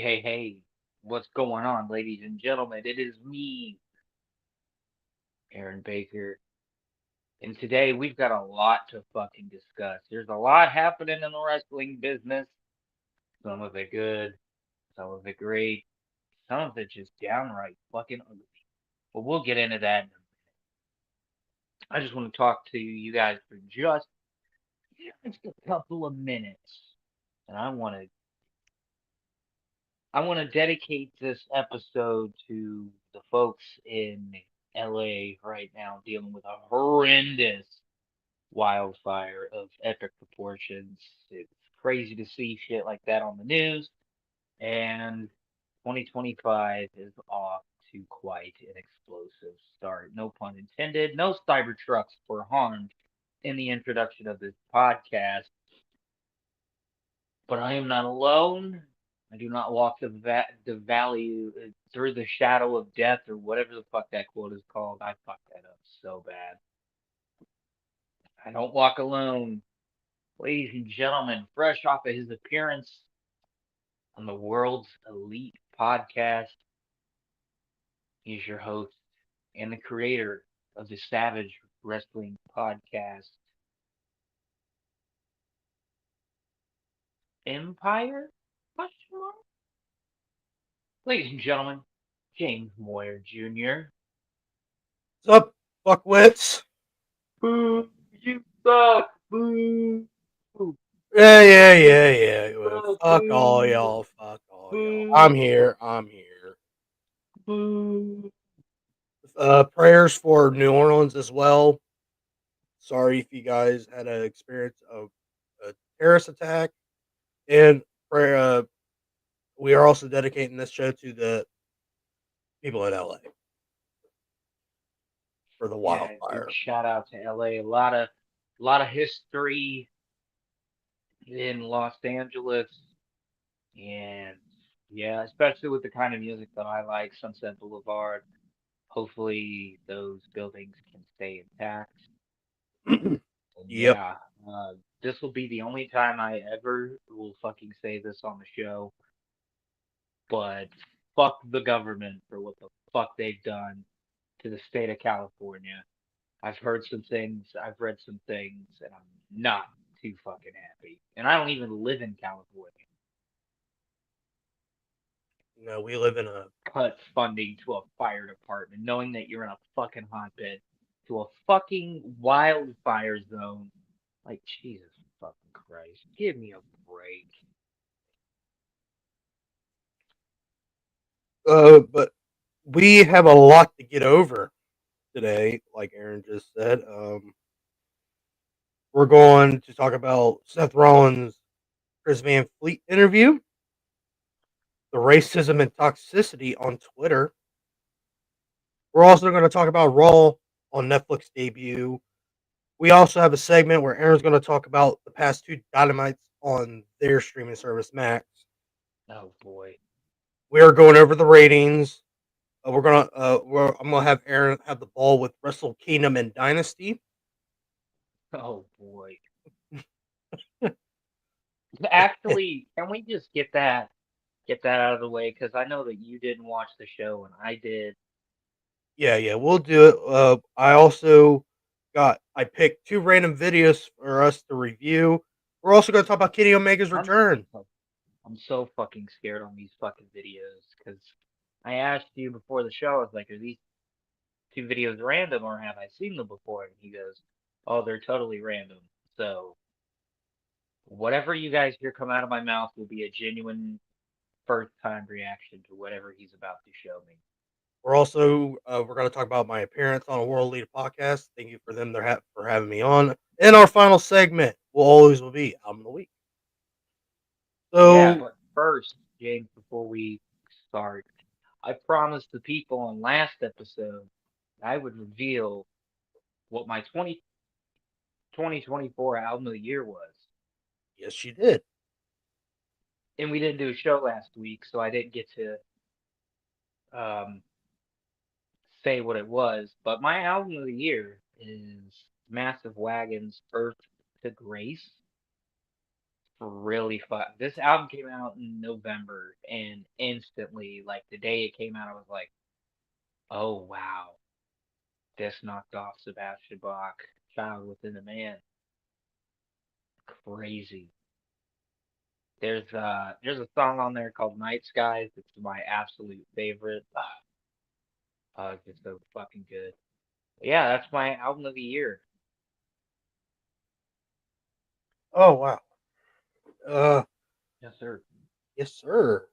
Hey, what's going on, ladies and gentlemen? It is me, Aaron Baker, and today we've got a lot to fucking discuss. There's a lot happening in the wrestling business, some of it good, some of it great, some of it just downright fucking ugly. But we'll get into that in a minute. I just want to talk to you guys for just a couple of minutes, and I want to dedicate this episode to the folks in LA right now dealing with a horrendous wildfire of epic proportions. It's crazy to see shit like that on the news, and 2025 is off to quite an explosive start. No pun intended. No Cybertrucks were harmed in the introduction of this podcast, but I am not alone. I do not walk the valley through the shadow of death or whatever the fuck that quote is called. I fucked that up so bad. I don't walk alone. Ladies and gentlemen, fresh off of his appearance on the world's elite podcast, he's your host and the creator of the Savage Wrestling Podcast, Empire? Question mark? Ladies and gentlemen, James Moyer Jr. What's up, fuckwits? Boo! You suck! Boo! Boo! Yeah. Well, fuck all Boo! y'all. Fuck all y'all. Boo! I'm here. Boo! Prayers for New Orleans as well. Sorry if you guys had an experience of a terrorist attack. And prayer, we are also dedicating this show to the people in LA for the Yeah, big wildfire. shout out to LA. A lot of history in Los Angeles, and yeah, especially with the kind of music that I like, Sunset Boulevard. Hopefully, those buildings can stay intact. And Yep. yeah, this will be the only time I ever will fucking say this on the show, but fuck the government for what the fuck they've done to the state of California. I've heard some things, I've read some things, and I'm not too fucking happy. And I don't even live in California. No, we live in a. Cut funding to a fire department, knowing that you're in a fucking hotbed, to a fucking wildfire zone. Like, Jesus fucking Christ. Give me a break. But we have a lot to get over today, like Aaron just said. We're going to talk about Seth Rollins' Chris Van Fleet interview, the racism and toxicity on Twitter. We're also going to talk about Raw on Netflix debut. We also have a segment where Aaron's going to talk about the past two Dynamites on their streaming service, Max. Oh boy. We are going over the ratings. I'm gonna have Aaron have the ball with Wrestle Kingdom and Dynasty. Oh boy. Actually, can we just get that out of the way? Because I know that you didn't watch the show and I did. Yeah, we'll do it. I picked two random videos for us to review. We're also going to talk about Kenny Omega's I'm return. I'm so fucking scared on these fucking videos because I asked you before the show. I was like, "Are these two videos random or have I seen them before?" And he goes, "Oh, they're totally random." So whatever you guys hear come out of my mouth will be a genuine first time reaction to whatever he's about to show me. We're going to talk about my appearance on a World Leader podcast. Thank you for for having me on. And our final segment will be album of the week. Yeah, So but first, James, before we start, I promised the people on last episode I would reveal what my 2024 album of the year was. yes, she did. And we didn't do a show last week, so I didn't get to um, say what it was. But my album of the year is Massive Wagon's Earth to Grace. really fun. This album came out in November, and instantly, like the day it came out, I was like, "Oh wow, this knocked off Sebastian Bach, Child Within a Man, crazy." There's a song on there called Night Skies. It's my absolute favorite. It's just so fucking good. Yeah, that's my album of the year. Oh wow. Uh, Yes, sir. yes, sir.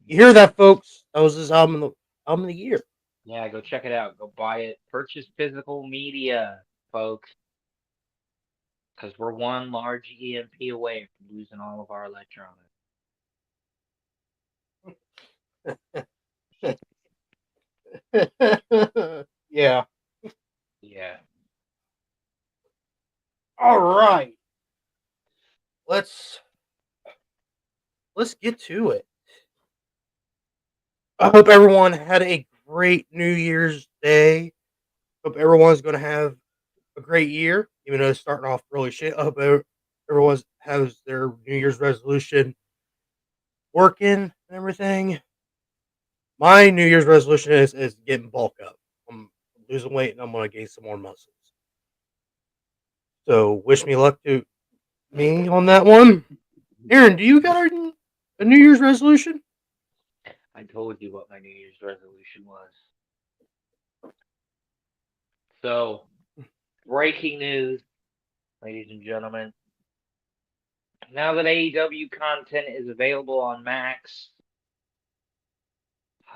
You hear that, folks? That was his album of the year. Yeah, go check it out. Go buy it. Purchase physical media, folks, because we're one large EMP away from losing all of our electronics. Yeah. Yeah. All right. Let's let's get to it. I hope everyone had a great New Year's Day. Hope everyone's going to have a great year, even though it's starting off really shit. I hope everyone has their New Year's resolution working and everything. My New Year's resolution is getting bulk up. I'm losing weight and I'm going to gain some more muscles. So wish me luck to me on that one. Aaron, do you got a New Year's resolution? I told you what my New Year's resolution was. So, breaking news, ladies and gentlemen. Now that AEW content is available on Max,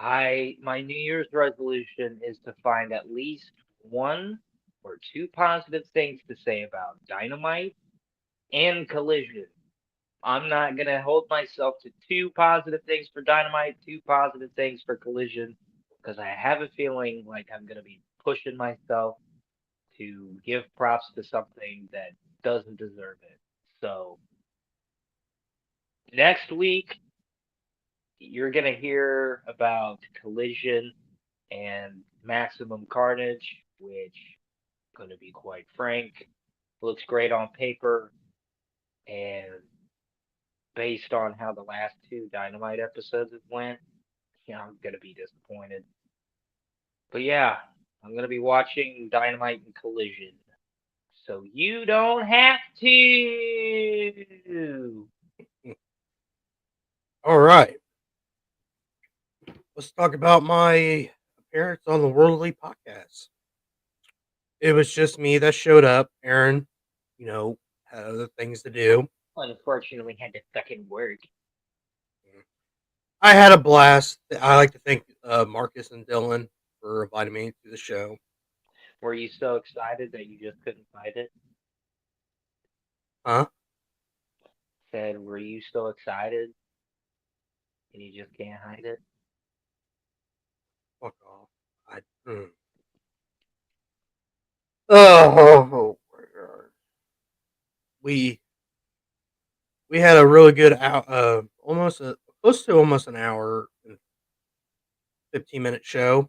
my New Year's resolution is to find at least one or two positive things to say about Dynamite and Collision. I'm not gonna hold myself to two positive things for Dynamite, two positive things for Collision, because I have a feeling like I'm gonna be pushing myself to give props to something that doesn't deserve it. So next week you're gonna hear about Collision and Maximum Carnage, which, gonna be quite frank, looks great on paper, and based on how the last two Dynamite episodes have went, I'm gonna be disappointed. But yeah, I'm gonna be watching Dynamite and Collision, so you don't have to. All right. Let's talk about my appearance on the Worldly podcast. It was just me that showed up. Aaron, had other things to do. Unfortunately, had to fucking work. I had a blast. I like to thank Marcus and Dylan for inviting me to the show. Were you so excited that you just couldn't fight it? Huh? Said, were you so excited and you just can't hide it? Fuck off. Oh, my God. We we had a really good close to almost an hour and 15-minute show.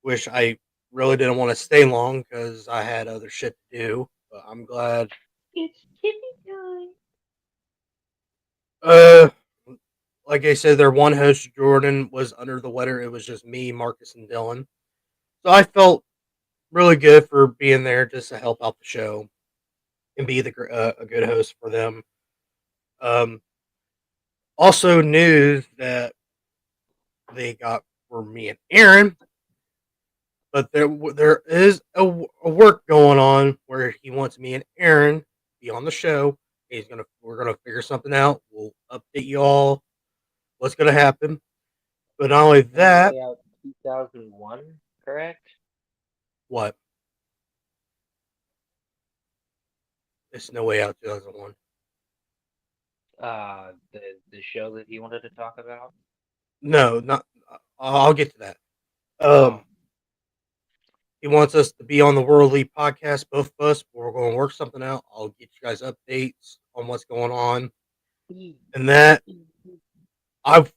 Wish I really didn't want to stay long because I had other shit to do. But I'm glad. It's tippy time. Uh, like I said, their one host Jordan was under the weather. It was just me, Marcus, and Dylan. So I felt really good for being there just to help out the show and be a good host for them. Um, Also, news that they got for me and Aaron, but there is a work going on where he wants me and Aaron to be on the show. We're gonna figure something out. We'll update you all what's gonna happen. But not only No that, Way Out 2001, correct? what? It's No Way Out 2001. The show that you wanted to talk about. No, not. I'll get to that. Oh, He wants us to be on the Worldly podcast, both of us. We're going to work something out. I'll get you guys updates on what's going on. And that I've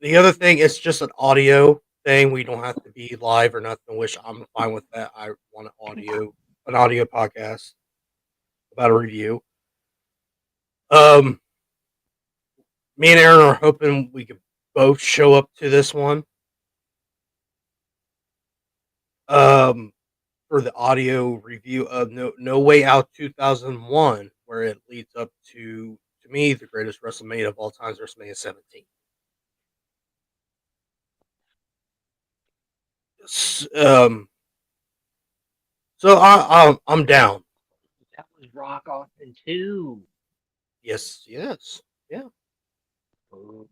the other thing, it's just an audio thing. We don't have to be live or nothing, which I'm fine with that. I want an audio podcast about a review. Um, Me and Aaron are hoping we could both show up to this one. Um, for the audio review of No Way Out 2001, where it leads up to me the greatest WrestleMania of all time, WrestleMania 17. Um, so I'm down. That was Rock Austin too. Yes, yes, yeah, Ooh,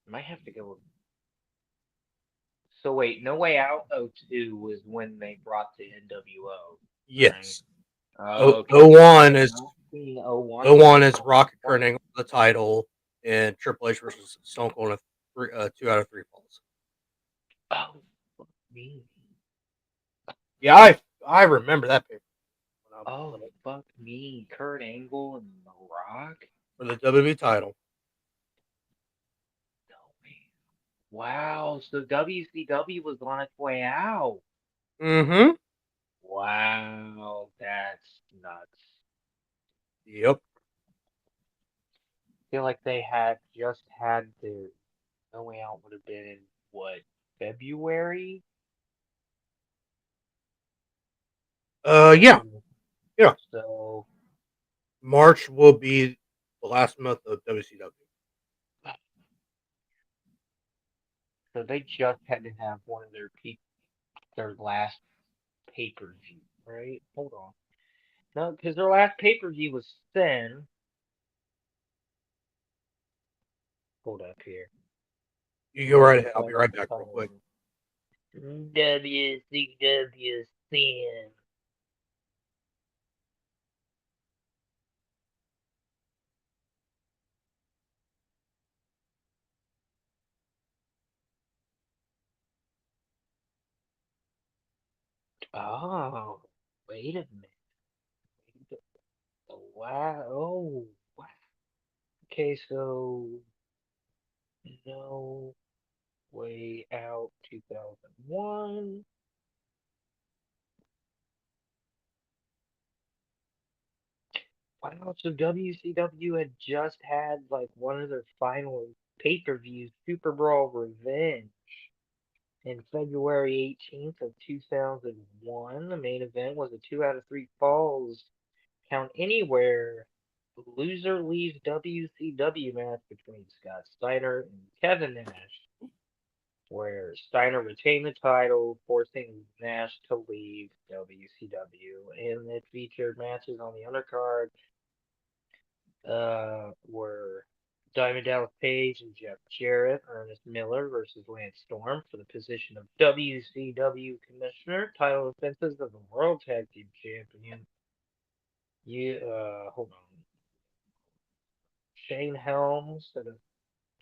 might have to go. So wait, No Way Out 02 was when they brought the NWO, right? yes. Oh, O okay. I one have is not seen 01 O yet. one is Oh, Rocket fuck. turning the title, and Triple H versus Stone Cold in a 2 out of 3 falls. Oh, fuck me. Yeah, I remember that paper when I was Oh, little fuck me. Kurt Angle and The Rock? for the WWE title. No way. Wow, so WCW was on its way out. Mm-hmm. Wow, that's nuts. Yep. I feel like they had just had their No Way Out would have been in what, February? Yeah. So, Yeah. so, March will be the last month of WCW. so they just had to have one of their last pay-per-view, right? Hold on. No, because their last pay-per-view was Sin. Hold up here. You go right World ahead. I'll be Tag right back real quick. Title. WCW Sin. Oh, wait a minute. Wow. Oh, wow. Okay, so No Way Out 2001. Wow, so WCW had just had like one of their final pay-per-views, Super Brawl Revenge, in February 18th of 2001. The main event was a 2 out of 3 falls count anywhere. Loser leaves WCW match between Scott Steiner and Kevin Nash, where Steiner retained the title, forcing Nash to leave WCW. And it featured matches on the undercard were Diamond Dallas Page and Jeff Jarrett, Ernest Miller versus Lance Storm for the position of WCW Commissioner, title defenses of the World Tag Team Champion. Hold on. Shane Helms instead of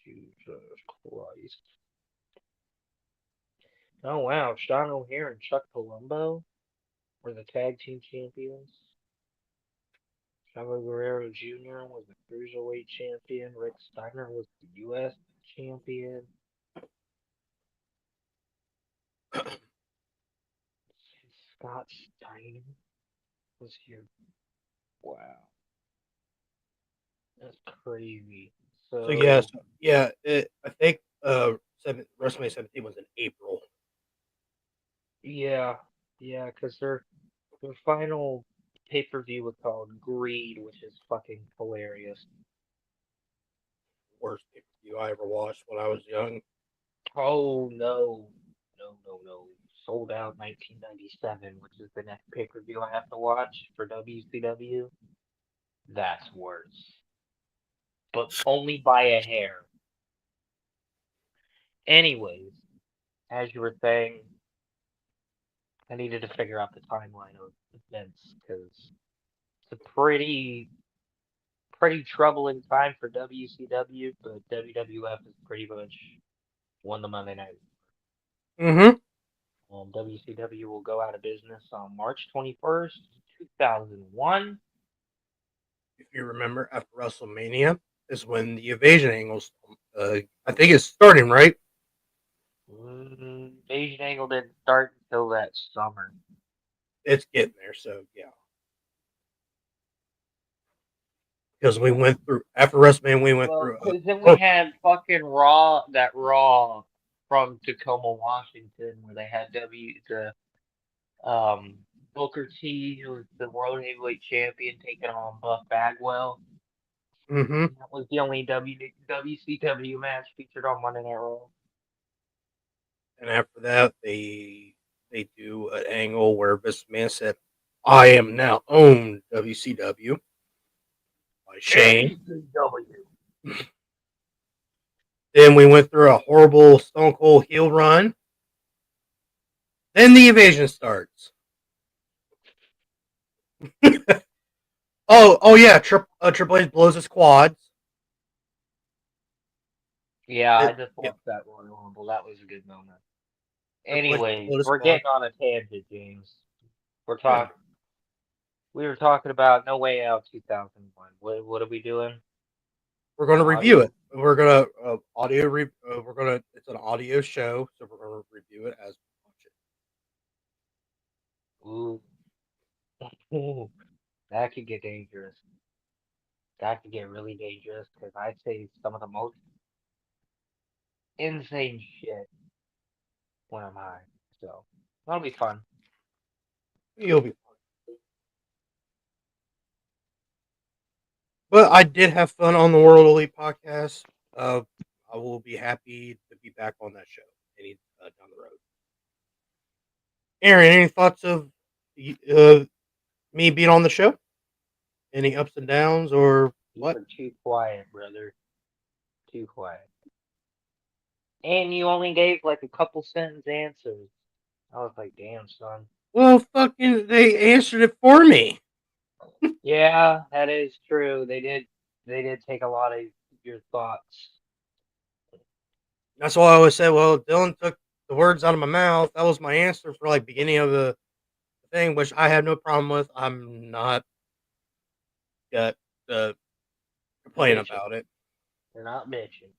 Jesus Christ. Oh wow, Sean O'Haire and Chuck Palumbo were the tag team champions. Chavo Guerrero Jr. was the cruiserweight champion. Rick Steiner was the U.S. champion. Scott Steiner was here. Wow, that's crazy. So yes, So yeah. I think WrestleMania 17 was in April. yeah, yeah, because their final pay per view was called Greed, which is fucking hilarious. Worst pay per view I ever watched when I was young. Oh no, no! Sold out 1997, which is the next pay per view I have to watch for WCW. That's worse, but only by a hair. Anyways, as you were saying, I needed to figure out the timeline of events because it's a pretty troubling time for WCW, but WWF has pretty much won the Monday Night. Mm-hmm. WCW will go out of business on March 21st, 2001. If you remember, after WrestleMania is when the Evasion angles. I think it's starting right. Asian Angle didn't start until that summer. It's getting there. So yeah. because we went through after WrestleMania. We went Well, through because then we a had fucking Raw from Tacoma, Washington, where they had the um Booker T, who was the World Heavyweight Champion, taking on Buff Bagwell. mm-hmm. And that was the only WCW match featured on Monday Night Raw. And after that, they do an angle where Vince McMahon said, "I am now own WCW" by Shane. ACW. Then we went through a horrible Stone Cold heel run. Then the invasion starts. Oh yeah, Triple H blows his quads. Yeah, I just Yeah, watched that Royal Rumble. That was a good moment. Triple H Anyways, blows his we're quad. getting on a tangent, James. We're Yeah. talking. We were talking about No Way Out 2001. What are we doing? We're going to review Audio. it. We're gonna audio. We're gonna. It's an audio show, so we're gonna review it as we watch Ooh, ooh, that could get dangerous. That could get really dangerous because I say some of the most insane shit when I'm high. So that'll be fun. it. You'll be. But I did have fun on the World Elite podcast. Uh, I will be happy to be back on that show down the road. Aaron, any thoughts of uh, me being on the show? Any ups and downs or You what? were too quiet, brother. Too quiet. And you only gave like a couple sentence answers. I was like, damn, son. Well, fucking, they answered it for me. Yeah, that is true. They did take a lot of your thoughts. That's why I always say, well, Dylan took the words out of my mouth. That was my answer for like beginning of the thing, which I have no problem with. I'm not got complaining Bitching. about it. You're not bitching.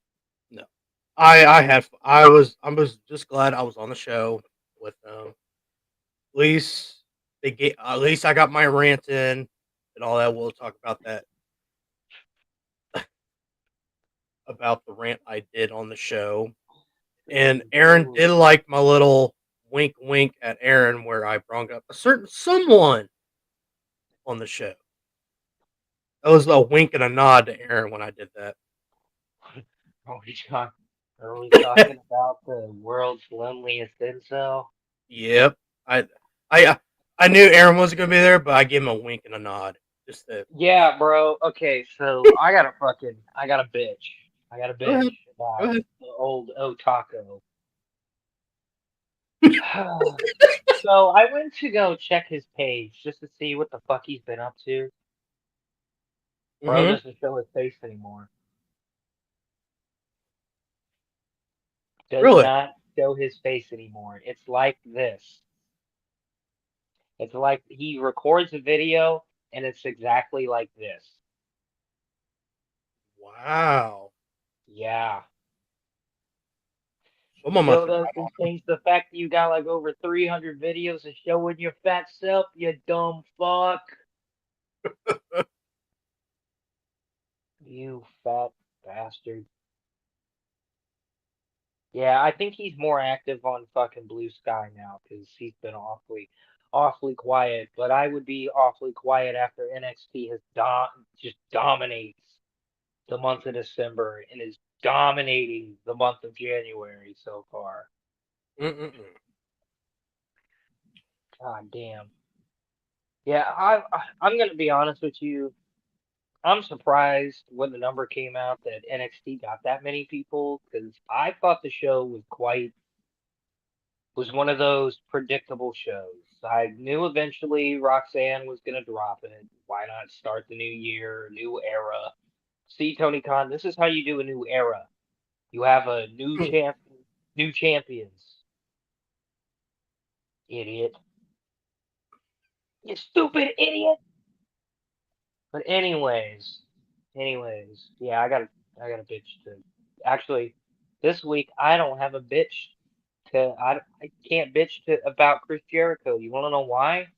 No, I was just glad I was on the show with them. At least at least I got my rant in and all that. We'll talk about that about the rant I did on the show. And Aaron did like my little wink wink at Aaron where I brought up a certain someone on the show. That was a wink and a nod to Aaron when I did that. Are we talking? Are we talking about the world's loneliest incel? Yep. I I I knew Aaron wasn't gonna be there, but I gave him a wink and a nod. Just to Yeah, bro. Okay, so I got a bitch. I got a go bitch ahead. Go about ahead. the old Otaco. So I went to go check his page just to see what the fuck he's been up to. Bro Mm-hmm. doesn't show his face anymore. Does Really? not show his face anymore. It's like this. It's like he records a video and it's exactly like this. Wow. Yeah. Someone must Still have doesn't change the fact that you got like over 300 videos of showing your fat self, you dumb fuck. You fat bastard. Yeah, I think he's more active on fucking Blue Sky now because he's been awfully quiet. But I would be awfully quiet after NXT has just dominates the month of December and is dominating the month of January so far. Mm-mm-mm. God damn. Yeah, I'm gonna be honest with you. I'm surprised when the number came out that NXT got that many people because I thought the show was one of those predictable shows. I knew eventually Roxanne was gonna drop it. Why not start the new year, new era? See, Tony Khan, this is how you do a new era. You have a new champions. Idiot. You stupid idiot. But anyways, yeah, I got a bitch to. Actually, this week I don't have a bitch to. I can't bitch to about Chris Jericho. You want to know why?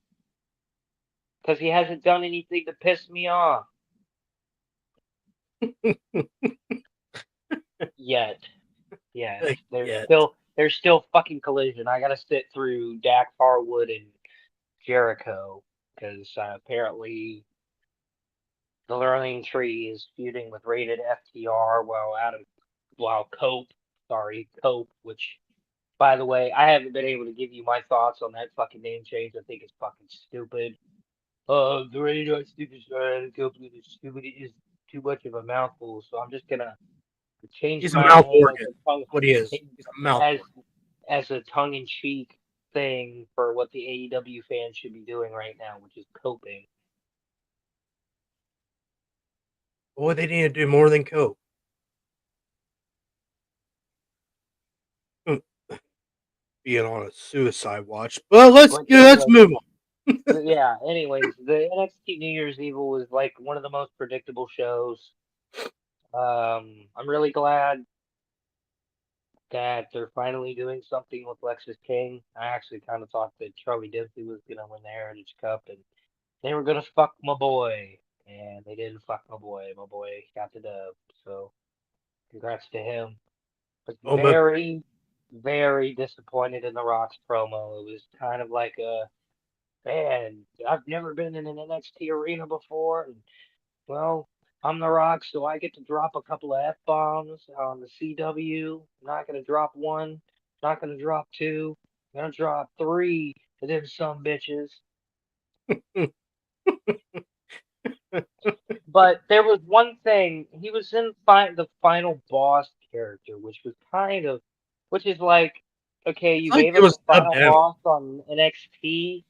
Because he hasn't done anything to piss me off. Yet. Yes. There's Yeah. still there's still fucking collision. I gotta sit through Dak Harwood and Jericho because apparently the learning tree is feuding with rated FTR while Cope, which by the way, I haven't been able to give you my thoughts on that fucking name change. I think it's fucking stupid. The radio stupid company is stupid. It is too much of a mouthful, so I'm just gonna change He's a my mouth name organ. That's what he is. He's a mouth as organ. as a tongue in cheek thing for what the AEW fans should be doing right now, which is coping. Boy, they need to do more than cope. Being on a suicide watch. But But let's anyway, move on. yeah. Anyways, the NXT New Year's Evil was like one of the most predictable shows. I'm really glad that they're finally doing something with Lexus King. I actually kind of thought that Charlie Dempsey was gonna win the Heritage Cup and they were gonna fuck my boy, and they didn't fuck my boy. My boy got the dub, so congrats to him. But Oh, but very, very disappointed in the Rock's promo. It was kind of like a man. I've never been in an NXT arena before, and well, I'm The Rock, so I get to drop a couple of F-bombs on the CW. I'm not gonna drop one, not gonna drop two, I'm gonna drop three to them some bitches. But there was one thing, he was in the final boss character, which is like, okay, it's you like gave it us was the dubbed final down. boss on NXT,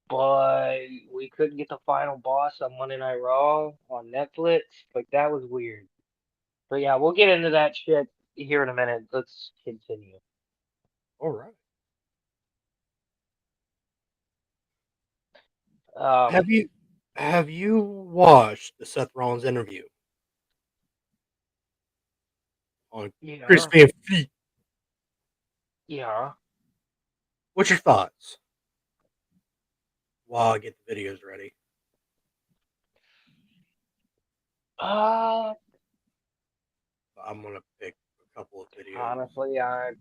but we couldn't get the final boss on Monday Night Raw on Netflix. Like that was weird. But yeah, we'll get into that shit here in a minute. Let's continue. All right. Um, Have you watched the Seth Rollins interview on Chris yeah, Van Fleet? yeah. What's your thoughts? While I get the videos ready. Uh, I'm gonna pick a couple of videos. honestly, I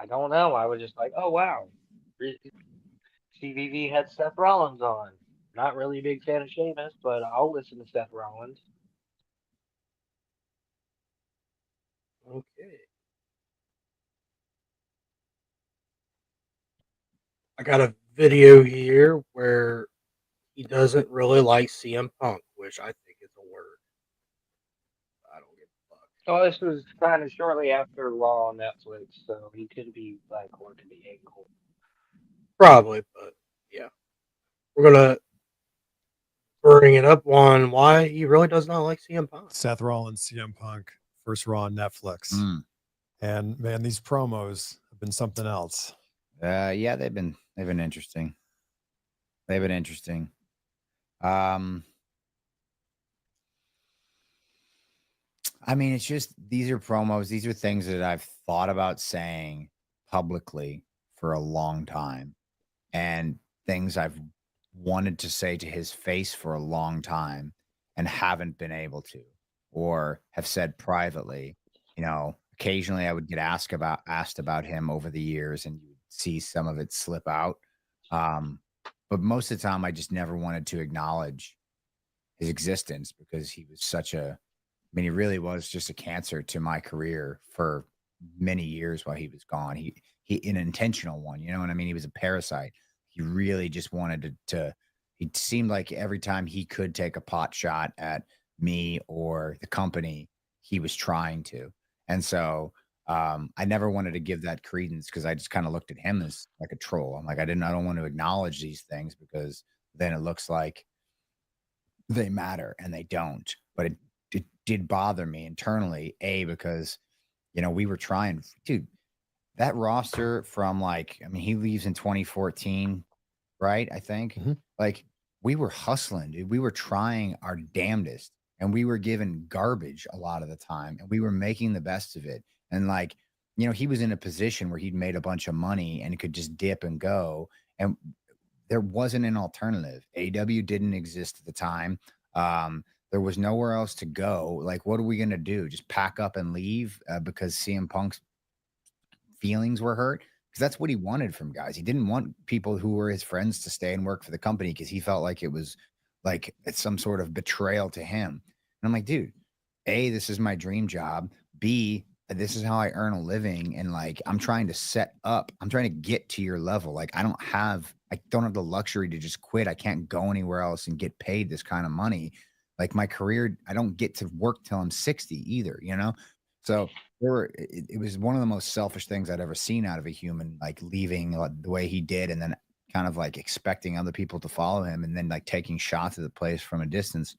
don't know. I was just like, oh wow, CVV had Seth Rollins on. Not really a big fan of Sheamus, but I'll listen to Seth Rollins. Okay. I got a video here where he doesn't really like CM Punk, which I think is a word. I don't give a fuck. Oh, this was kind of shortly after Raw on Netflix, so he could be like working the angle. Probably, but yeah. We're gonna bring it up on why he really does not like CM Punk. Seth Rollins, CM Punk, first Raw on Netflix. And man, these promos have been something else. Yeah, they've been interesting. They've been interesting. I mean, it's just these are promos. These are things that I've thought about saying publicly for a long time, and things I've wanted to say to his face for a long time and haven't been able to, or have said privately. You know, occasionally I would get asked about him over the years, and you would see some of it slip out. But most of the time, I just never wanted to acknowledge his existence because he was such a I mean, he really was just a cancer to my career for many years while he was gone. He an intentional one, you know what I mean? He was a parasite. He really just wanted to it seemed like every time he could take a pot shot at me or the company, he was trying to. And so I never wanted to give that credence because I just kind of looked at him as like a troll. I'm like, I don't want to acknowledge these things because then it looks like they matter and they don't. But it did bother me internally, because we were trying, dude, that roster from like, I mean, he leaves in 2014, right? I think like we were hustling, dude. We were trying our damnedest and we were given garbage a lot of the time and we were making the best of it. And like, he was in a position where he'd made a bunch of money and could just dip and go. And there wasn't an alternative. AEW didn't exist at the time. There was nowhere else to go. Like, what are we gonna do? Just pack up and leave because CM Punk's feelings were hurt? Because that's what he wanted from guys. He didn't want people who were his friends to stay and work for the company because he felt like it was like it's some sort of betrayal to him. And I'm like, dude, A, this is my dream job. B, this is how I earn a living. And like, I'm trying to get to your level. Like, I don't have the luxury to just quit. I can't go anywhere else and get paid this kind of money. Like my career, I don't get to work till I'm 60 either, you know? So it was one of the most selfish things I'd ever seen out of a human, like leaving the way he did, and then kind of like expecting other people to follow him, and then like taking shots at the place from a distance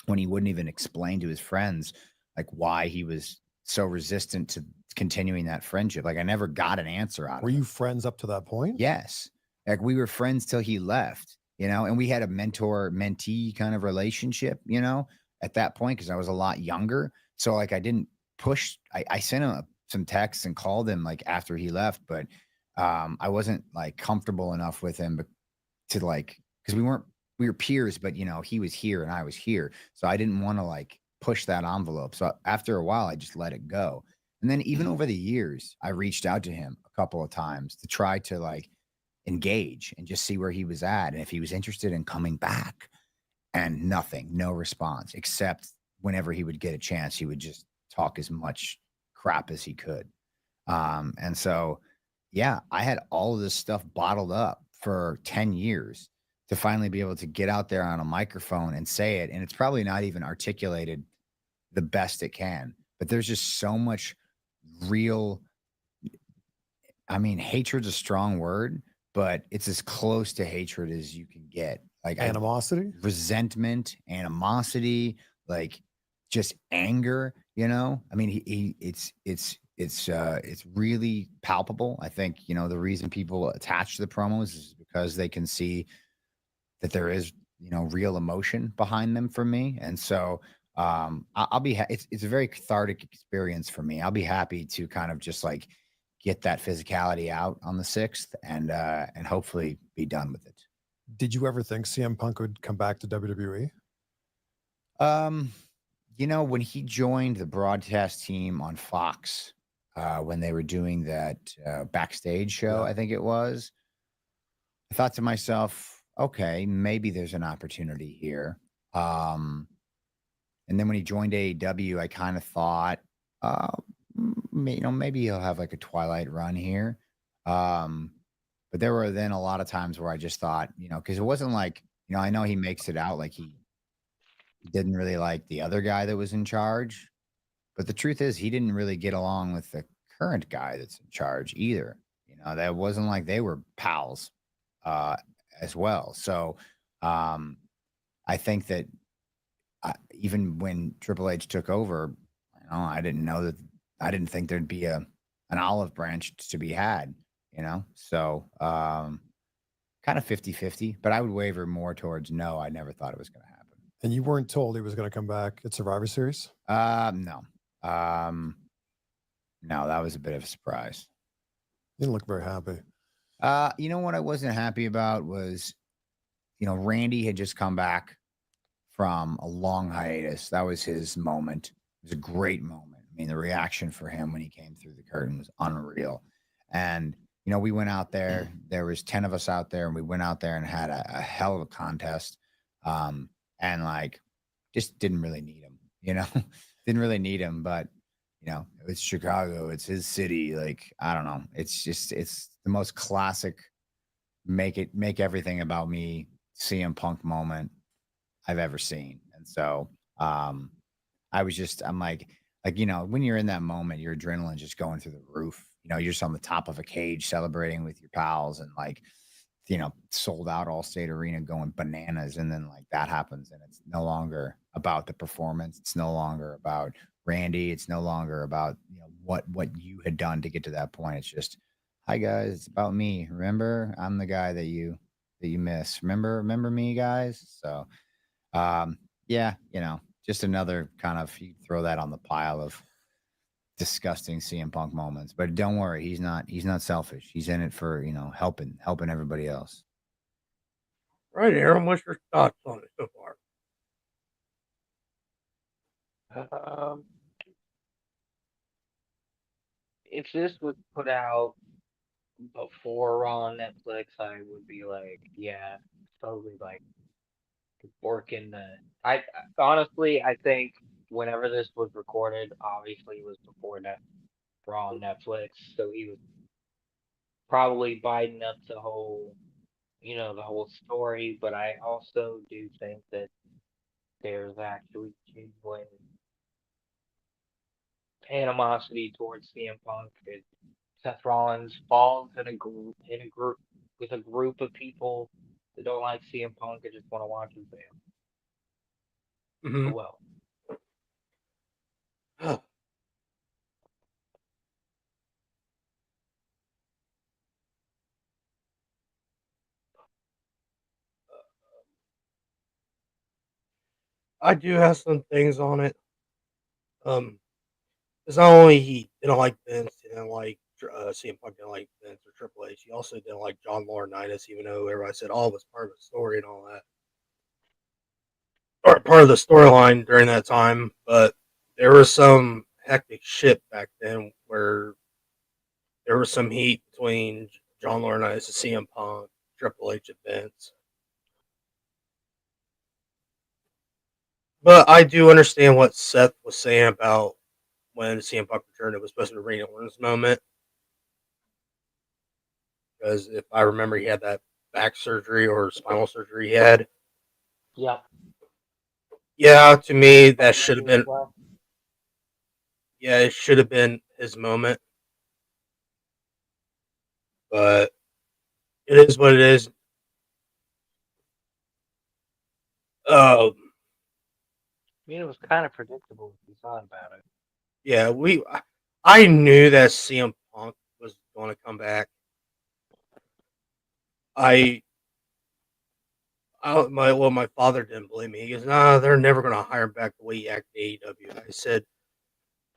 when he wouldn't even explain to his friends like why he was so resistant to continuing that friendship. Like I never got an answer out of Were him. you friends up to that point? Yes. Like we were friends till he left, you know, and we had a mentor-mentee kind of relationship, you know, at that point, because I was a lot younger. So like I didn't push. I sent him some texts and called him like after he left, but I wasn't like comfortable enough with him to like, because we were peers, but you know, he was here and I was here. So I didn't want to like push that envelope. So after a while, I just let it go. And then even over the years, I reached out to him a couple of times to try to like engage and just see where he was at and if he was interested in coming back. And nothing, no response, except whenever he would get a chance, he would just talk as much crap as he could. And so, yeah, I had all of this stuff bottled up for 10 years to finally be able to get out there on a microphone and say it. And it's probably not even articulated the best it can, but there's just so much real, I mean, hatred's a strong word, but it's as close to hatred as you can get. Like Animosity? resentment, animosity, like just anger, you know? I mean, it's really palpable. I think, you know, the reason people attach to the promos is because they can see that there is, you know, real emotion behind them for me. And so I'll be it's a very cathartic experience for me. I'll be happy to kind of just like get that physicality out on the 6th and hopefully be done with it. Did you ever think CM Punk would come back to WWE? You know, when he joined the broadcast team on Fox, when they were doing that backstage show, Yeah. I think it was, I thought to myself, okay, maybe there's an opportunity here. And then when he joined AEW, I kind of thought, you know, maybe he'll have like a Twilight run here. But there were then a lot of times where I just thought, you know, because it wasn't like, you know, I know he makes it out like he didn't really like the other guy that was in charge. But the truth is, he didn't really get along with the current guy that's in charge either. You know, that wasn't like they were pals as well. So I think that even when Triple H took over, you know, I didn't think there'd be an olive branch to be had. You know, so kind of 50-50, but I would waver more towards no. I never thought it was going to happen. And you weren't told he was going to come back at Survivor Series? No. No, that was a bit of a surprise. You didn't look very happy. You know what I wasn't happy about was, you know, Randy had just come back from a long hiatus. That was his moment. It was a great moment. I mean, the reaction for him when he came through the curtain was unreal. And you know, we went out there, there was 10 of us out there, and we went out there and had a hell of a contest. And like, just didn't really need him, you know, didn't really need him, but you know, it's Chicago, it's his city. Like, I don't know. It's the most classic, make everything about me CM Punk moment I've ever seen. And so, I'm like, you know, when you're in that moment, your adrenaline just going through the roof. You know, you're just on the top of a cage celebrating with your pals and like, you know, sold out Allstate Arena going bananas. And then like that happens and it's no longer about the performance. It's no longer about Randy. It's no longer about, you know, what you had done to get to that point. It's just, hi guys, it's about me. Remember, I'm the guy that you miss. Remember me, guys? So yeah, you know, just another kind of, you throw that on the pile of disgusting CM Punk moments, but don't worry, he's not selfish. He's in it for, you know, helping everybody else. Right, Aaron, what's your thoughts on it so far? Um, if this was put out before Raw on Netflix, I would be like, yeah, totally like working the. Honestly, I think whenever this was recorded, obviously it was before that Raw on Netflix, so he was probably biding up the whole, the whole story. But I also do think that there's actually genuine animosity towards CM Punk. Seth Rollins falls in a group with a group of people that don't like CM Punk and just want to watch him fail. Hmm. Oh well. I do have some things on it. It's not only he didn't like Vince, he didn't like CM Punk, didn't like Vince or Triple H. He also didn't like John Laurinaitis, even though everybody said, "Oh, it was part of the story and all that." Or part of the storyline during that time, but there was some hectic shit back then where there was some heat between John Laurinaitis and CM Punk, Triple H and Vince. But I do understand what Seth was saying about when CM Punk returned. It was supposed to be Randy Orton's moment because if I remember, he had that back surgery or spinal surgery he had. Yep. Yeah, to me, that should have Maybe as been. well. Yeah, it should have been his moment. But it is what it is. Um, I mean, it was kind of predictable if you thought about it. yeah, I knew that CM Punk was going to come back. I, my father didn't believe me. He goes, "Nah, they're never going to hire him back the way he acted in AEW." I said,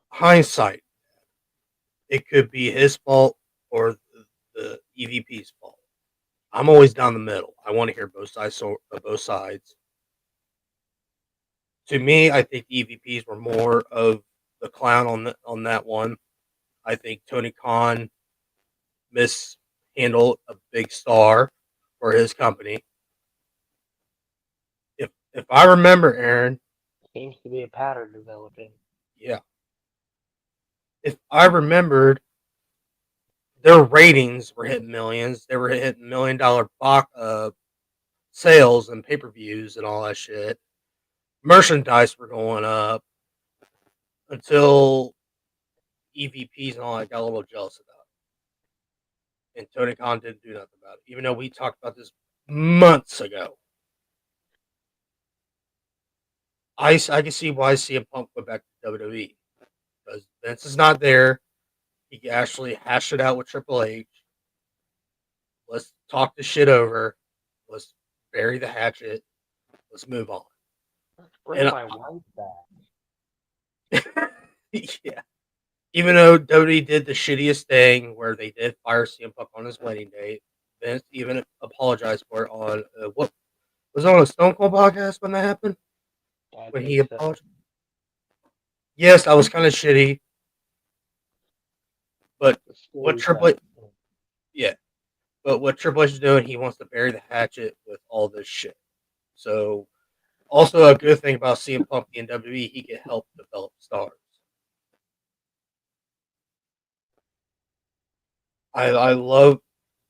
hindsight, it could be his fault or the EVP's fault. I'm always down the middle. I want to hear both sides. So both sides. To me, I think the EVPs were more of the clown on that one. I think Tony Khan mishandled a big star for his company. If I remember, Aaron, Seems to be a pattern developing. yeah, if I remembered, their ratings were hitting millions. They were hitting $1 million box sales and pay per views and all that shit. Merchandise were going up until EVPs and all that got a little jealous about it. And Tony Khan didn't do nothing about it, even though we talked about this months ago. I can see why CM Punk went back to WWE because Vince is not there. He can actually hash it out with Triple H. Let's talk the shit over. Let's bury the hatchet. Let's move on. Let's bring And my wife back. yeah, even though WWE did the shittiest thing where they did fire CM Punk on his wedding day, Vince even apologized for it on what was it on a Stone Cold podcast when that happened. I When he think so. apologized. Yes, that was kind of shitty. But The what story's Triple not. H, yeah, but what Triple H is doing, he wants to bury the hatchet with all this shit. So, also a good thing about CM Punk in WWE, he can help develop stars. I love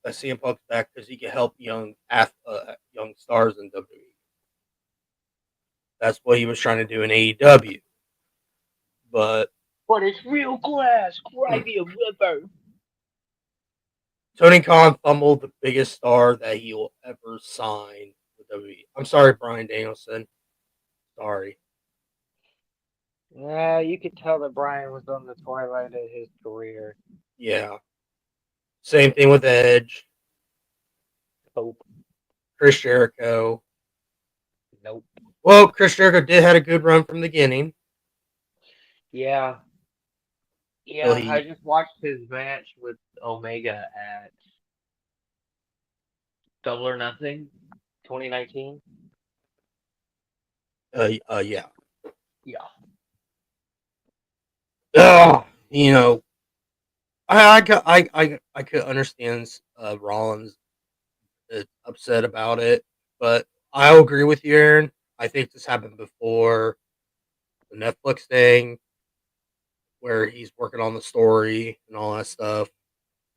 that CM Punk's back because he can help young stars in WWE. That's what he was trying to do in AEW. But But it's real glass. Cry me a river. Tony Khan fumbled the biggest star that he will ever sign with WWE. I'm sorry, Brian Danielson. Sorry. Yeah, you could tell that Brian was on the twilight of his career. Yeah. Same thing with Edge, Hope. Chris Jericho. Nope. Well, Chris Jericho did had a good run from the beginning. Yeah. Till Yeah, I he, just watched his match with Omega at Double or Nothing 2019. yeah. Yeah. You know, I could understand Rollins upset about it, but I agree with you, Aaron. I think this happened before the Netflix thing, where he's working on the story and all that stuff.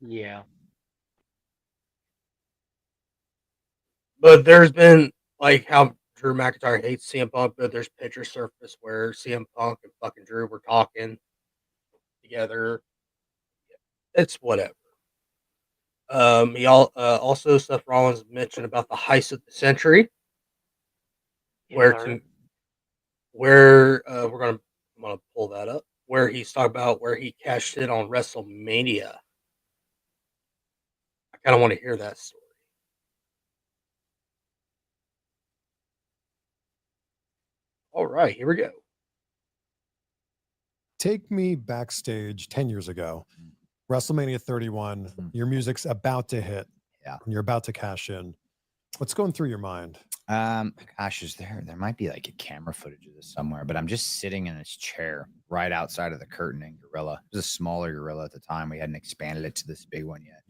Yeah. But there's been like how Drew McIntyre hates CM Punk, but there's pictures surfaced where CM Punk and fucking Drew were talking together. It's whatever. Also Seth Rollins mentioned about the heist of the century, where Yes, sir. to where I'm gonna pull that up, where he's talking about where he cashed in on WrestleMania. I kind of want to hear that story. All right, here we go. Take me backstage 10 years ago, WrestleMania 31. Your music's about to hit. Yeah. And you're about to cash in. What's going through your mind? Gosh, there might be like a camera footage of this somewhere, but I'm just sitting in this chair right outside of the curtaining gorilla. It was a smaller gorilla at the time. We hadn't expanded it to this big one yet.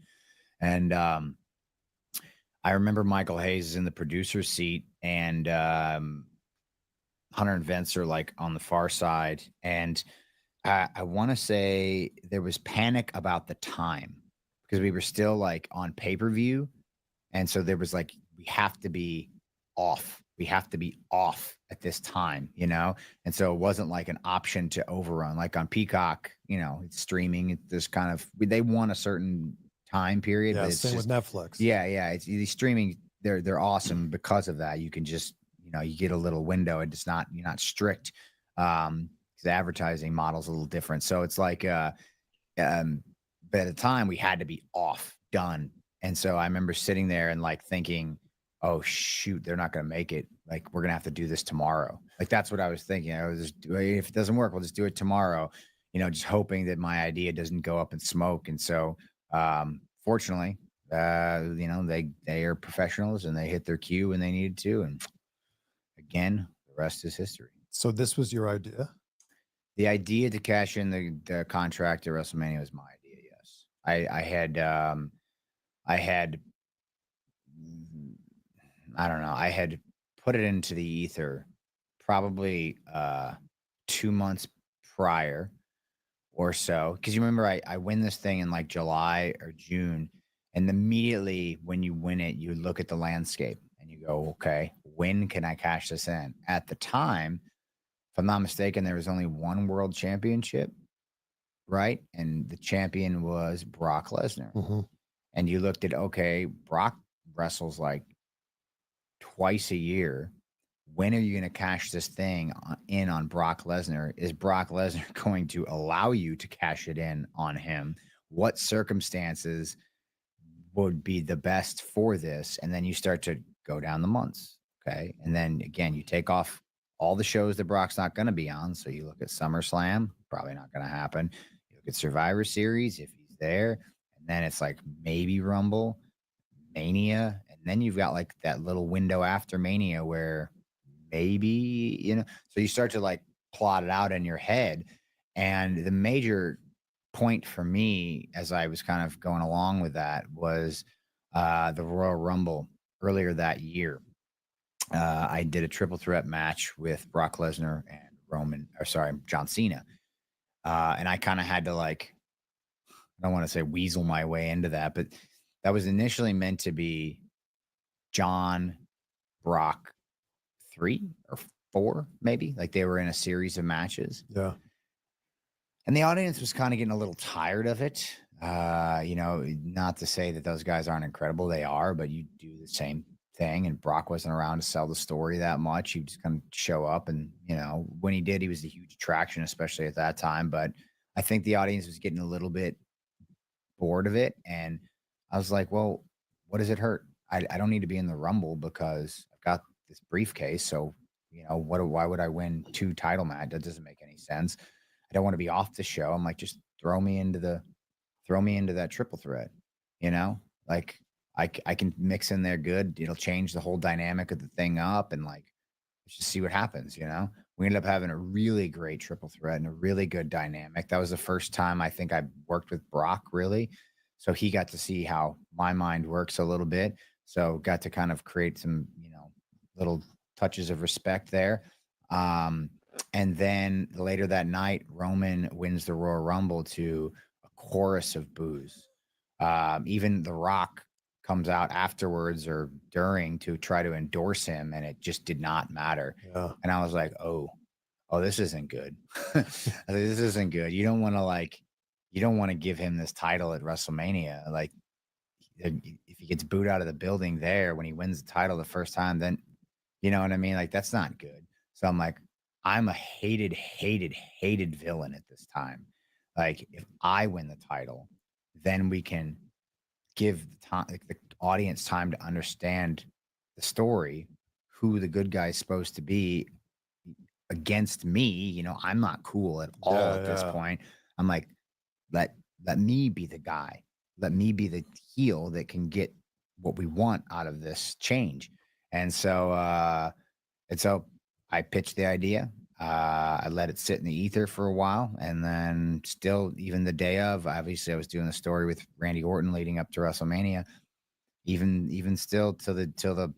And I remember Michael Hayes is in the producer's seat, and Hunter and Vince are like on the far side. And I want to say there was panic about the time because we were still like on pay-per-view. And so there was like, we have to be off. We have to be off at this time, you know? And so it wasn't like an option to overrun. Like on Peacock, you know, it's streaming. It's this kind of, they want a certain time period. Yeah, but it's same just, with Netflix. yeah. It's these streaming. They're awesome because of that. You can just, you know, you get a little window and you're not strict. The advertising model's a little different. So it's like, but at the time we had to be off, done. And so I remember sitting there and like thinking, oh shoot, they're not going to make it. Like we're going to have to do this tomorrow. Like that's what I was thinking. I was just, if it doesn't work, we'll just do it tomorrow. You know, just hoping that my idea doesn't go up in smoke. And so, fortunately, you know, they are professionals and they hit their cue when they needed to. And again, the rest is history. So this was your idea? The idea to cash in the contract at WrestleMania was my idea. Yes, I had I don't know. I had put it into the ether probably 2 months prior or so. Because you remember I win this thing in like July or June. And immediately when you win it, you look at the landscape and you go, okay, when can I cash this in? At the time, if I'm not mistaken, there was only one world championship, right? And the champion was Brock Lesnar. Mm-hmm. And you looked at, okay, Brock wrestles like twice a year. When are you going to cash this thing in on Brock Lesnar? Is Brock Lesnar going to allow you to cash it in on him? What circumstances would be the best for this? And then you start to go down the months. Okay. And then again, you take off all the shows that Brock's not going to be on. So you look at SummerSlam, probably not going to happen. You look at Survivor Series if he's there. And then it's like maybe Rumble, Mania. And then you've got like that little window after Mania where maybe, you know, so you start to like plot it out in your head. And the major point for me as I was kind of going along with that was the Royal Rumble earlier that year. I did a triple threat match with Brock Lesnar and John Cena. And I kind of had to like, I don't want to say weasel my way into that, but that was initially meant to be John, Brock 3 or 4, maybe. Like they were in a series of matches. Yeah. And the audience was kind of getting a little tired of it. You know, not to say that those guys aren't incredible. They are, but you do the same thing. And Brock wasn't around to sell the story that much. He just kind of show up. And, you know, when he did, he was a huge attraction, especially at that time. But I think the audience was getting a little bit bored of it. And I was like, well, what does it hurt? I don't need to be in the Rumble because I've got this briefcase. So, you know, why would I win 2 title matches? That doesn't make any sense. I don't want to be off the show. I'm like, just throw me into that triple threat, you know, like I can mix in there good. It'll change the whole dynamic of the thing up. And like, let's just see what happens. We ended up having a really great triple threat and a really good dynamic. That was the first time I think I worked with Brock, really. So he got to see how my mind works a little bit. So got to kind of create some, little touches of respect there. And then later that night, Roman wins the Royal Rumble to a chorus of boos. Even The Rock comes out afterwards or during to try to endorse him, and it just did not matter. Yeah. And I was like, oh, this isn't good. This isn't good. You don't want to give him this title at WrestleMania. Like, if he gets booed out of the building there when he wins the title the first time, then you know what I mean? Like, that's not good. So I'm like, I'm a hated, hated, hated villain at this time. Like, if I win the title, then we can give the audience time to understand the story, who the good guy's supposed to be against me. I'm not cool at all at this point. I'm like, let me be the guy. Let me be the heel that can get what we want out of this change. And so I pitched the idea. I let it sit in the ether for a while, and then still, even the day of, obviously, I was doing a story with Randy Orton leading up to WrestleMania. Even still, till the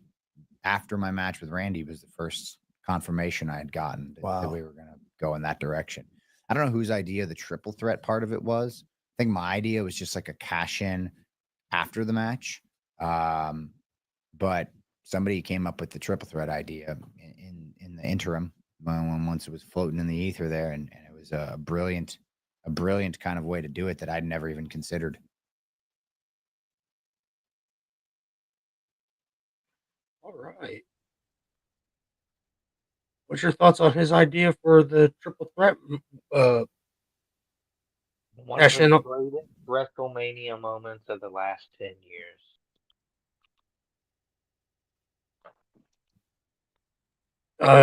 after my match with Randy was the first confirmation I had gotten that we were going to go in that direction. I don't know whose idea the triple threat part of it was. I think my idea was just like a cash in after the match, but somebody came up with the triple threat idea in the interim once it was floating in the ether there, and it was a brilliant kind of way to do it that I'd never even considered. All right. What's your thoughts on his idea for the triple threat? One of the greatest WrestleMania moments of the last 10 years.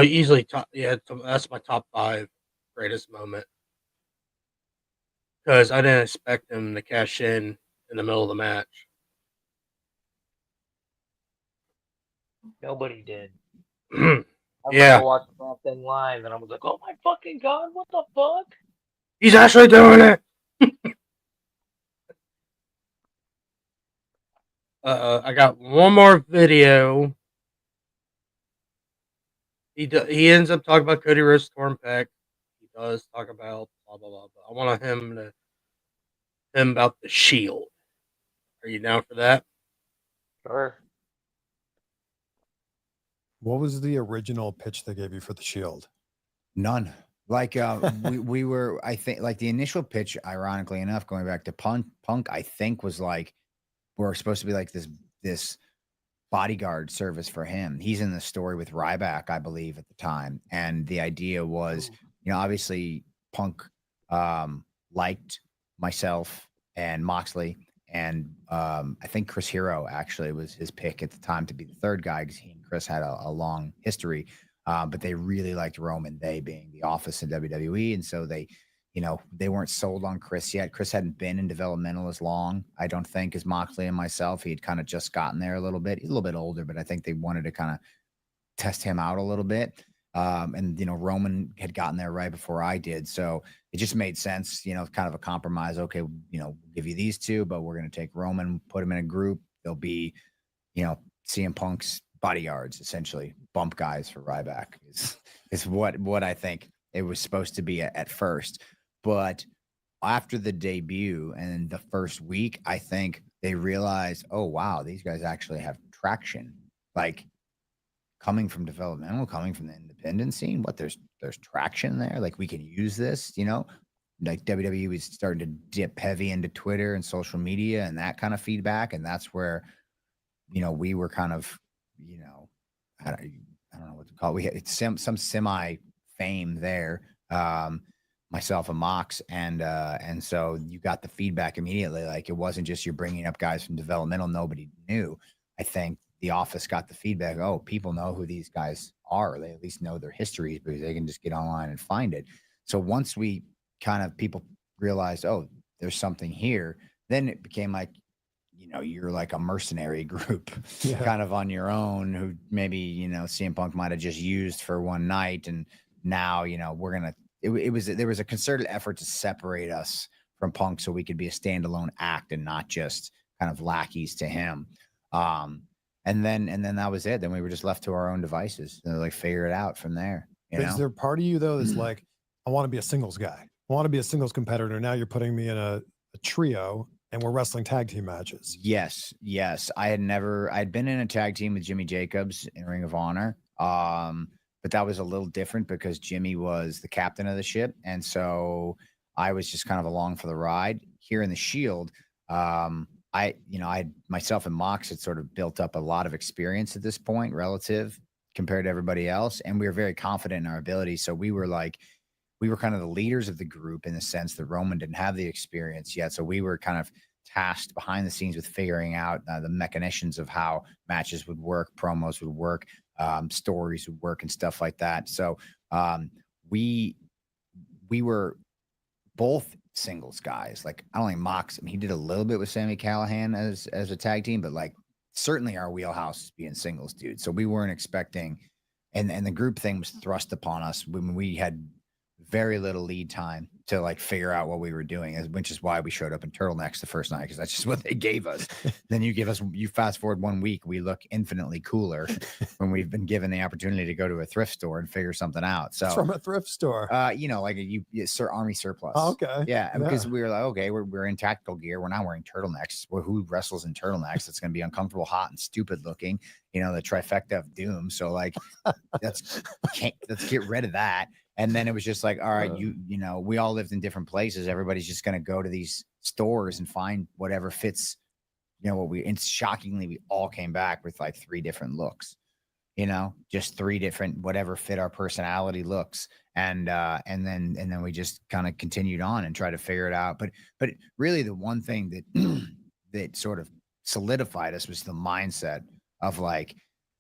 Easily top. Yeah, that's my top 5 greatest moment. Because I didn't expect him to cash in the middle of the match. Nobody did. Yeah. I watched that thing live, and I was like, "Oh my fucking god, what the fuck?" He's actually doing it. I got one more video. He ends up talking about Cody Rhodes' torn pec. He does talk about blah blah blah. But I want him about the Shield. Are you down for that? Sure. What was the original pitch they gave you for the Shield? None. Like we were, I think, like the initial pitch, ironically enough, going back to Punk, I think was like, we're supposed to be like this bodyguard service for him. He's in the story with Ryback, I believe, at the time. And the idea was, obviously Punk liked myself and Moxley. And I think Chris Hero actually was his pick at the time to be the third guy, because he and Chris had a long history. But they really liked Roman, they being the office in WWE. And so they weren't sold on Chris yet. Chris hadn't been in developmental as long, I don't think, as Moxley and myself. He had kind of just gotten there a little bit. He's a little bit older, but I think they wanted to kind of test him out a little bit. And Roman had gotten there right before I did. So it just made sense, kind of a compromise. Okay, we'll give you these two, but we're going to take Roman, put him in a group. They'll be, CM Punk's bodyguards, essentially bump guys for Ryback is what I think it was supposed to be at first. But after the debut and the first week, I think they realized, oh wow, these guys actually have traction. Like, coming from developmental, coming from the independent scene, there's traction there. Like, we can use this, like WWE was starting to dip heavy into Twitter and social media and that kind of feedback. And that's where, we were kind of, I don't know what to call it. We had some semi fame there. Myself and Mox. And so you got the feedback immediately. Like, it wasn't just you're bringing up guys from developmental nobody knew. I think the office got the feedback. Oh, people know who these guys are. They at least know their histories because they can just get online and find it. So once we people realized, oh, there's something here, then it became like, you're like a mercenary group Yeah. kind of on your own who maybe, CM Punk might have just used for one night. And now, we're going to, there was a concerted effort to separate us from Punk so we could be a standalone act and not just kind of lackeys to him. And then that was it. Then we were just left to our own devices and like figure it out from there. Is there part of you though that's like, I want to be a singles guy. I want to be a singles competitor. Now you're putting me in a trio and we're wrestling tag team matches. Yes. I'd been in a tag team with Jimmy Jacobs in Ring of Honor. But that was a little different because Jimmy was the captain of the ship. And so I was just kind of along for the ride. Here in the Shield, I myself and Mox had sort of built up a lot of experience at this point relative compared to everybody else. And we were very confident in our ability. So we were kind of the leaders of the group in the sense that Roman didn't have the experience yet. So we were kind of tasked behind the scenes with figuring out the machinations of how matches would work, promos would work, stories would work and stuff like that. So we were both singles guys. Like I don't think Mox, he did a little bit with Sami Callihan as a tag team, but like certainly our wheelhouse is being singles, dude. So we weren't expecting, and the group thing was thrust upon us when we had very little lead time to like figure out what we were doing, which is why we showed up in turtlenecks the first night, because that's just what they gave us. Then you fast forward 1 week, we look infinitely cooler when we've been given the opportunity to go to a thrift store and figure something out. So from a thrift store, like army surplus. Oh, okay. Yeah, because we were like, okay, we're in tactical gear. We're not wearing turtlenecks. Who wrestles in turtlenecks? It's going to be uncomfortable, hot, and stupid looking. The trifecta of doom. So like, let's get rid of that. And then it was just like, all right, we all lived in different places. Everybody's just going to go to these stores and find whatever fits, and shockingly, we all came back with like 3 different looks, just 3 different, whatever fit our personality looks. And then we just kind of continued on and tried to figure it out. But really the one thing that, that sort of solidified us was the mindset of like,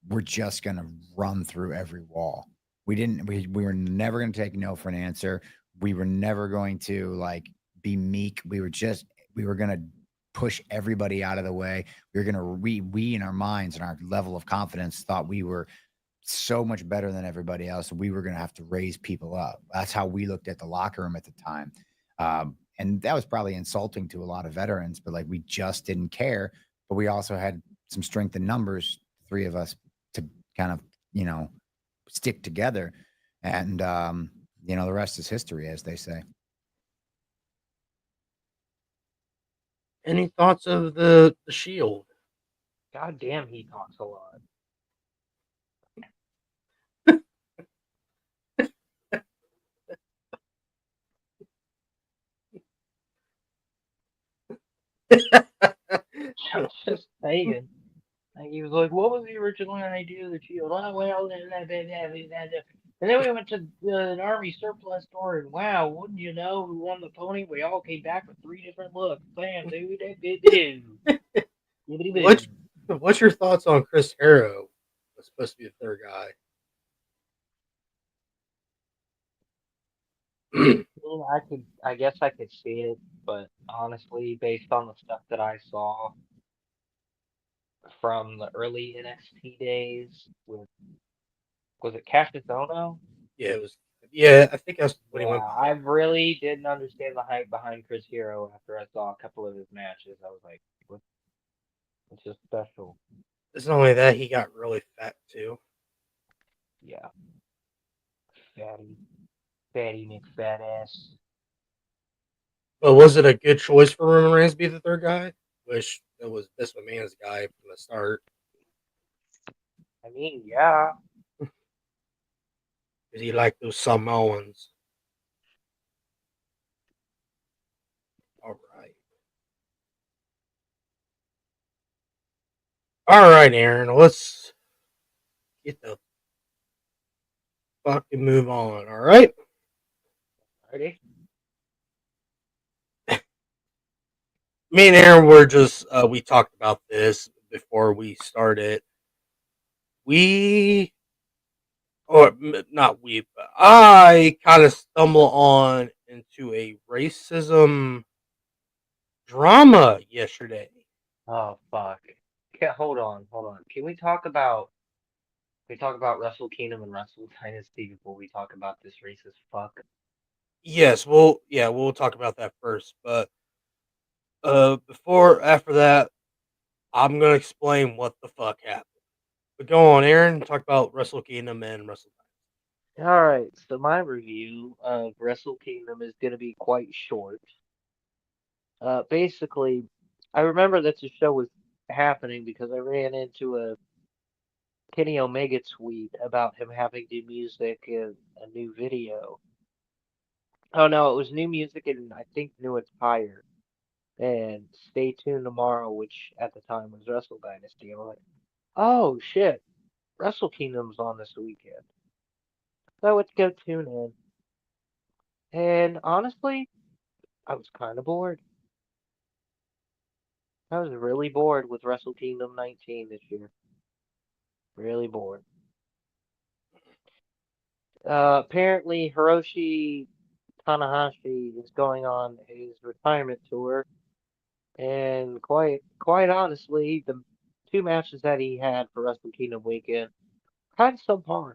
we're just going to run through every wall. We were never going to take no for an answer. We were never going to like be meek. We were going to push everybody out of the way. We were going to, we in our minds and our level of confidence thought we were so much better than everybody else. We were going to have to raise people up. That's how we looked at the locker room at the time. And that was probably insulting to a lot of veterans, but like, we just didn't care, but we also had some strength in numbers, 3 of us, to kind of, stick together. And, the rest is history, as they say. Any thoughts of the Shield? God damn, he talks a lot. I'm just saying. Like, he was like, what was the original idea of the Shield? Oh, well, and then we went to an army surplus store, and wow, wouldn't you know, who won the pony? We all came back with 3 different looks. Bam, What's your thoughts on Chris Harrow? Was supposed to be the 3rd guy. I guess I could see it, but honestly, based on the stuff that I saw from the early NXT days was it Cassius Ohno? Yeah, it was. Yeah, I think that's what he went. I really didn't understand the hype behind Chris Hero after I saw a couple of his matches. I was like, what's so special? It's not only that, he got really fat too. Yeah. Fatty McFat ass. But was it a good choice for Roman Reigns to be the 3rd guy? Wish it was Vince McMahon's guy from the start. I mean, yeah. Did he like those Samoans? All right, Aaron. Let's get the fucking move on. All right. Ready? Me and Aaron were just we talked about this before we started. I kind of stumble on into a racism drama yesterday. Oh fuck. Okay, hold on. Can we talk about Wrestle Kingdom and Wrestle Dynasty before we talk about this racist fuck? Yes, we'll talk about that first. But after that, I'm gonna explain what the fuck happened. But go on, Aaron. Talk about Wrestle Kingdom and Wrestle. All right, so my review of Wrestle Kingdom is going to be quite short. Basically, I remember that the show was happening because I ran into a Kenny Omega tweet about him having new music and a new video. Oh no, it was new music and I think new attire. And Stay Tuned Tomorrow, which at the time was Wrestle Dynasty. I'm like, oh shit, Wrestle Kingdom's on this weekend. So I went to go tune in. And honestly, I was kind of bored. I was really bored with Wrestle Kingdom 19 this year. Really bored. Apparently, Hiroshi Tanahashi is going on his retirement tour, and quite honestly, the two matches that he had for Wrestle Kingdom weekend kind of subpar.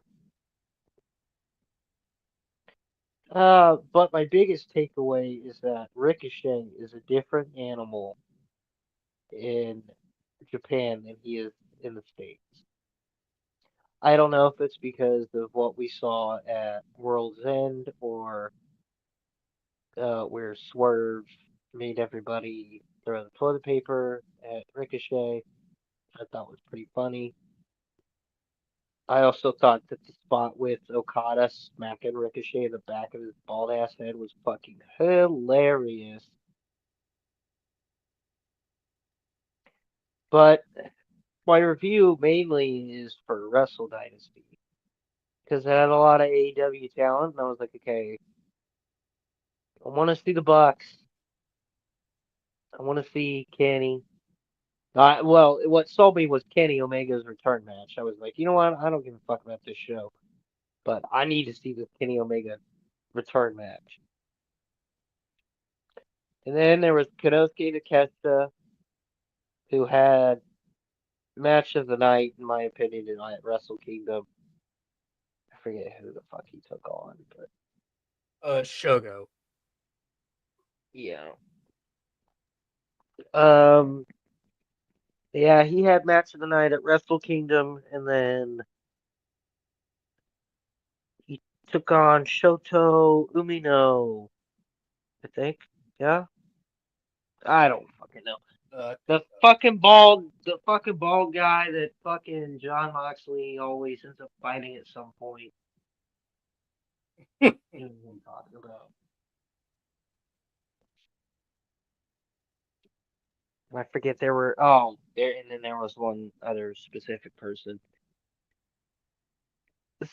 But my biggest takeaway is that Ricochet is a different animal in Japan than he is in the States. I don't know if it's because of what we saw at World's End or where Swerve made everybody throw the toilet paper at Ricochet. I thought was pretty funny. I also thought that the spot with Okada smacking Ricochet in the back of his bald ass head was fucking hilarious. But my review mainly is for Wrestle Dynasty because it had a lot of AEW talent, and I was like, okay, I want to see the Bucks. I want to see Kenny. Well, what sold me was Kenny Omega's return match. I was like, you know what? I don't give a fuck about this show, but I need to see this Kenny Omega return match. And then there was Konosuke Takeshita, who had match of the night, in my opinion, at Wrestle Kingdom. I forget who the fuck he took on, but Shogo. yeah. Um, yeah, he had match of the night at Wrestle Kingdom, and then he took on Shoto Umino, I think. Yeah, I don't fucking know. The fucking bald guy that fucking John Moxley always ends up fighting at some point. You know what I'm talking about. I forget there were and then there was one other specific person.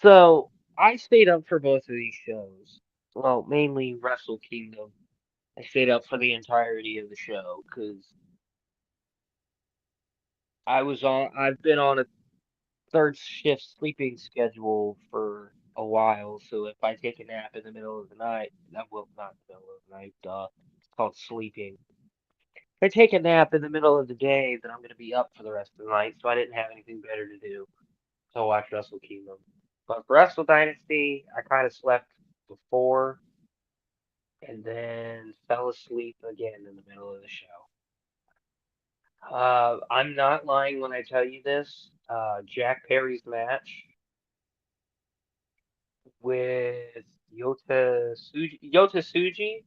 So I stayed up for both of these shows. Well, mainly Wrestle Kingdom. I stayed up for the entirety of the show because I've been on a third shift sleeping schedule for a while, so if I take a nap in the middle of the night, not the middle of the night, it's called sleeping. If I take a nap in the middle of the day, then I'm going to be up for the rest of the night, so I didn't have anything better to do. So I watched Wrestle Kingdom. But for Wrestle Dynasty, I kind of slept before and then fell asleep again in the middle of the show. I'm not lying when I tell you this. Jack Perry's match with Yota Tsuji.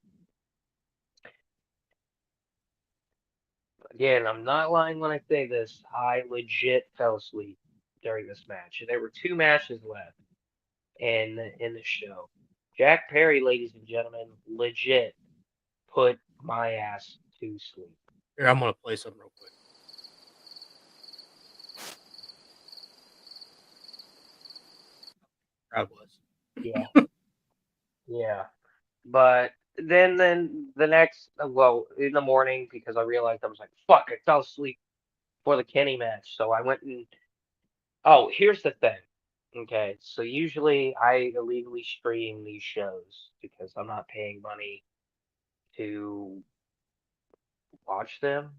Again, I'm not lying when I say this. I legit fell asleep during this match. There were two matches left in the show. Jack Perry, ladies and gentlemen, legit put my ass to sleep. Here, I'm gonna play something real quick. God bless. Yeah, yeah. But then the next, well, in the morning, because I realized I was like, fuck, I fell asleep for the Kenny match. So I went and, oh, here's the thing. Okay, so usually I illegally stream these shows because I'm not paying money to watch them.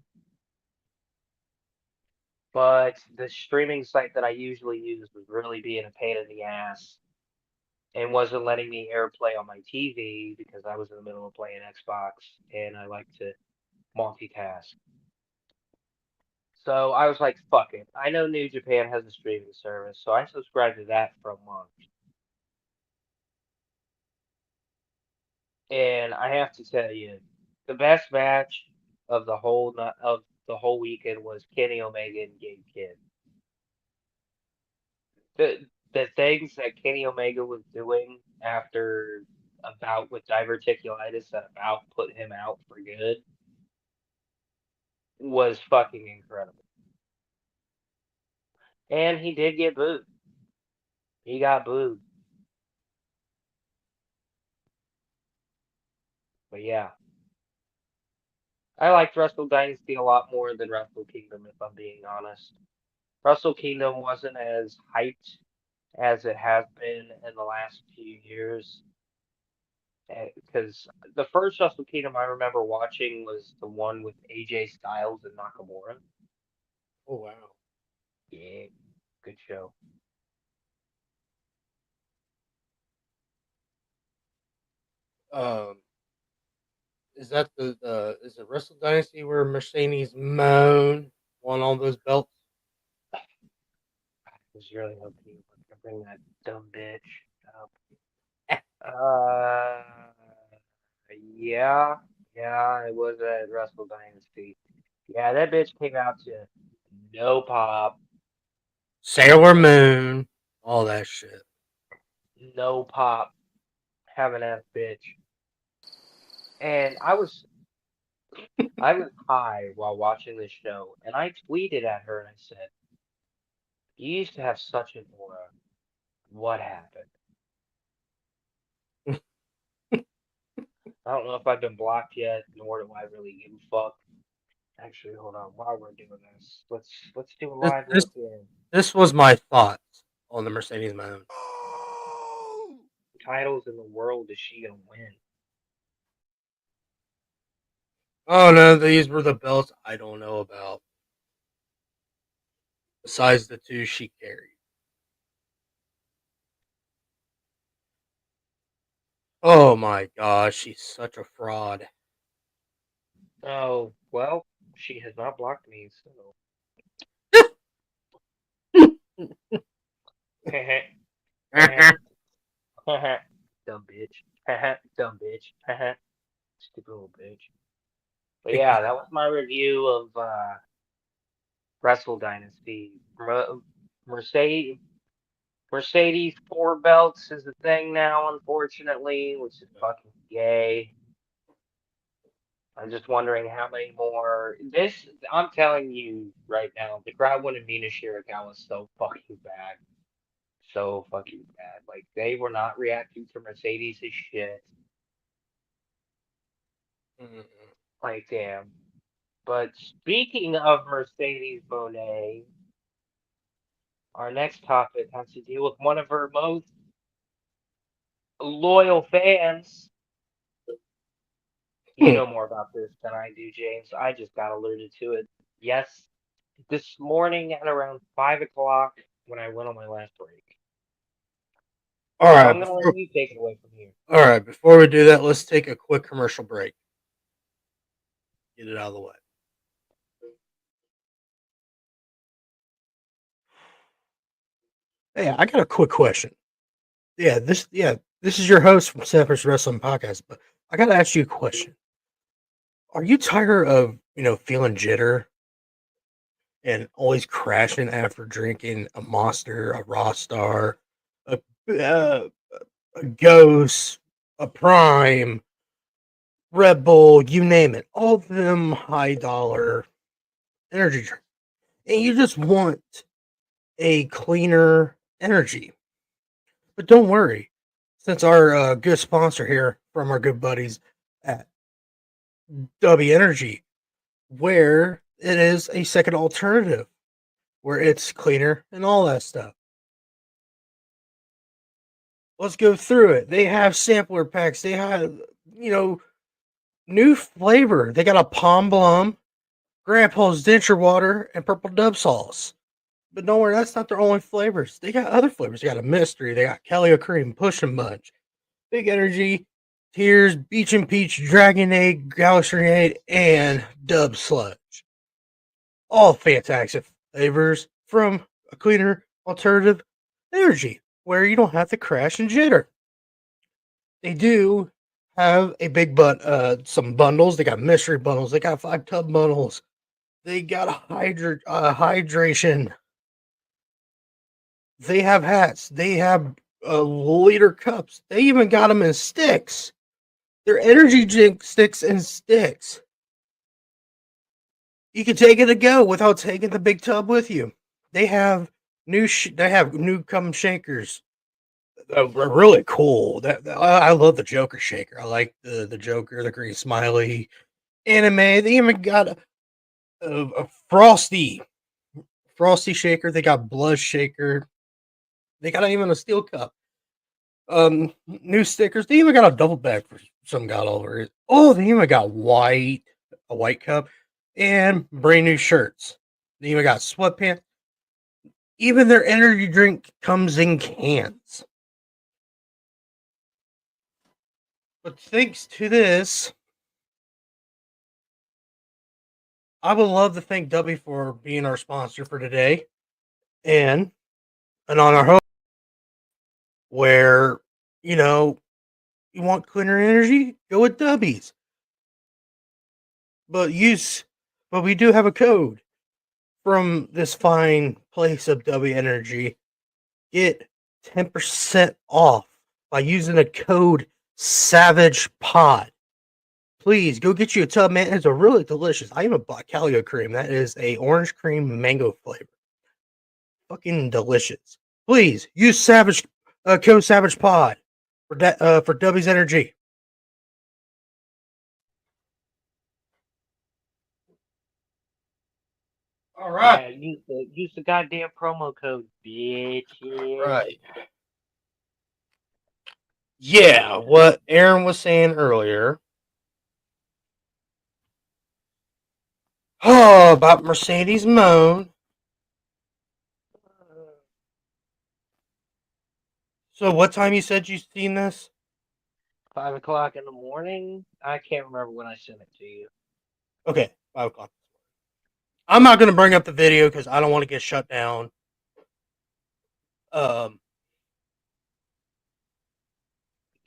but the streaming site that I usually use was really being a pain in the ass and wasn't letting me AirPlay on my TV because I was in the middle of playing Xbox and I like to multitask. So I was like, fuck it. I know New Japan has a streaming service, so I subscribed to that for a month. And I have to tell you, the best match of the whole weekend was Kenny Omega and Gabe Kidd. The things that Kenny Omega was doing after a bout with diverticulitis that about put him out for good was fucking incredible. And he did get booed. He got booed. But yeah. I liked Wrestle Dynasty a lot more than Wrestle Kingdom, if I'm being honest. Wrestle Kingdom wasn't as hyped as it has been in the last few years. Because the first Wrestle Kingdom I remember watching was the one with AJ Styles and Nakamura. Oh wow. Yeah, good show. Is that the is it Wrestle Dynasty where Mercedes Moan won all those belts? I was really hoping you were going to bring that dumb bitch up. Yeah, it was at Wrestle Dynasty. Yeah, that bitch came out to no pop, Sailor Moon, all that shit. no pop, having ass bitch. And I was high while watching this show, and I tweeted at her and I said, "You used to have such an aura. What happened?" I don't know if I've been blocked yet, nor do I really give a fuck. Actually, hold on. While we're doing this, let's do a live look here. This was my thoughts on the Mercedes Moon. Titles in the world is she gonna win? Oh no, these were the belts I don't know about. Besides the two she carried. Oh my gosh, she's such a fraud. Oh well, she has not blocked me, so. Dumb bitch. Dumb bitch. Stupid little bitch. But yeah, that was my review of Wrestle Dynasty. Mercedes 4 belts is a thing now, unfortunately, which is fucking gay. I'm just wondering how many more. I'm telling you right now, the crowd wanted Mina Shirakawa so fucking bad. So fucking bad. Like, they were not reacting to Mercedes' shit. Like, damn. But speaking of Mercedes Monet, our next topic has to deal with one of her most loyal fans. You know more about this than I do, James. I just got alerted to it. Yes, this morning at around 5 o'clock when I went on my last break. All right. So I'm going to let you take it away from here. All right. Before we do that, let's take a quick commercial break. Get it out of the way. Hey, I got a quick question. This is your host from Seth Wrestling Podcast, but I got to ask you a question. Are you tired of, feeling jitter and always crashing after drinking a Monster, a Raw Star, a Ghost, a Prime, Red Bull, you name it, all of them high dollar energy drink, and you just want a cleaner energy? But don't worry, since our good sponsor here from our good buddies at DUBBY Energy, where it is a second alternative, where it's cleaner and all that stuff. Let's go through it. They have sampler packs. They have, new flavor. They got a Palm Blum, Grandpa's denture water, and purple dub sauce. But don't worry, that's not their only flavors. They got other flavors. They got a mystery. They got Kelly Cream, Push and Bunch, Big Energy, Tears, Beach and Peach, Dragon Egg, Galaxy and Dub Sludge. All fantastic flavors from a cleaner alternative energy where you don't have to crash and jitter. They do have a some bundles. They got mystery bundles. They got 5 tub bundles. They got a hydration. They have hats. They have liter cups. They even got them in sticks. They're energy drink sticks and sticks. You can take it to go without taking the big tub with you. They have new cum shakers. Really cool. I love the Joker shaker. I like the Joker, the green smiley anime. They even got a frosty shaker. They got blood shaker. They got even a steel cup. New stickers. They even got a double bag for some god over it. Oh, they even got a white cup, and brand new shirts. They even got sweatpants. Even their energy drink comes in cans. But thanks to this, I would love to thank DUBBY for being our sponsor for today, and on our host, where you want cleaner energy, go with DUBBY's. But we do have a code from this fine place of DUBBY Energy. Get 10% off by using the code SAVAGEPOD. Please go get you a tub, man. It's a really delicious. I even bought Calio cream. That is a orange cream mango flavor. Fucking delicious. Please use code SAVAGEPOD for DUBBY's Energy. All right. Yeah, use the goddamn promo code, bitch. Right. Yeah, what Aaron was saying earlier. Oh, about Mercedes Moan. So what time you said you seen this? 5 o'clock in the morning? I can't remember when I sent it to you. Okay, 5 o'clock. I'm not going to bring up the video because I don't want to get shut down. You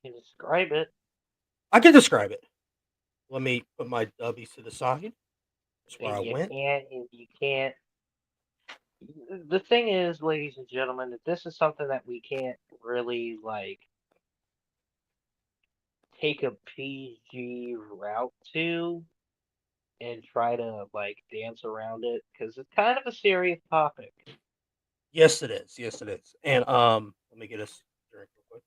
can describe it. I can describe it. Let me put my dubbies to the side. That's where I went. You can't. The thing is, ladies and gentlemen, that this is something that we can't really take a PG route to and try to dance around it because it's kind of a serious topic. Yes, it is. Yes, it is. And let me get us drink real quick.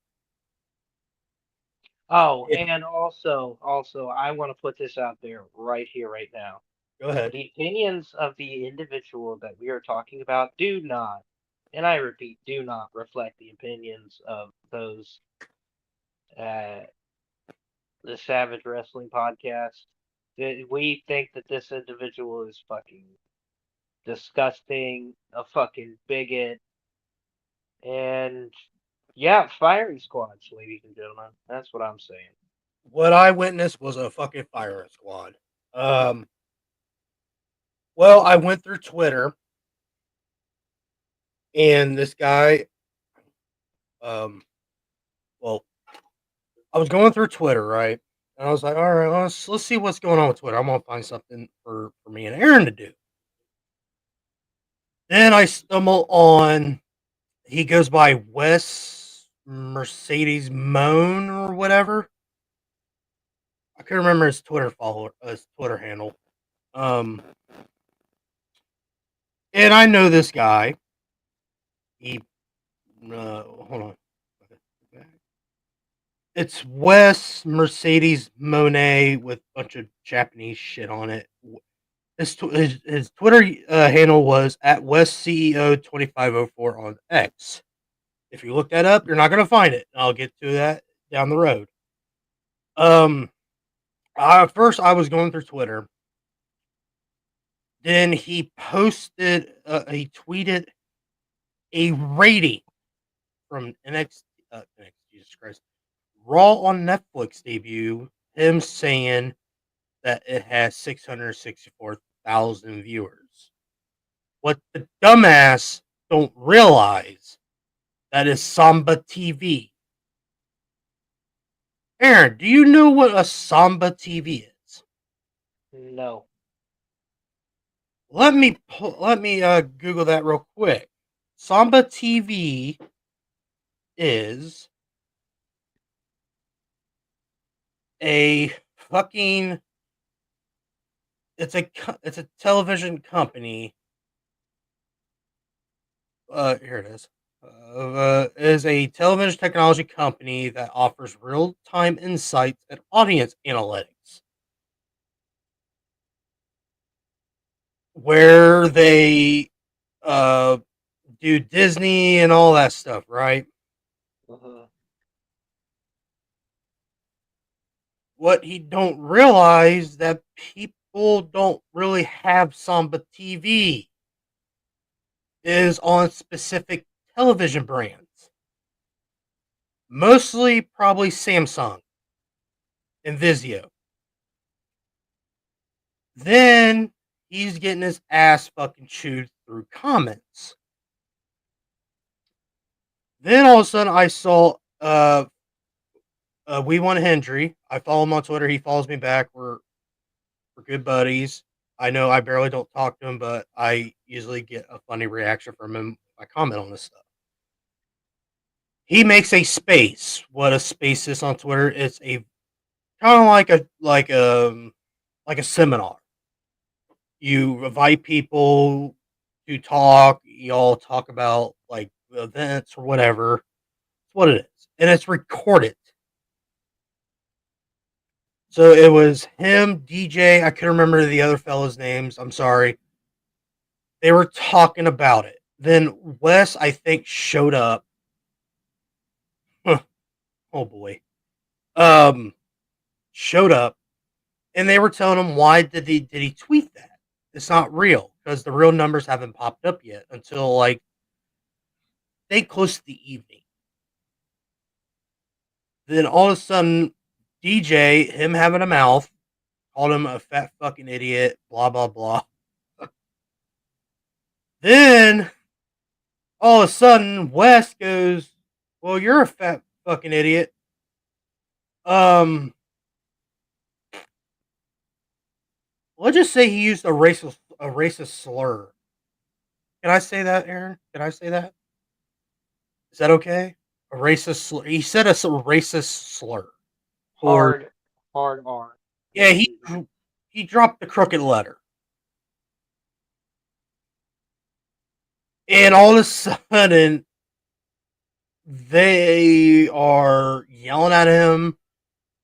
Oh, and also, I want to put this out there right here, right now. Go ahead. The opinions of the individual that we are talking about do not, and I repeat, do not reflect the opinions of those the Savage Wrestling Podcast. We think that this individual is fucking disgusting, a fucking bigot, and yeah, firing squads, ladies and gentlemen. That's what I'm saying. What I witnessed was a fucking firing squad. Well, I went through Twitter, and this guy, well, I was going through Twitter, right? And I was like, all right, let's see what's going on with Twitter. I'm gonna find something for me and Aaron to do. Then I stumble on, he goes by Wes Mercedes Moan or whatever. I can't remember his Twitter handle. And I know this guy. He, hold on. It's Wes Mercedes Monet with a bunch of Japanese shit on it. His Twitter handle was at WestCEO2504 on X. If you look that up, you're not going to find it. I'll get to that down the road. First I was going through Twitter, Then he tweeted a rating from Jesus Christ, Raw on Netflix debut, him saying that it has 664,000 viewers. What the dumbass don't realize, that is Samba TV. Aaron, do you know what a Samba TV is? No. Let me Google that real quick. Samba TV is a fucking it's a television company. Here it is. Is a television technology company that offers real-time insights and audience analytics, where they do Disney and all that stuff, right? Uh-huh. What he don't realize, that people don't really have Samba TV is on specific television brands. Mostly probably Samsung and Vizio. Then he's getting his ass fucking chewed through comments. Then all of a sudden I saw We Want Hendry. I follow him on Twitter. He follows me back. We're good buddies. I know I barely don't talk to him, but I usually get a funny reaction from him if I comment on this stuff. He makes a space. What a space is on Twitter. It's a kind of like a seminar. You invite people to talk. You all talk about like events or whatever. It's what it is, and it's recorded. So it was him, DJ. I couldn't remember the other fellas' names. I'm sorry. They were talking about it. Then Wes, I think, showed up. Oh boy. Showed up, and they were telling him, why did he tweet that? It's not real, because the real numbers haven't popped up yet until like they close to the evening. Then all of a sudden, DJ, him having a mouth, called him a fat fucking idiot, blah blah blah. Then all of a sudden, Wes goes, "Well, you're a fat fucking idiot." Let's just say he used a racist slur. Can I say that, Aaron? Can I say that? Is that okay? A racist slur. He said a racist slur. Or Hard R. yeah, he dropped the crooked letter. And all of a sudden, they are yelling at him.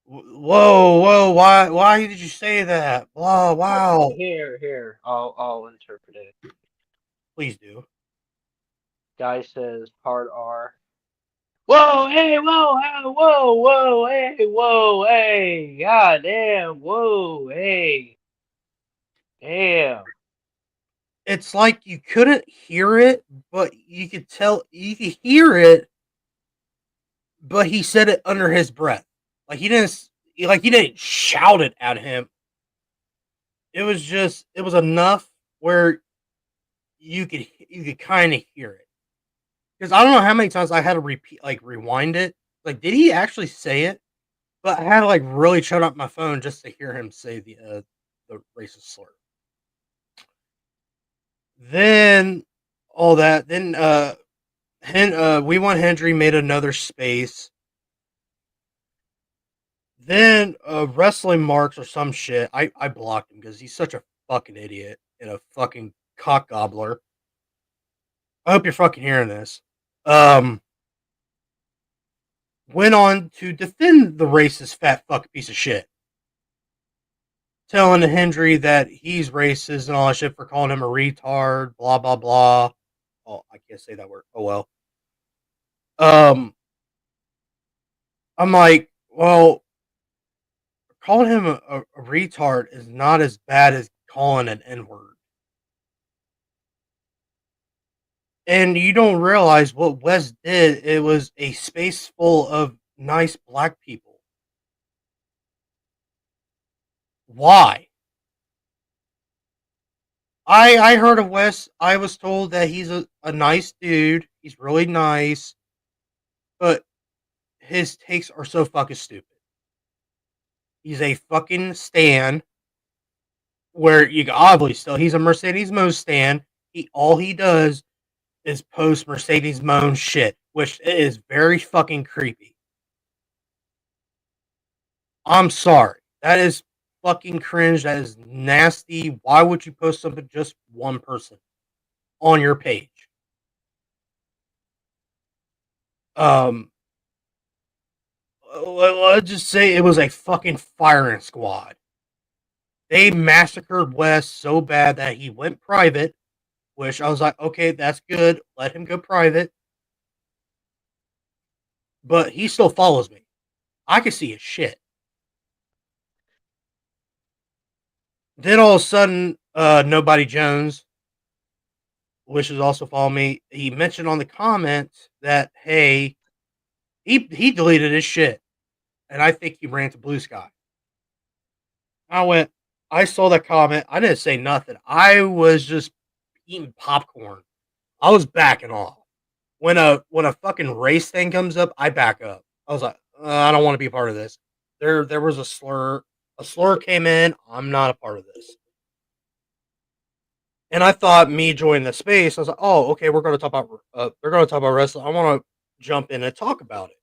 Whoa! Why did you say that? Blah! Wow! Here. I'll interpret it. Please do. Guy says hard R. Whoa! Hey! Whoa! Whoa! Hey! Whoa! Hey! God damn! Whoa! Hey! Damn! It's like you couldn't hear it, but you could hear it, but he said it under his breath. Like he didn't shout it at him. It was enough where you could kind of hear it. Because I don't know how many times I had to rewind it. Like, did he actually say it? But I had to really shut up my phone just to hear him say the racist slur. Then all that. Then We Want Hendry made another space. Then Wrestling Marks or some shit. I blocked him because he's such a fucking idiot and a fucking cock gobbler. I hope you're fucking hearing this. Went on to defend the racist fat fuck piece of shit. Telling Hendry that he's racist and all that shit for calling him a retard, blah blah blah. Oh, I can't say that word. Oh well. I'm like, well, calling him a retard is not as bad as calling an N-word. And you don't realize what Wes did. It was a space full of nice black people. Why? I heard of Wes. I was told that he's a nice dude. He's really nice. But his takes are so fucking stupid. He's a fucking stan. Where you obviously he's a Mercedes Mo stan. All he does is post Mercedes Mo shit, which is very fucking creepy. I'm sorry. That is fucking cringe. That is nasty. Why would you post something just one person on your page? Let's just say it was a fucking firing squad. They massacred Wes so bad that he went private, which I was like, okay, that's good. Let him go private. But he still follows me. I can see his shit. Then all of a sudden, Nobody Jones, which is also following me, he mentioned on the comments that, hey, he deleted his shit. And I think he ran to Blue Sky. I saw that comment. I didn't say nothing. I was just eating popcorn. I was backing off. When a fucking race thing comes up, I back up. I was like, I don't want to be a part of this. There was a slur. A slur came in. I'm not a part of this. And I thought me joining the space, I was like, oh, okay, we're going to talk about they're going to talk about wrestling. I want to jump in and talk about it.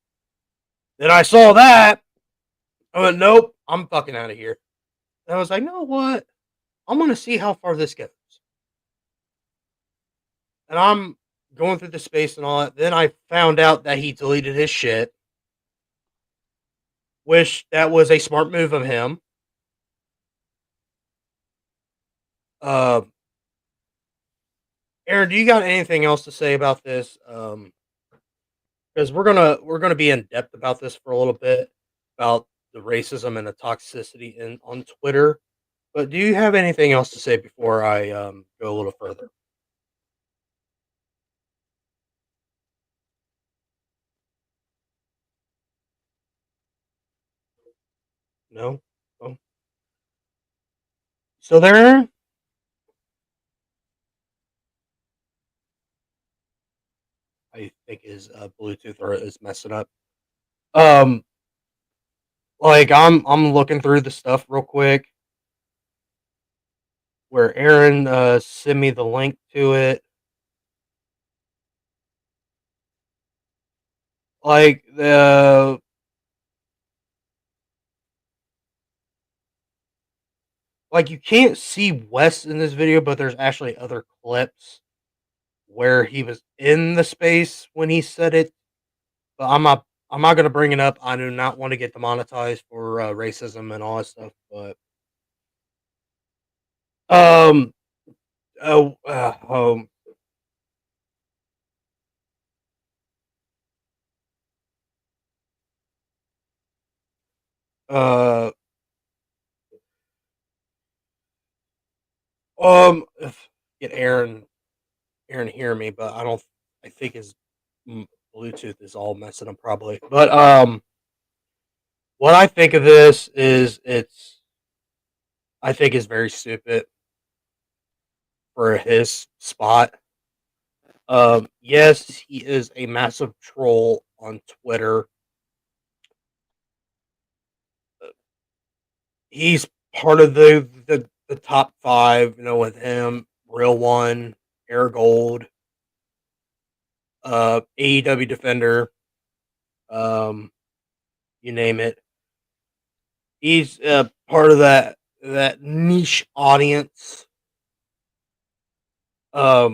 Then I saw that. I went, nope, I'm fucking out of here. And I was like, you know what? I'm going to see how far this goes. And I'm going through the space and all that. Then I found out that he deleted his shit. Which that was a smart move of him. Aaron, do you got anything else to say about this? Because we're gonna be in depth about this for a little bit about the racism and the toxicity on Twitter. But do you have anything else to say before I go a little further? No. Oh. So there. I think his Bluetooth is messing up. Um, like I'm looking through the stuff real quick. Where Aaron sent me the link to it. Like you can't see Wes in this video, but there's actually other clips where he was in the space when he said it. But I'm not gonna bring it up. I do not want to get demonetized for racism and all that stuff. But um oh uh get Aaron hear me, but I think his Bluetooth is all messing up probably. But what I think of this is I think is very stupid for his spot. Yes, he is a massive troll on Twitter. He's part of the top five, with him, Real One, Air Gold, AEW Defender, um, you name it. He's part of that niche audience. A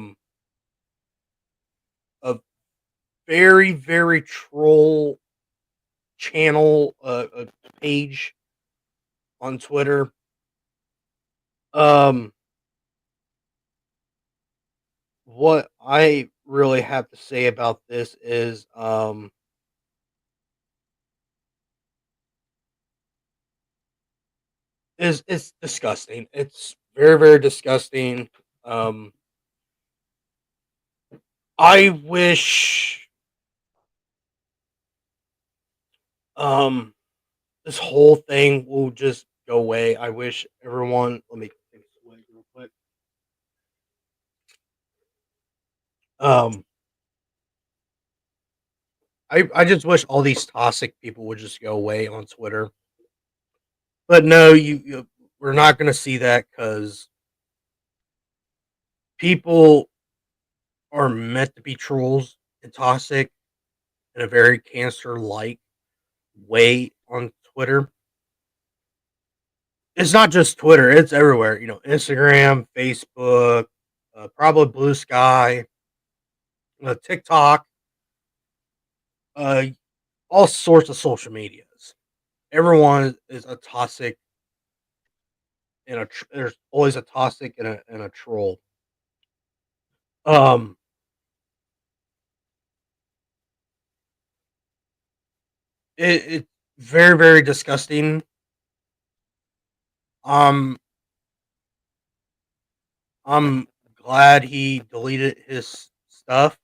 very very troll channel, a page on Twitter. What I really have to say about this is it's disgusting. It's very very disgusting. I wish this whole thing will just go away. I wish everyone. Let me take this away real quick. Um, I just wish all these toxic people would just go away on Twitter. But no, we're not going to see that because people are meant to be trolls and toxic in a very cancer-like way on Twitter. It's not just Twitter; it's everywhere. Instagram, Facebook, probably Blue Sky, TikTok, uh, all sorts of social medias. Everyone is a toxic and there's always a toxic and a troll. Um, it's very very disgusting. Um, I'm glad he deleted his stuff.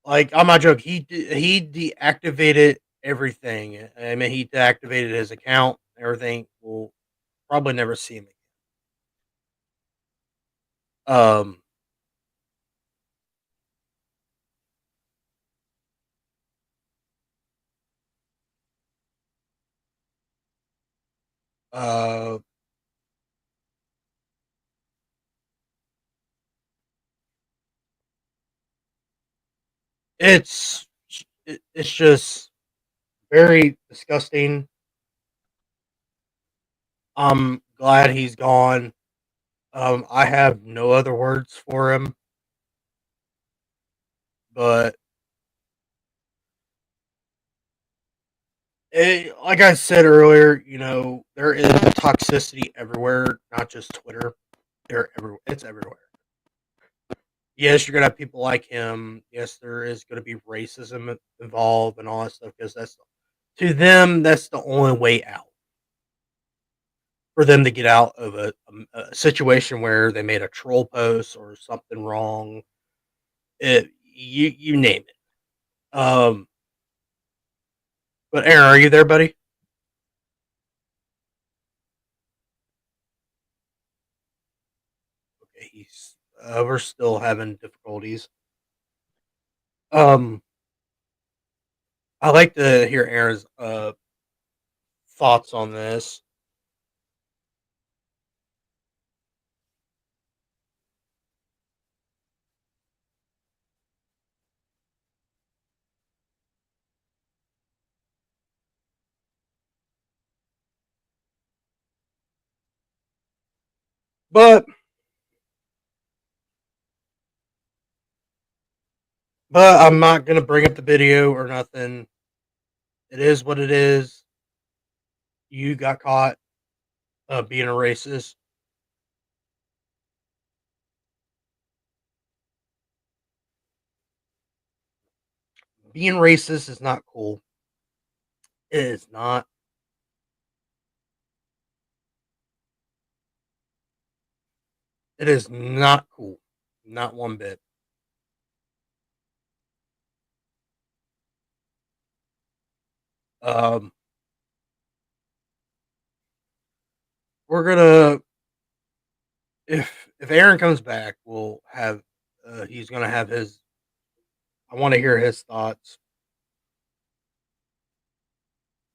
Like, I'm not joking. He deactivated everything. I mean, he deactivated his account. Everything. We'll probably never see him again. Uh, it's it's just very disgusting. I'm glad he's gone. I have no other words for him, but like I said earlier, there is toxicity everywhere, not just Twitter. They're everywhere. It's everywhere. Yes, you're gonna have people like him. Yes, there is gonna be racism involved and all that stuff because that's to them that's the only way out for them to get out of a situation where they made a troll post or something wrong. You name it. But Aaron, are you there, buddy? Okay, he's we're still having difficulties. Um, I like to hear Aaron's thoughts on this. But I'm not gonna bring up the video or nothing. It is what it is. You got caught being a racist. Being racist is not cool. It is not. It is not cool. Not one bit. Um, we're gonna if Aaron comes back, we'll have he's gonna have his. I want to hear his thoughts,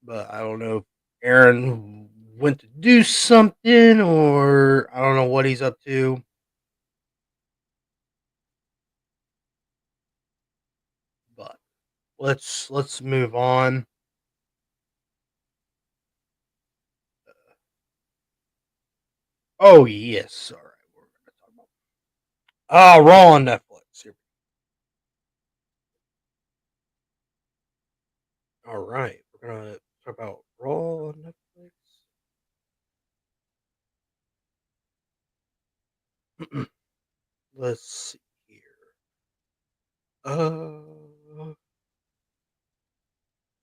but I don't know if Aaron went to do something or I don't know what he's up to. But let's move on. Oh yes, all right. We're gonna talk about Raw on Netflix. Here. All right, we're gonna talk about Raw on Netflix. Let's see here. Uh,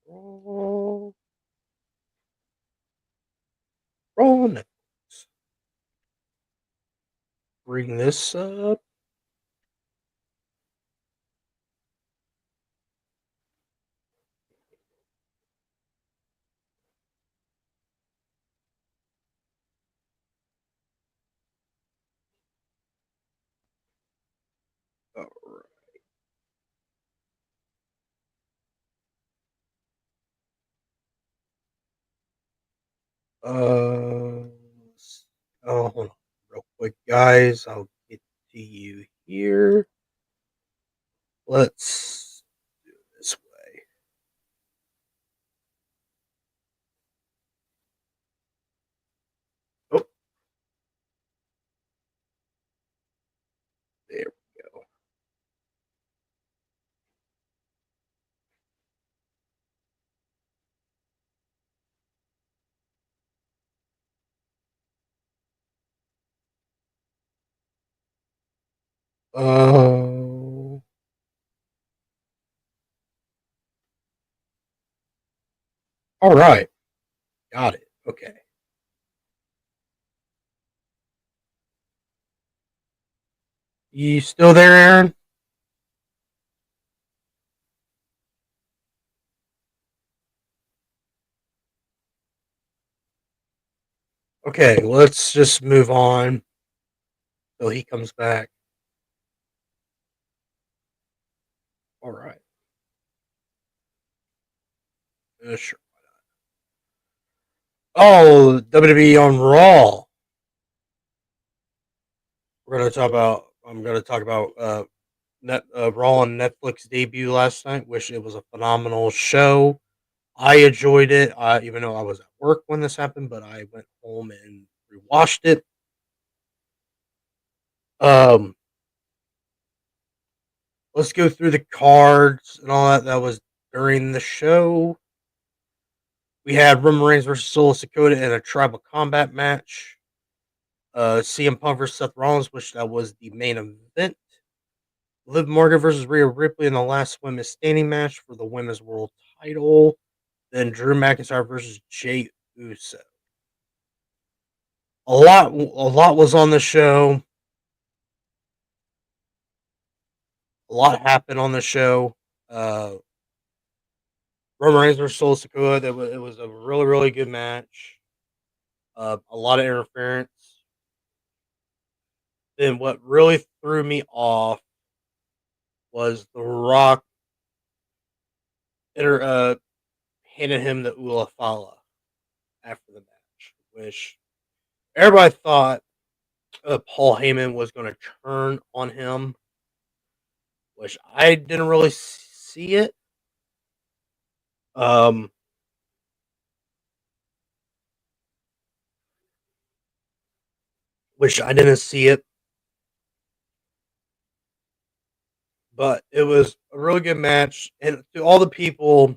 Raw, Raw on Netflix. Bring this up. Oh, hold on, real quick, guys. I'll get to you here. Let's do it this way. Oh, there we go. Oh, all right, got it. Okay. You still there, Aaron? Okay, let's just move on till he comes back. All right. Sure. Oh, WWE on Raw. We're gonna talk about. I'm gonna talk about Raw on Netflix debut last night. Wish it was a phenomenal show. I enjoyed it, even though I was at work when this happened, but I went home and rewatched it. Um, let's go through the cards and all that. That was during the show. We had Roman Reigns versus Solo Sikoa in a tribal combat match. CM Punk versus Seth Rollins, which that was the main event. Liv Morgan versus Rhea Ripley in the last women's standing match for the women's world title. Then Drew McIntyre versus Jey Uso. A lot was on the show. A lot happened on the show. Uh, Roman Reigns versus Solo Sikoa. It was a really, really good match. A lot of interference. Then what really threw me off was The Rock handed him the Ula Fala after the match, which everybody thought Paul Heyman was going to turn on him, which I didn't really see it. Um, which I didn't see it, but it was a really good match. And to all the people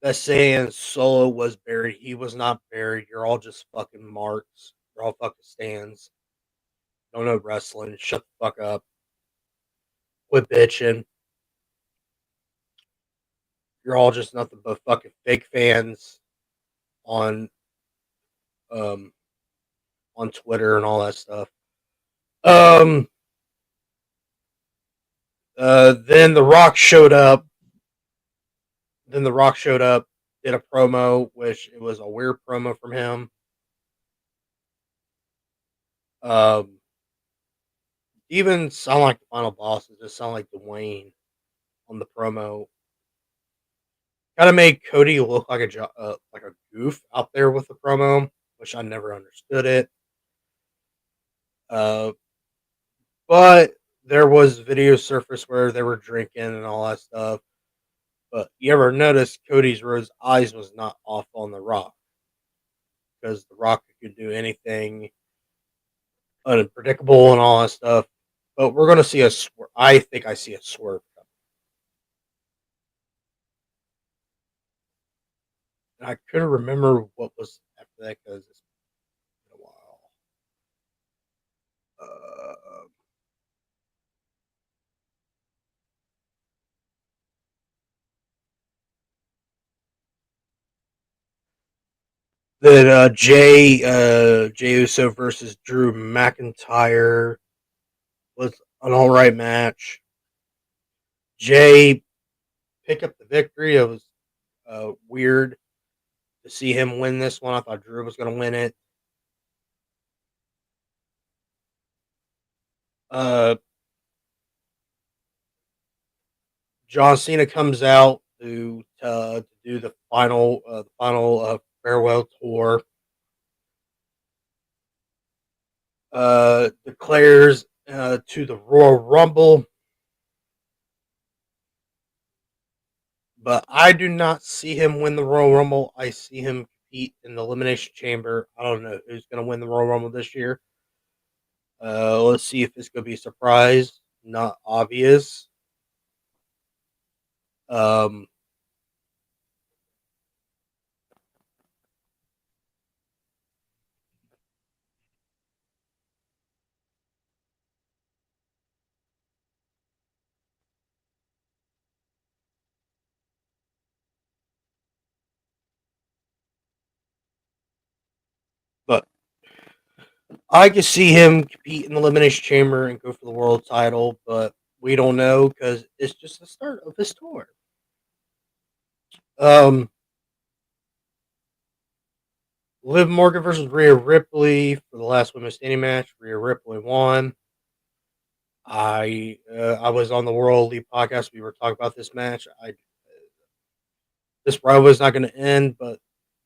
that saying Solo was buried, he was not buried. You're all just fucking marks. You're all fucking stands. Don't know wrestling. Shut the fuck up. Quit bitching. You're all just nothing but fucking fake fans on um on Twitter and all that stuff. Um then The Rock showed up. Did a promo, which it was a weird promo from him. Um even sound like the final boss. It just sound like Dwayne on the promo. Kind of made Cody look like a goof out there with the promo, which I never understood it. Uh, but there was video surface where they were drinking and all that stuff. But you ever notice Cody's Rhodes' eyes was not off on the Rock because the Rock could do anything unpredictable and all that stuff. But we're gonna see a swerve. I think I see a swerve coming. And I couldn't remember what was after that because it's been a while. Uh, then Jey Uso versus Drew McIntyre was an all right match. Jay picked up the victory. It was weird to see him win this one. I thought Drew was going to win it. Uh, John Cena comes out to do the final farewell tour. Declares to the Royal Rumble. But I do not see him win the Royal Rumble. I see him compete in the Elimination Chamber. I don't know who's going to win the Royal Rumble this year. Let's see if it's going to be a surprise. Not obvious. Um, but I could see him compete in the Elimination Chamber and go for the world title, but we don't know because it's just the start of his tour. Liv Morgan versus Rhea Ripley for the last women's standing match. Rhea Ripley won. I was on the World Elite podcast. We were talking about this match. This rivalry is not going to end, but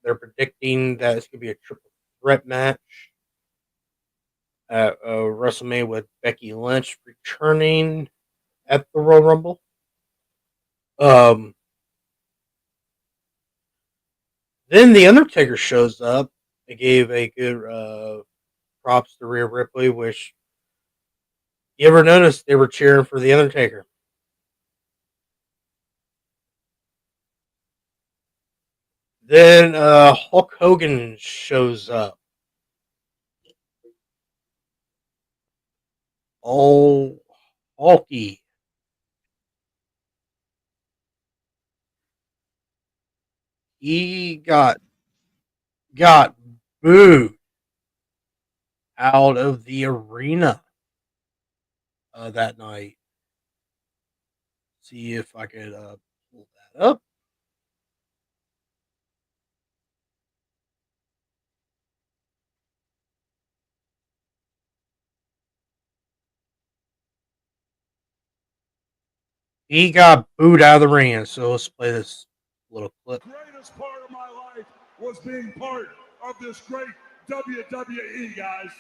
they're predicting that it's going to be a triple threat match at WrestleMania with Becky Lynch returning at the Royal Rumble. Then the Undertaker shows up. They gave a good props to Rhea Ripley, which you ever notice they were cheering for the Undertaker. Then Hulk Hogan shows up. Oh, Hulky. He got booed out of the arena that night. See if I could pull that up. He got booed out of the ring. So let's play this little clip. The greatest part of my life was being part of this great WWE, guys.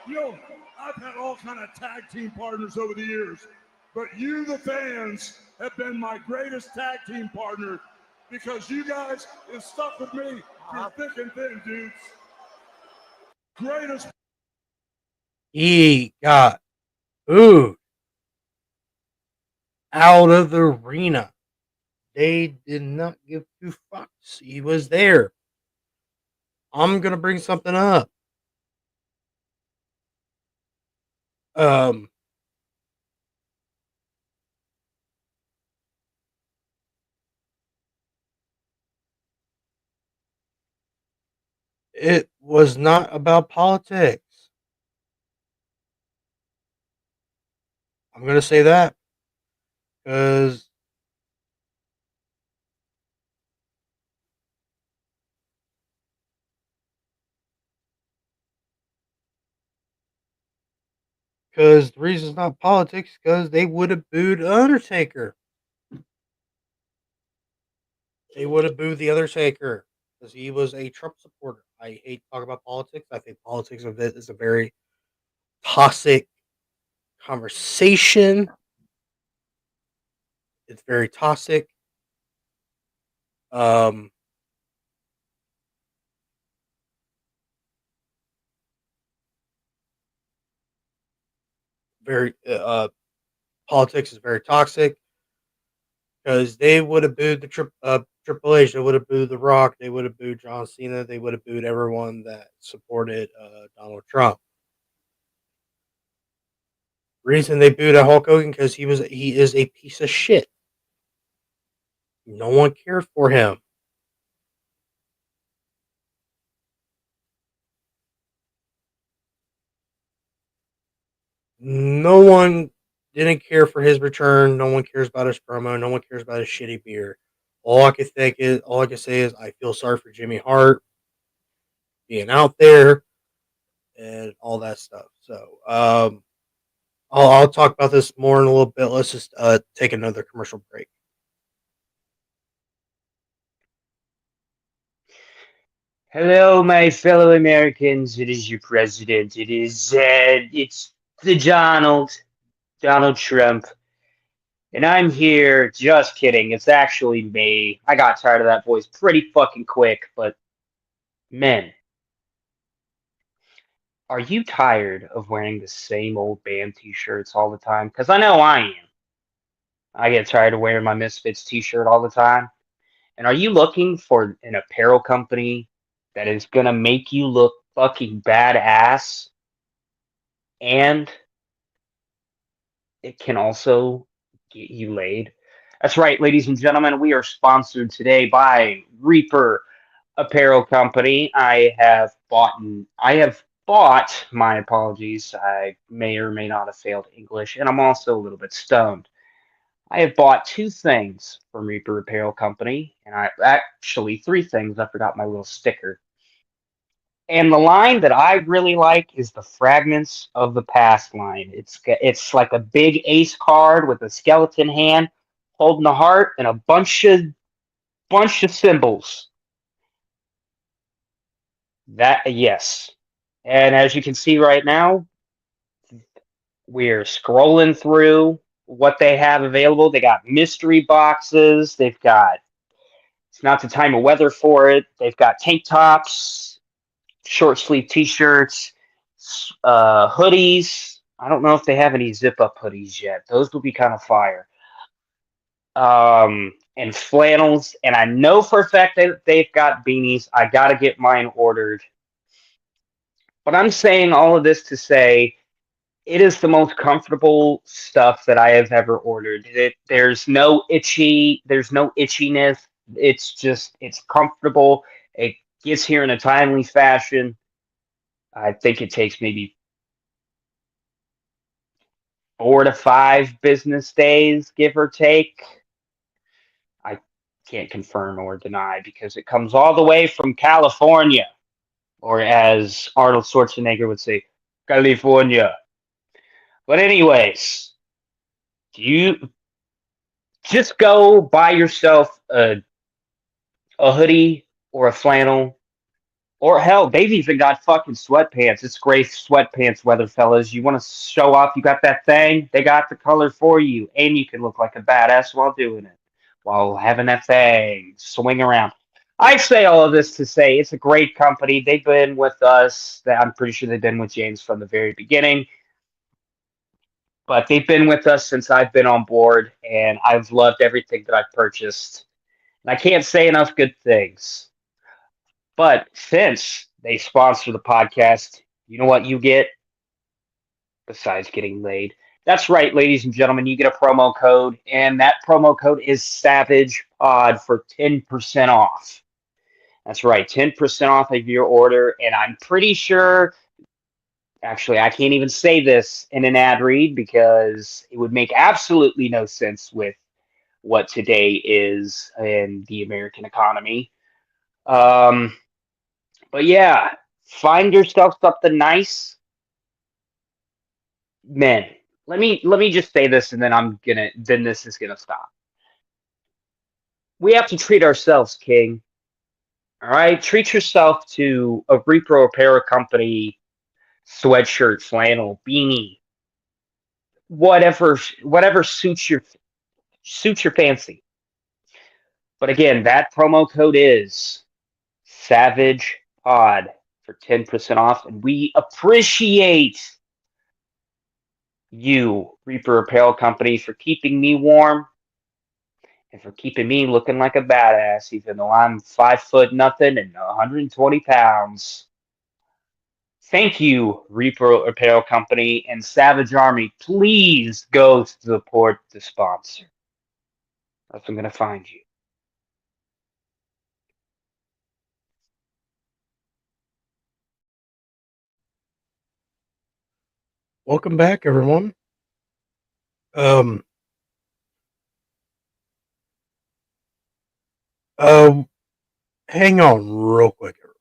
You know, I've had all kind of tag team partners over the years, but you, the fans, have been my greatest tag team partner because you guys have stuck with me through thick and thin, dudes. Greatest. He got booed out of the arena. They did not give two fucks. He was there. I'm gonna bring something up. It was not about politics. I'm gonna say that because the reason it's not politics because they would have booed Undertaker. They would have booed the Undertaker because he was a Trump supporter. I hate to talk about politics. I think politics is a very toxic conversation. It's very toxic. Very politics is very toxic because they would have booed the Triple H. They would have booed The Rock. They would have booed John Cena. They would have booed everyone that supported Donald Trump. Reason they booed Hulk Hogan because he is a piece of shit. No one cared for him. No one didn't care for his return. No one cares about his promo. No one cares about his shitty beer. All I can say is I feel sorry for Jimmy Hart being out there and all that stuff. So I'll talk about this more in a little bit. Let's just take another commercial break. Hello, my fellow Americans. It is your president. It's the Donald Trump. And I'm here, just kidding. It's actually me. I got tired of that voice pretty fucking quick, but men, are you tired of wearing the same old band t-shirts all the time? Because I know I am. I get tired of wearing my Misfits t-shirt all the time. And are you looking for an apparel company that is gonna make you look fucking badass and it can also get you laid? That's right, ladies and gentlemen. We are sponsored today by Reaper Apparel Company. I have bought, my apologies. I may or may not have failed English, and I'm also a little bit stoned. I have bought two things from Reaper Apparel Company, and I actually three things. I forgot my little sticker. And the line that I really like is the Fragments of the Past line. It's like a big ace card with a skeleton hand holding a heart and a bunch of symbols. That yes. And as you can see right now, we're scrolling through what they have available. They got mystery boxes. They've got it's not the time of weather for it. They've got tank tops, short sleeve t-shirts, hoodies. I don't know if they have any zip up hoodies yet. Those will be kind of fire. And flannels. And I know for a fact that they've got beanies. I gotta get mine ordered. But I'm saying all of this to say it is the most comfortable stuff that I have ever ordered. There's no itchiness. It's comfortable. It gets here in a timely fashion. I think it takes maybe 4 to 5 business days, give or take. I can't confirm or deny because it comes all the way from California, or as Arnold Schwarzenegger would say, California. But anyways, you just go buy yourself a hoodie or a flannel, or hell, they've even got fucking sweatpants. It's gray sweatpants weather, fellas. You want to show off you got that thing? They got the color for you, and you can look like a badass while doing it, while having that thing swing around. I say all of this to say it's a great company. They've been with us. I'm pretty sure they've been with James from the very beginning, but they've been with us since I've been on board, and I've loved everything that I've purchased. And I can't say enough good things. But since they sponsor the podcast, you know what you get besides getting laid? That's right, ladies and gentlemen. You get a promo code, and that promo code is Savage Pod for 10% off. That's right, 10% off of your order. And I'm pretty sure, actually, I can't even say this in an ad read because it would make absolutely no sense with what today is in the American economy. Um, but yeah, find yourself something nice. Men, let me just say this, and then this is gonna stop. We have to treat ourselves, King. All right, treat yourself to a Repro Apparel Company sweatshirt, flannel, beanie, whatever suits your fancy. But again, that promo code is Savage Pod for 10% off, and we appreciate you, Reaper Apparel Company, for keeping me warm and for keeping me looking like a badass, even though I'm 5 foot nothing and 120 pounds. Thank you, Reaper Apparel Company and Savage Army. Please go support the sponsor. That's I'm gonna find you. Welcome back, everyone. Um, uh, hang on real quick, everyone.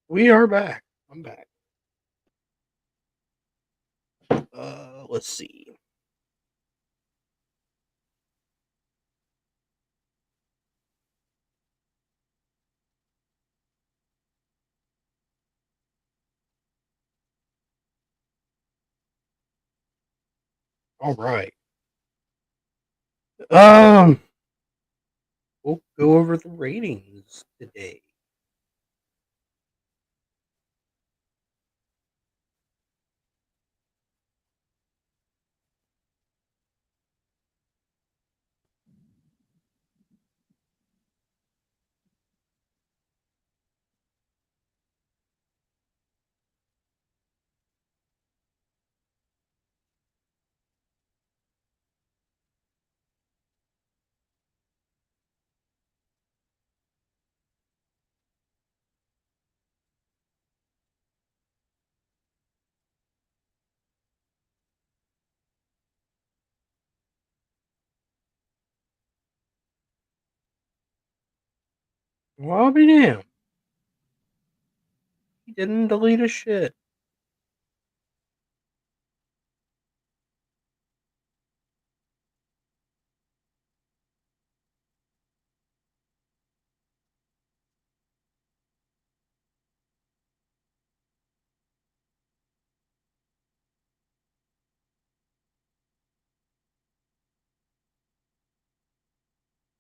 We are back. I'm back. Let's see. All right. We'll go over the ratings today. Well, I'll be damned. He didn't delete a shit.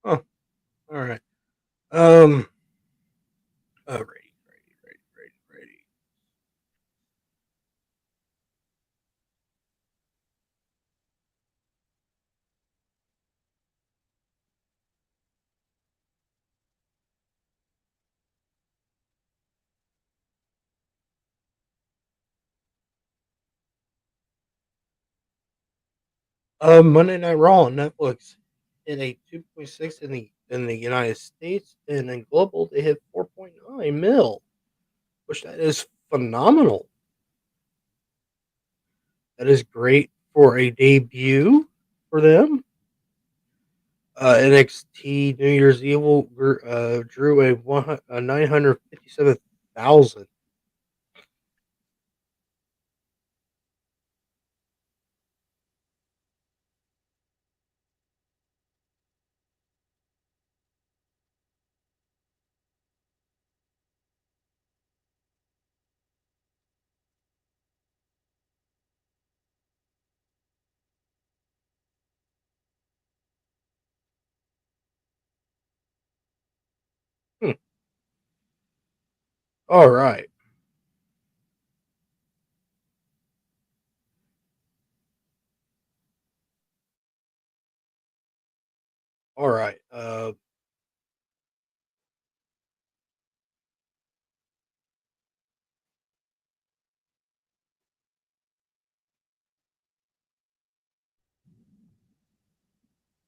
Oh, all right. Ready. Monday Night Raw on Netflix hit a 2.6 in the United States, and in global they hit 4.9 mil, which that is phenomenal. That is great for a debut for them. NXT New Year's Evil drew a 957,000. All right. All right.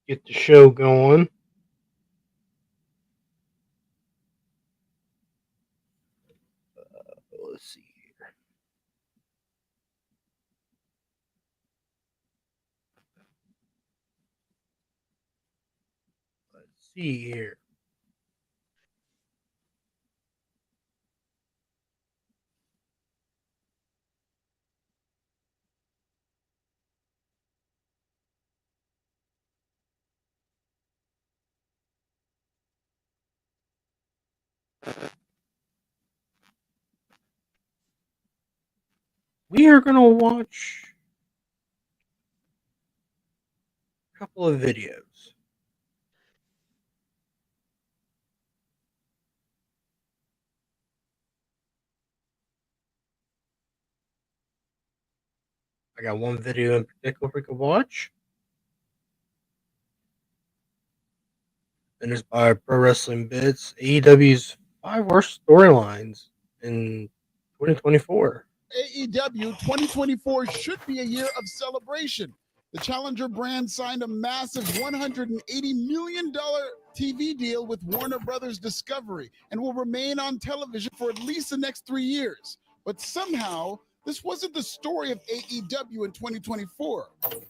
Get the show going. Let's see here. Let's see here. We are going to watch a couple of videos. I got one video in particular we can watch. And it's by Pro Wrestling Bits. AEW's 5 worst storylines in 2024. AEW 2024 should be a year of celebration. The Challenger brand signed a massive $180 million TV deal with Warner Brothers Discovery and will remain on television for at least the next 3 years. But somehow, This wasn't the story of AEW in 2024.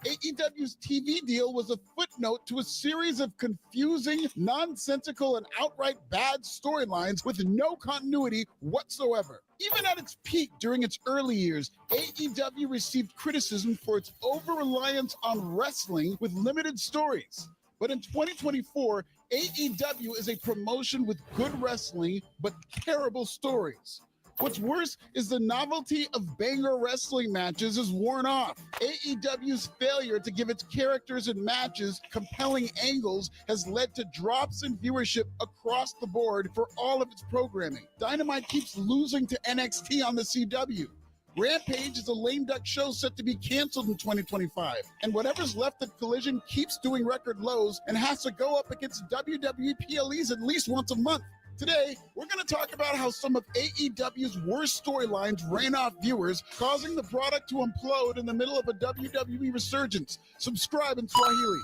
AEW's TV deal was a footnote to a series of confusing, nonsensical, and outright bad storylines with no continuity whatsoever. Even at its peak during its early years, AEW received criticism for its over-reliance on wrestling with limited stories. But in 2024, AEW is a promotion with good wrestling but terrible stories. What's worse is the novelty of banger wrestling matches is worn off. AEW's failure to give its characters and matches compelling angles has led to drops in viewership across the board for all of its programming. Dynamite keeps losing to NXT on the CW. Rampage is a lame duck show set to be canceled in 2025. And whatever's left at Collision keeps doing record lows and has to go up against WWE PLEs at least once a month. Today, we're going to talk about how some of AEW's worst storylines ran off viewers, causing the product to implode in the middle of a WWE resurgence. Subscribe in Swahili.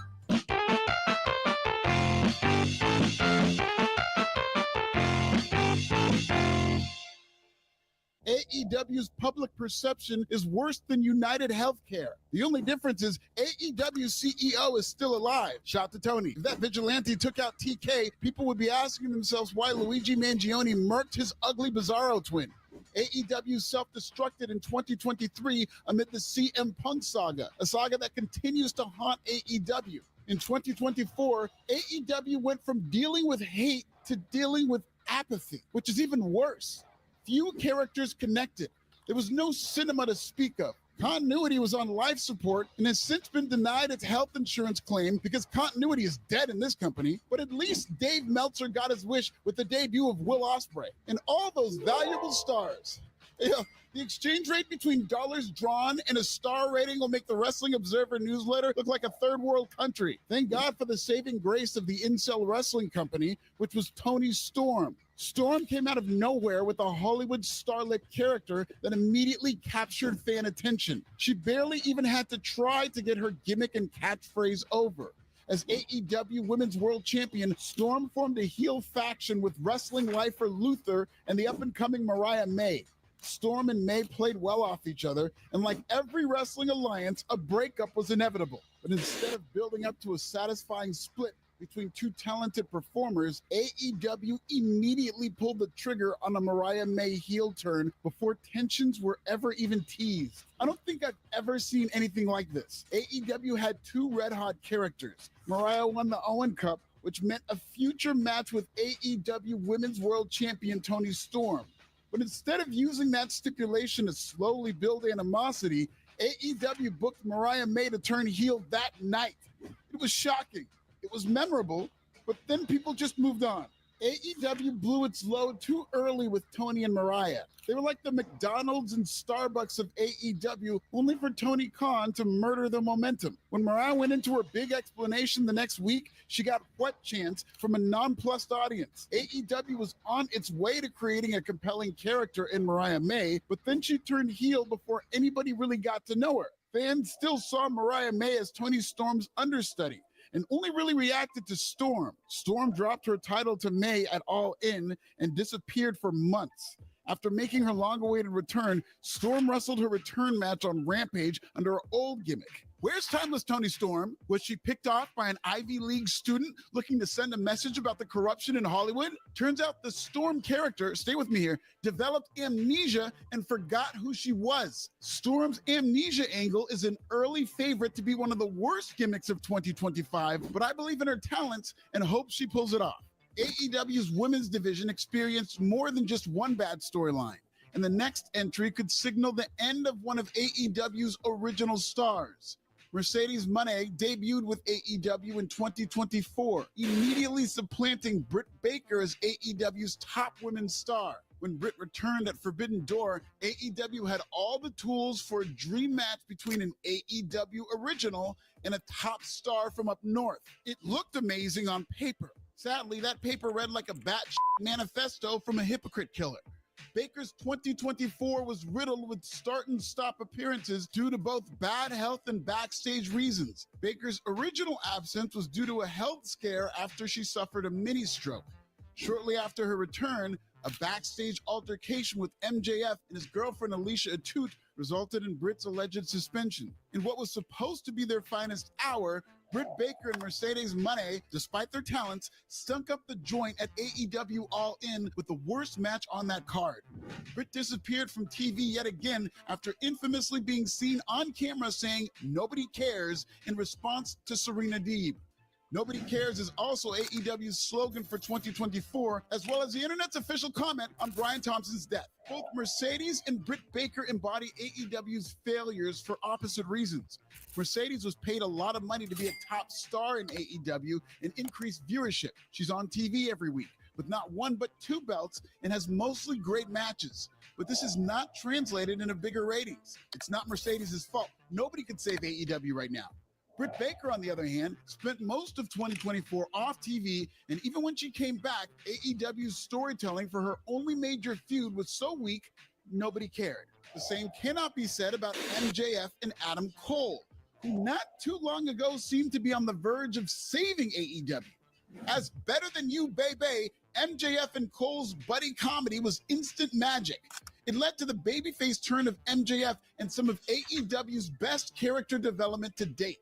AEW's public perception is worse than United Healthcare. The only difference is AEW's CEO is still alive. Shout to Tony. If that vigilante took out TK, people would be asking themselves why Luigi Mangione murked his ugly Bizarro twin. AEW self-destructed in 2023 amid the CM Punk saga, a saga that continues to haunt AEW. In 2024, AEW went from dealing with hate to dealing with apathy, which is even worse. Few characters connected. There was no cinema to speak of. Continuity was on life support and has since been denied its health insurance claim because continuity is dead in this company. But at least Dave Meltzer got his wish with the debut of Will Ospreay and all those valuable stars. The exchange rate between dollars drawn and a star rating will make the Wrestling Observer newsletter look like a third world country. Thank God for the saving grace of the incel wrestling company, which was Tony Storm. Storm came out of nowhere with a Hollywood starlet character that immediately captured fan attention. She barely even had to try to get her gimmick and catchphrase over. As AEW Women's World Champion, Storm formed a heel faction with wrestling lifer Luther and the up-and-coming Mariah May. Storm and May played well off each other, and like every wrestling alliance, a breakup was inevitable. But instead of building up to a satisfying split between two talented performers, AEW immediately pulled the trigger on a Mariah May heel turn before tensions were ever even teased. I don't think I've ever seen anything like this. AEW had two red-hot characters. Mariah won the Owen Cup, which meant a future match with AEW Women's World Champion Toni Storm. But instead of using that stipulation to slowly build animosity, AEW booked Mariah May to turn heel that night. It was shocking. It was memorable, but then people just moved on. AEW blew its load too early with Tony and Mariah. They were like the McDonald's and Starbucks of AEW, only for Tony Khan to murder the momentum. When Mariah went into her big explanation the next week, she got what chance from a nonplussed audience. AEW was on its way to creating a compelling character in Mariah May, but then she turned heel before anybody really got to know her. Fans still saw Mariah May as Toni Storm's understudy, and only really reacted to Storm. Storm dropped her title to May at All In and disappeared for months. After making her long-awaited return, Storm wrestled her return match on Rampage under her old gimmick. Where's timeless Toni Storm? Was she picked off by an Ivy League student looking to send a message about the corruption in Hollywood? Turns out the Storm character, stay with me here, developed amnesia and forgot who she was. Storm's amnesia angle is an early favorite to be one of the worst gimmicks of 2025, but I believe in her talents and hope she pulls it off. AEW's women's division experienced more than just one bad storyline, and the next entry could signal the end of one of AEW's original stars. Mercedes Moné debuted with AEW in 2024, immediately supplanting Britt Baker as AEW's top women's star. When Britt returned at Forbidden Door, AEW had all the tools for a dream match between an AEW original and a top star from up north. It looked amazing on paper. Sadly, that paper read like a batshit manifesto from a hypocrite killer. Baker's 2024 was riddled with start and stop appearances due to both bad health and backstage reasons. Baker's original absence was due to a health scare after she suffered a mini stroke. Shortly after her return, A backstage altercation with MJF and his girlfriend Alicia Atout resulted in Britt's alleged suspension. In what was supposed to be their finest hour, Britt Baker and Mercedes Moné, despite their talents, stunk up the joint at AEW All In with the worst match on that card. Britt disappeared from TV yet again after infamously being seen on camera saying "nobody cares" in response to Serena Deeb. Nobody cares is also AEW's slogan for 2024, as well as the internet's official comment on Brian Thompson's death. Both Mercedes and Britt Baker embody AEW's failures for opposite reasons. Mercedes was paid a lot of money to be a top star in AEW and increase viewership. She's on TV every week with not one but two belts and has mostly great matches. But this is not translated into bigger ratings. It's not Mercedes' fault. Nobody could save AEW right now. Britt Baker, on the other hand, spent most of 2024 off TV, and even when she came back, AEW's storytelling for her only major feud was so weak, nobody cared. The same cannot be said about MJF and Adam Cole, who not too long ago seemed to be on the verge of saving AEW. As Better Than You, Baby, MJF and Cole's buddy comedy was instant magic. It led to the babyface turn of MJF and some of AEW's best character development to date.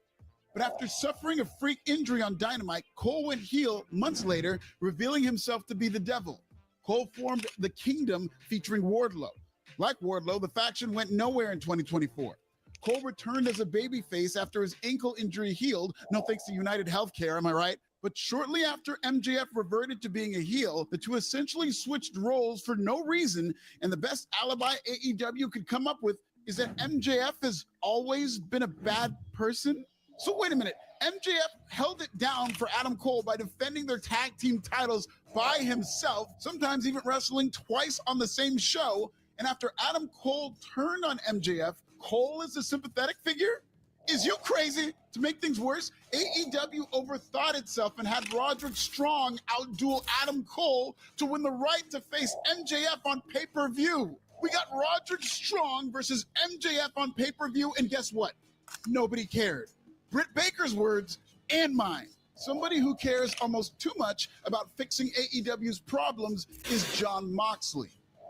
But after suffering a freak injury on Dynamite, Cole went heel months later, revealing himself to be the devil. Cole formed the Kingdom featuring Wardlow. Like Wardlow, the faction went nowhere in 2024. Cole returned as a babyface after his ankle injury healed, no thanks to United Healthcare, am I right? But shortly after MJF reverted to being a heel, the two essentially switched roles for no reason, and the best alibi AEW could come up with is that MJF has always been a bad person. So wait a minute, MJF held it down for Adam Cole by defending their tag team titles by himself, sometimes even wrestling twice on the same show. And after Adam Cole turned on MJF, Cole is the sympathetic figure? Is you crazy? To make things worse, AEW overthought itself and had Roderick Strong outduel Adam Cole to win the right to face MJF on pay-per-view. We got Roderick Strong versus MJF on pay-per-view, and guess what? Nobody cared. Britt Baker's words and mine. Somebody who cares almost too much about fixing AEW's problems is Jon Moxley.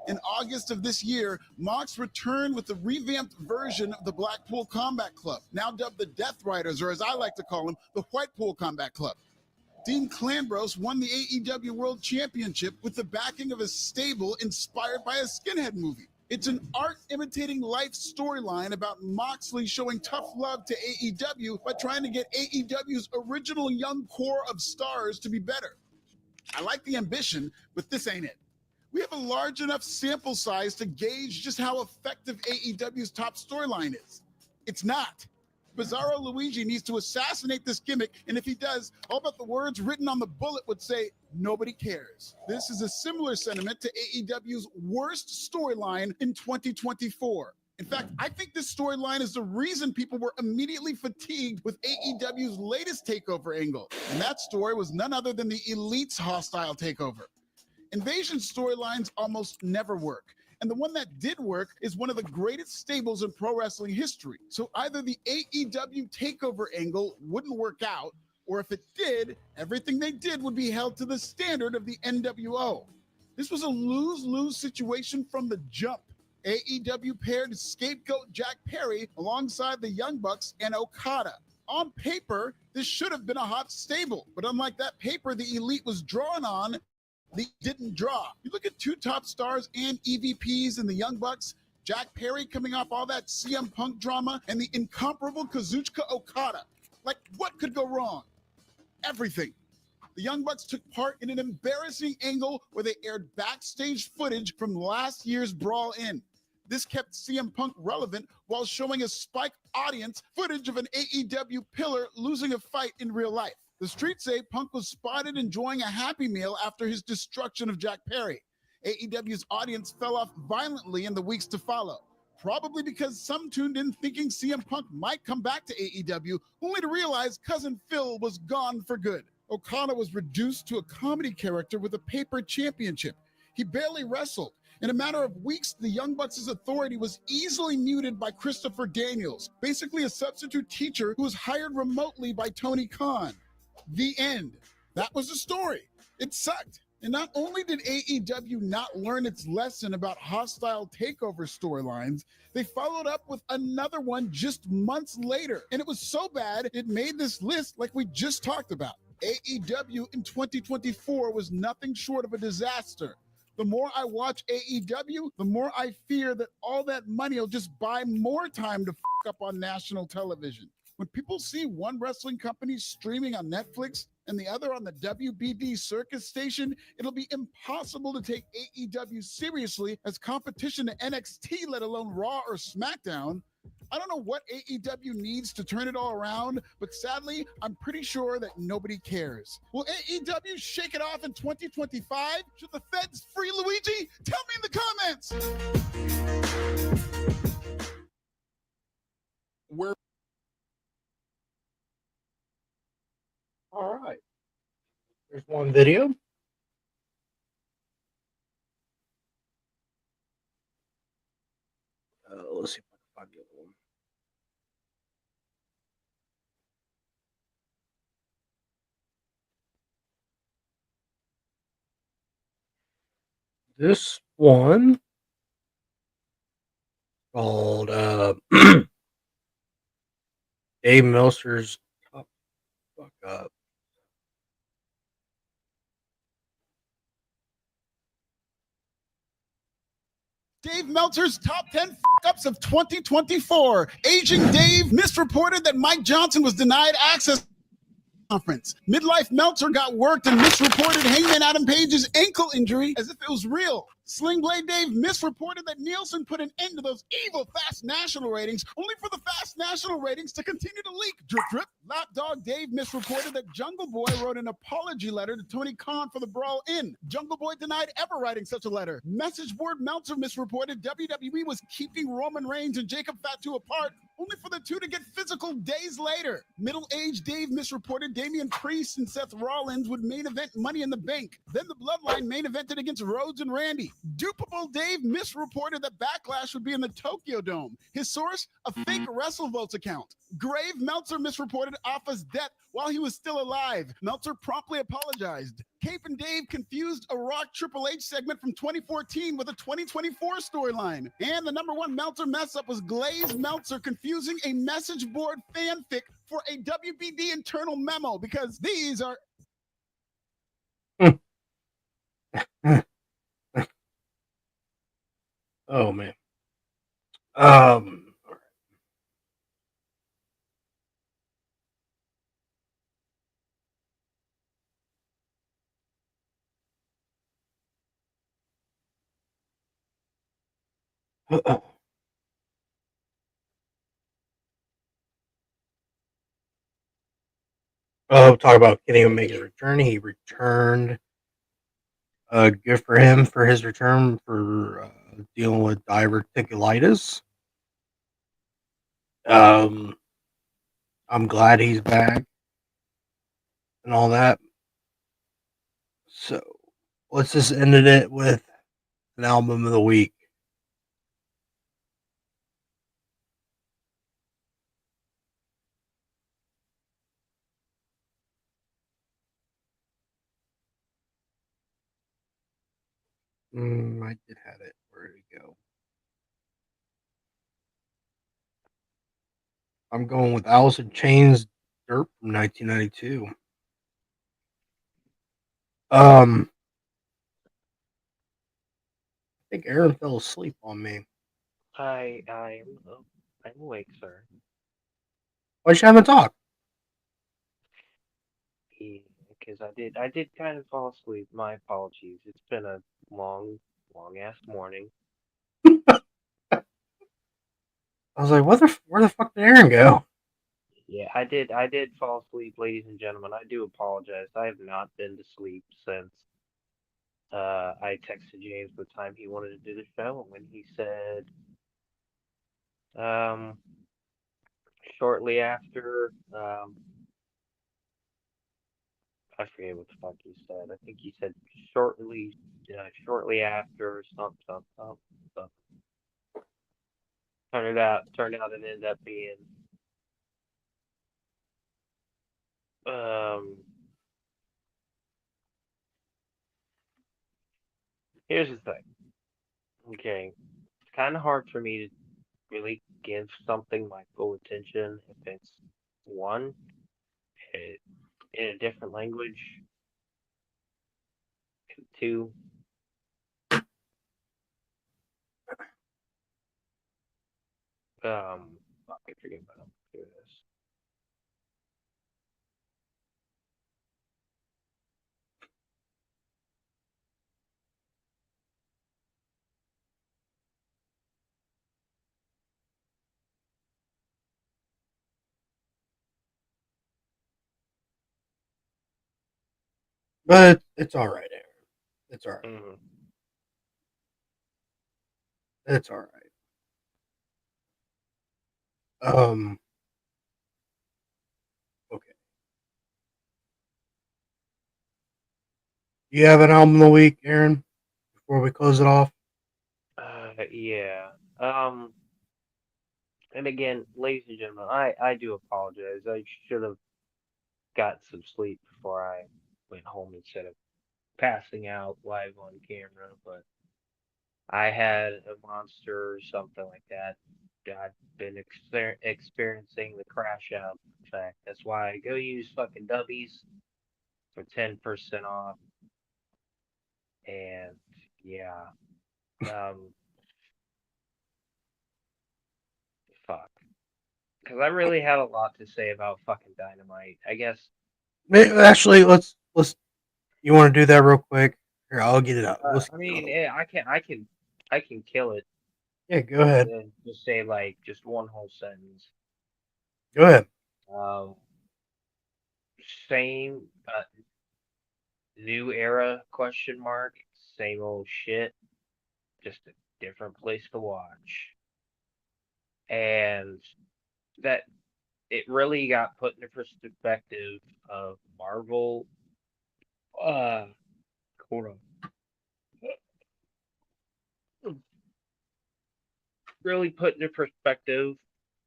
In August of this year, Mox returned with the revamped version of the Blackpool Combat Club, now dubbed the Death Riders, or as I like to call them, the Whitepool Combat Club. Dean Clanbrose won the AEW World Championship with the backing of a stable inspired by a skinhead movie. It's an art imitating life storyline about Moxley showing tough love to AEW by trying to get AEW's original young core of stars to be better. I like the ambition, but this ain't it. We have a large enough sample size to gauge just how effective AEW's top storyline is. It's not. Bizarro Luigi needs to assassinate this gimmick, and if he does, all but the words written on the bullet would say, "Nobody cares." This is a similar sentiment to AEW's worst storyline in 2024. In fact, I think this storyline is the reason people were immediately fatigued with AEW's latest takeover angle, and that story was none other than the Elite's hostile takeover. Invasion storylines almost never work. And the one that did work is one of the greatest stables in pro wrestling history. So either the AEW takeover angle wouldn't work out, or if it did, everything they did would be held to the standard of the NWO. This was a lose-lose situation from the jump. AEW paired scapegoat Jack Perry alongside the Young Bucks and Okada. On paper, this should have been a hot stable, but unlike that paper the Elite was drawn on, they didn't draw. You look at two top stars and EVPs in the Young Bucks, Jack Perry coming off all that CM Punk drama, and the incomparable Kazuchika Okada. Like, what could go wrong? Everything. The Young Bucks took part in an embarrassing angle where they aired backstage footage from last year's Brawl In. This kept CM Punk relevant while showing a Spike audience footage of an AEW pillar losing a fight in real life. The streets say Punk was spotted enjoying a Happy Meal after his destruction of Jack Perry. AEW's audience fell off violently in the weeks to follow, probably because some tuned in thinking CM Punk might come back to AEW, only to realize Cousin Phil was gone for good. Okada was reduced to a comedy character with a paper championship. He barely wrestled. In a matter of weeks, the Young Bucks' authority was easily muted by Christopher Daniels, basically a substitute teacher who was hired remotely by Tony Khan. The end. That was the story. It sucked. And not only did AEW not learn its lesson about hostile takeover storylines, they followed up with another one just months later. And it was so bad, it made this list like we just talked about. AEW in 2024 was nothing short of a disaster. The more I watch AEW, the more I fear that all that money will just buy more time to fuck up on national television. When people see one wrestling company streaming on Netflix and the other on the WBD circus station, it'll be impossible to take AEW seriously as competition to NXT, let alone Raw or SmackDown. I don't know what AEW needs to turn it all around, but sadly, I'm pretty sure that nobody cares. Will AEW shake it off in 2025? Should the feds free Luigi? Tell me in the comments. Where All right. There's one video. Let's see if I can find the other one. This one called Dave Meltzer's Top Fuck Up. Dave Meltzer's top 10 fuck-ups of 2024. Aging Dave misreported that Mike Johnson was denied access conference. Midlife Meltzer got worked and misreported Hangman Adam Page's ankle injury as if it was real. Sling Blade Dave misreported that Nielsen put an end to those evil Fast National ratings, only for the Fast National ratings to continue to leak. Drip, drip. Lapdog Dave misreported that Jungle Boy wrote an apology letter to Tony Khan for the Brawl In. Jungle Boy denied ever writing such a letter. Message board Meltzer misreported WWE was keeping Roman Reigns and Jacob Fatu apart, only for the two to get physical days later. Middle-aged Dave misreported Damian Priest and Seth Rollins would main event Money in the Bank. Then the Bloodline main evented against Rhodes and Randy. Dupable Dave misreported that Backlash would be in the Tokyo Dome. His source, a fake WrestleVotes account. Grave Meltzer misreported Alpha's death while he was still alive. Meltzer promptly apologized. Cape and Dave confused a Rock Triple H segment from 2014 with a 2024 storyline. And the number one Meltzer mess up was Glaze Meltzer confusing a message board fanfic for a WBD internal memo, because these are... Oh man. Talk about getting him make his return. He returned. Good for him for his return for dealing with diverticulitis. I'm glad he's back and all that. So let's just end it with an album of the week. I did have it. Where did it go? I'm going with Alice in Chains' Dirt from 1992. I think Aaron fell asleep on me. I'm awake, sir. Why you haven't talked? Because I did kind of fall asleep. My apologies. It's been a long ass morning. I was like, where the fuck did Aaron go? Yeah, I did fall asleep, ladies and gentlemen. I do apologize. I have not been to sleep since I texted James the time he wanted to do the show, and when he said shortly after I forget what the fuck he said. I think he said shortly after something. Turned out it ended up being Here's the thing. Okay, it's kind of hard for me to really give something my full attention if it's one it, in a different language, and two, fuck, I forget about this. But it's all right, Aaron. It's all right. Mm-hmm. It's all right. Okay. You have an album of the week, Aaron, before we close it off? Yeah. And again, ladies and gentlemen, I do apologize. I should have got some sleep before I went home instead of passing out live on camera, but I had a monster or something like that. I've been experiencing the crash out effect. That's why I go use fucking Dubbies for 10% off. And yeah, fuck. Because I really had a lot to say about fucking Dynamite. I guess. Actually, let's. You want to do that real quick? Here, I'll get it out. I mean, yeah, I can kill it. Yeah, go ahead. And just say like just one whole sentence. Go ahead. Same new era question mark. Same old shit. Just a different place to watch. And that it really got put into perspective of Marvel. Hold on. Really put into perspective.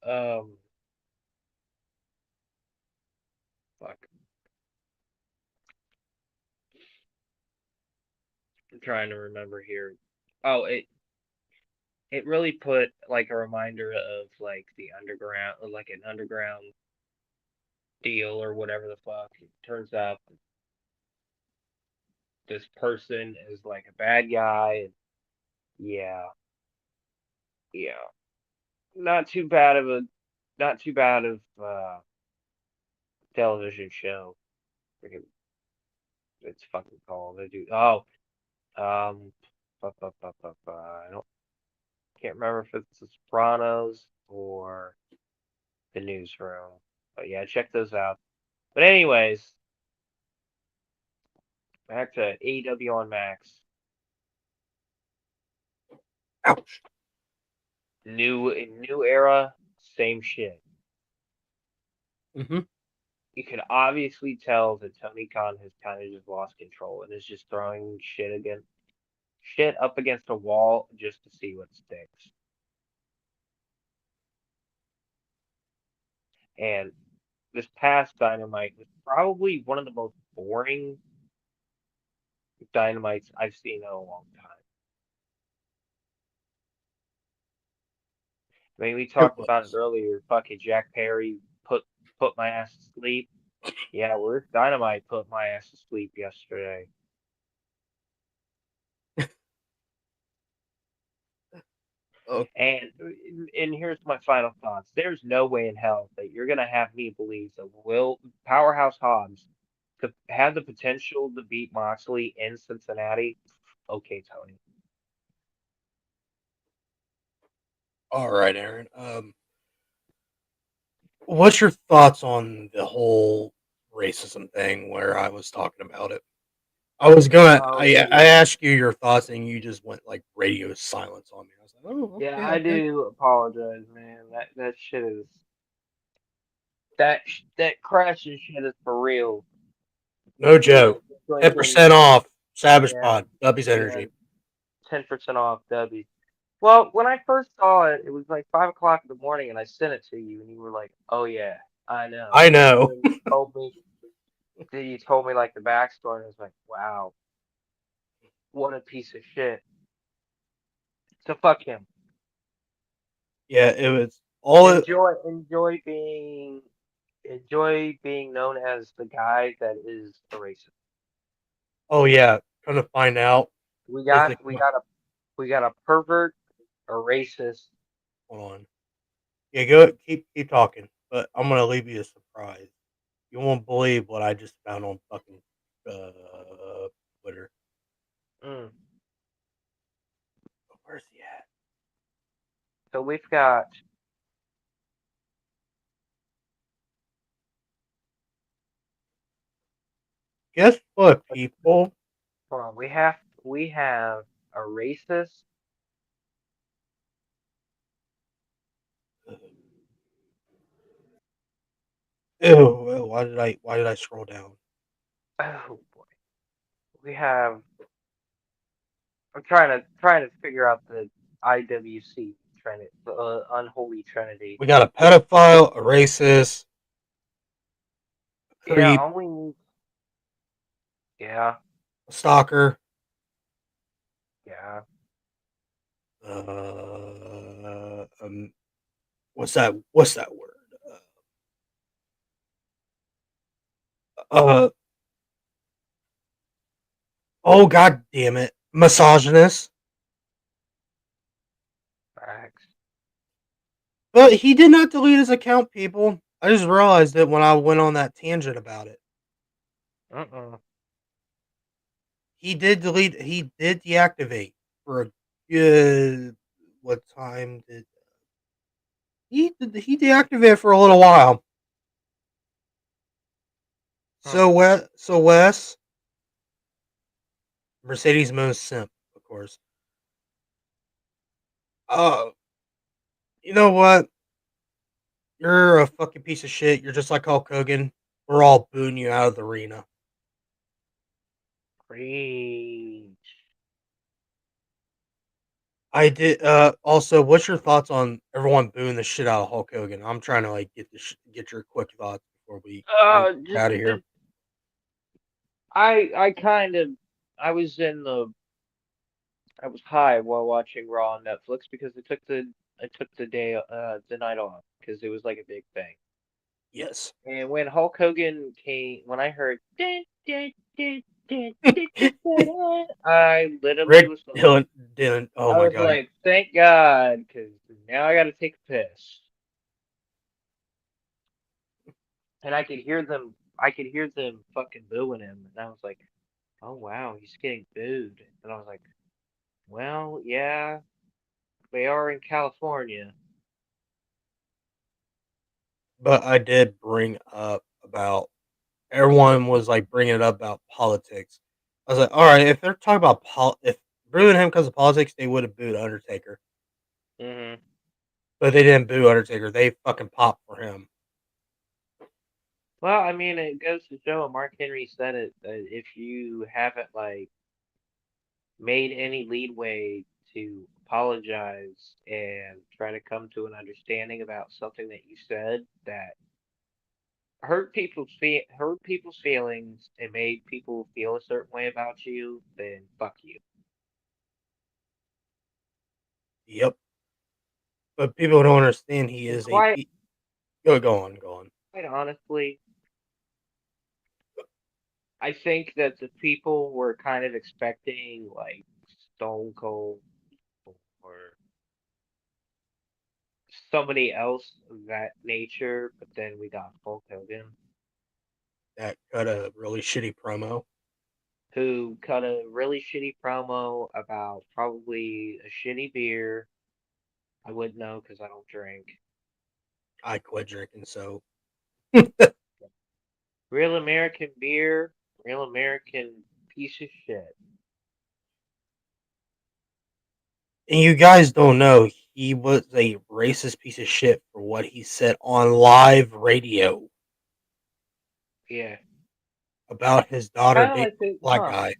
Fuck. I'm trying to remember here. Oh, it really put like a reminder of like the underground, like an underground deal or whatever the fuck. It turns out this person is like a bad guy. And yeah, yeah, not too bad of a, not too bad of television show. Freaking, it's fucking called. They do. Oh, um, I don't can't remember if it's The Sopranos or The Newsroom. But yeah, check those out. But anyways, back to AEW on Max. Ouch. New era, same shit. Mm-hmm. You can obviously tell that Tony Khan has kind of just lost control and is just throwing shit up against a wall just to see what sticks. And this past Dynamite was probably one of the most boring Dynamites I've seen in a long time. I mean, we talked about it earlier. Fucking Jack Perry put my ass to sleep. Yeah, where's Dynamite put my ass to sleep yesterday? And here's my final thoughts. There's no way in hell that you're gonna have me believe that Will Powerhouse Hobbs to have the potential to beat Moxley in Cincinnati. Okay, Tony. All right, Aaron. What's your thoughts on the whole racism thing where I was talking about it? I asked you your thoughts and you just went like radio silence on me. I was like, oh, Yeah, okay, I okay. do apologize, man. That shit is that crash and shit is for real. No joke. 10% off Savage Pod, Dubby's Energy. 10% off Dubby. Well, when I first saw it, it was like 5 o'clock in the morning, and I sent it to you, and you were like, "Oh yeah, I know." I know. And then you told me like the backstory, and I was like, "Wow." what a piece of shit. So fuck him. Yeah, it was all. Enjoy being known as the guy that is a racist. Oh yeah, trying to find out. We is got the- we got a pervert, a racist. Hold on. Yeah, go keep talking, but I'm gonna leave you a surprise. You won't believe what I just found on fucking Twitter. Mm. Where's he at? So we've got Guess what, people? hold on, we have a racist. Ew, why did I scroll down? Oh boy. We have I'm trying to figure out the IWC Trinity, the unholy trinity. We got a pedophile, a racist, a Yeah, creep, only yeah, a stalker. yeah. What's that? What's that word? Uh, oh god damn it, misogynist. Facts. But he did not delete his account, people. I just realized it when I went on that tangent about it. He did delete. He did deactivate for a good. What time did he deactivated for a little while? So Wes, Mercedes Mo's simp, of course. You know what? You're a fucking piece of shit. You're just like Hulk Hogan. We're all booing you out of the arena. Preach. I did. Also, what's your thoughts on everyone booing the shit out of Hulk Hogan? I'm trying to like get your quick thoughts before we get out of here. I kind of I was in the I was high while watching Raw on Netflix because I took the night off because it was like a big thing. Yes. And when Hulk Hogan came, when I heard I literally Rick was like, Dylan. Oh I my was god. like, thank God, because now I got to take a piss. And I could hear them fucking booing him, and I was like, oh wow, he's getting booed. And I was like, well, yeah, they are in California. But I did bring up about everyone was like bringing it up about politics. I was like, all right, if they're talking about if booing him because of politics, they would have booed Undertaker. Hmm. But they didn't boo Undertaker. They fucking popped for him. Well, I mean, it goes to show, Mark Henry said it, that if you haven't like made any leadway to apologize and try to come to an understanding about something that you said that hurt people's feelings and made people feel a certain way about you, then fuck you. Yep. But people don't understand he And is a. Go on. quite honestly, I think that the people were kind of expecting like Stone Cold or somebody else of that nature, but then we got Hulk Hogan, That cut a really shitty promo. who cut a really shitty promo about probably a shitty beer. I wouldn't know because I don't drink. I quit drinking, so. Real American beer, real American piece of shit. And you guys don't know he was a racist piece of shit for what he said on live radio Yeah. about his daughter Kind of dating like the, a black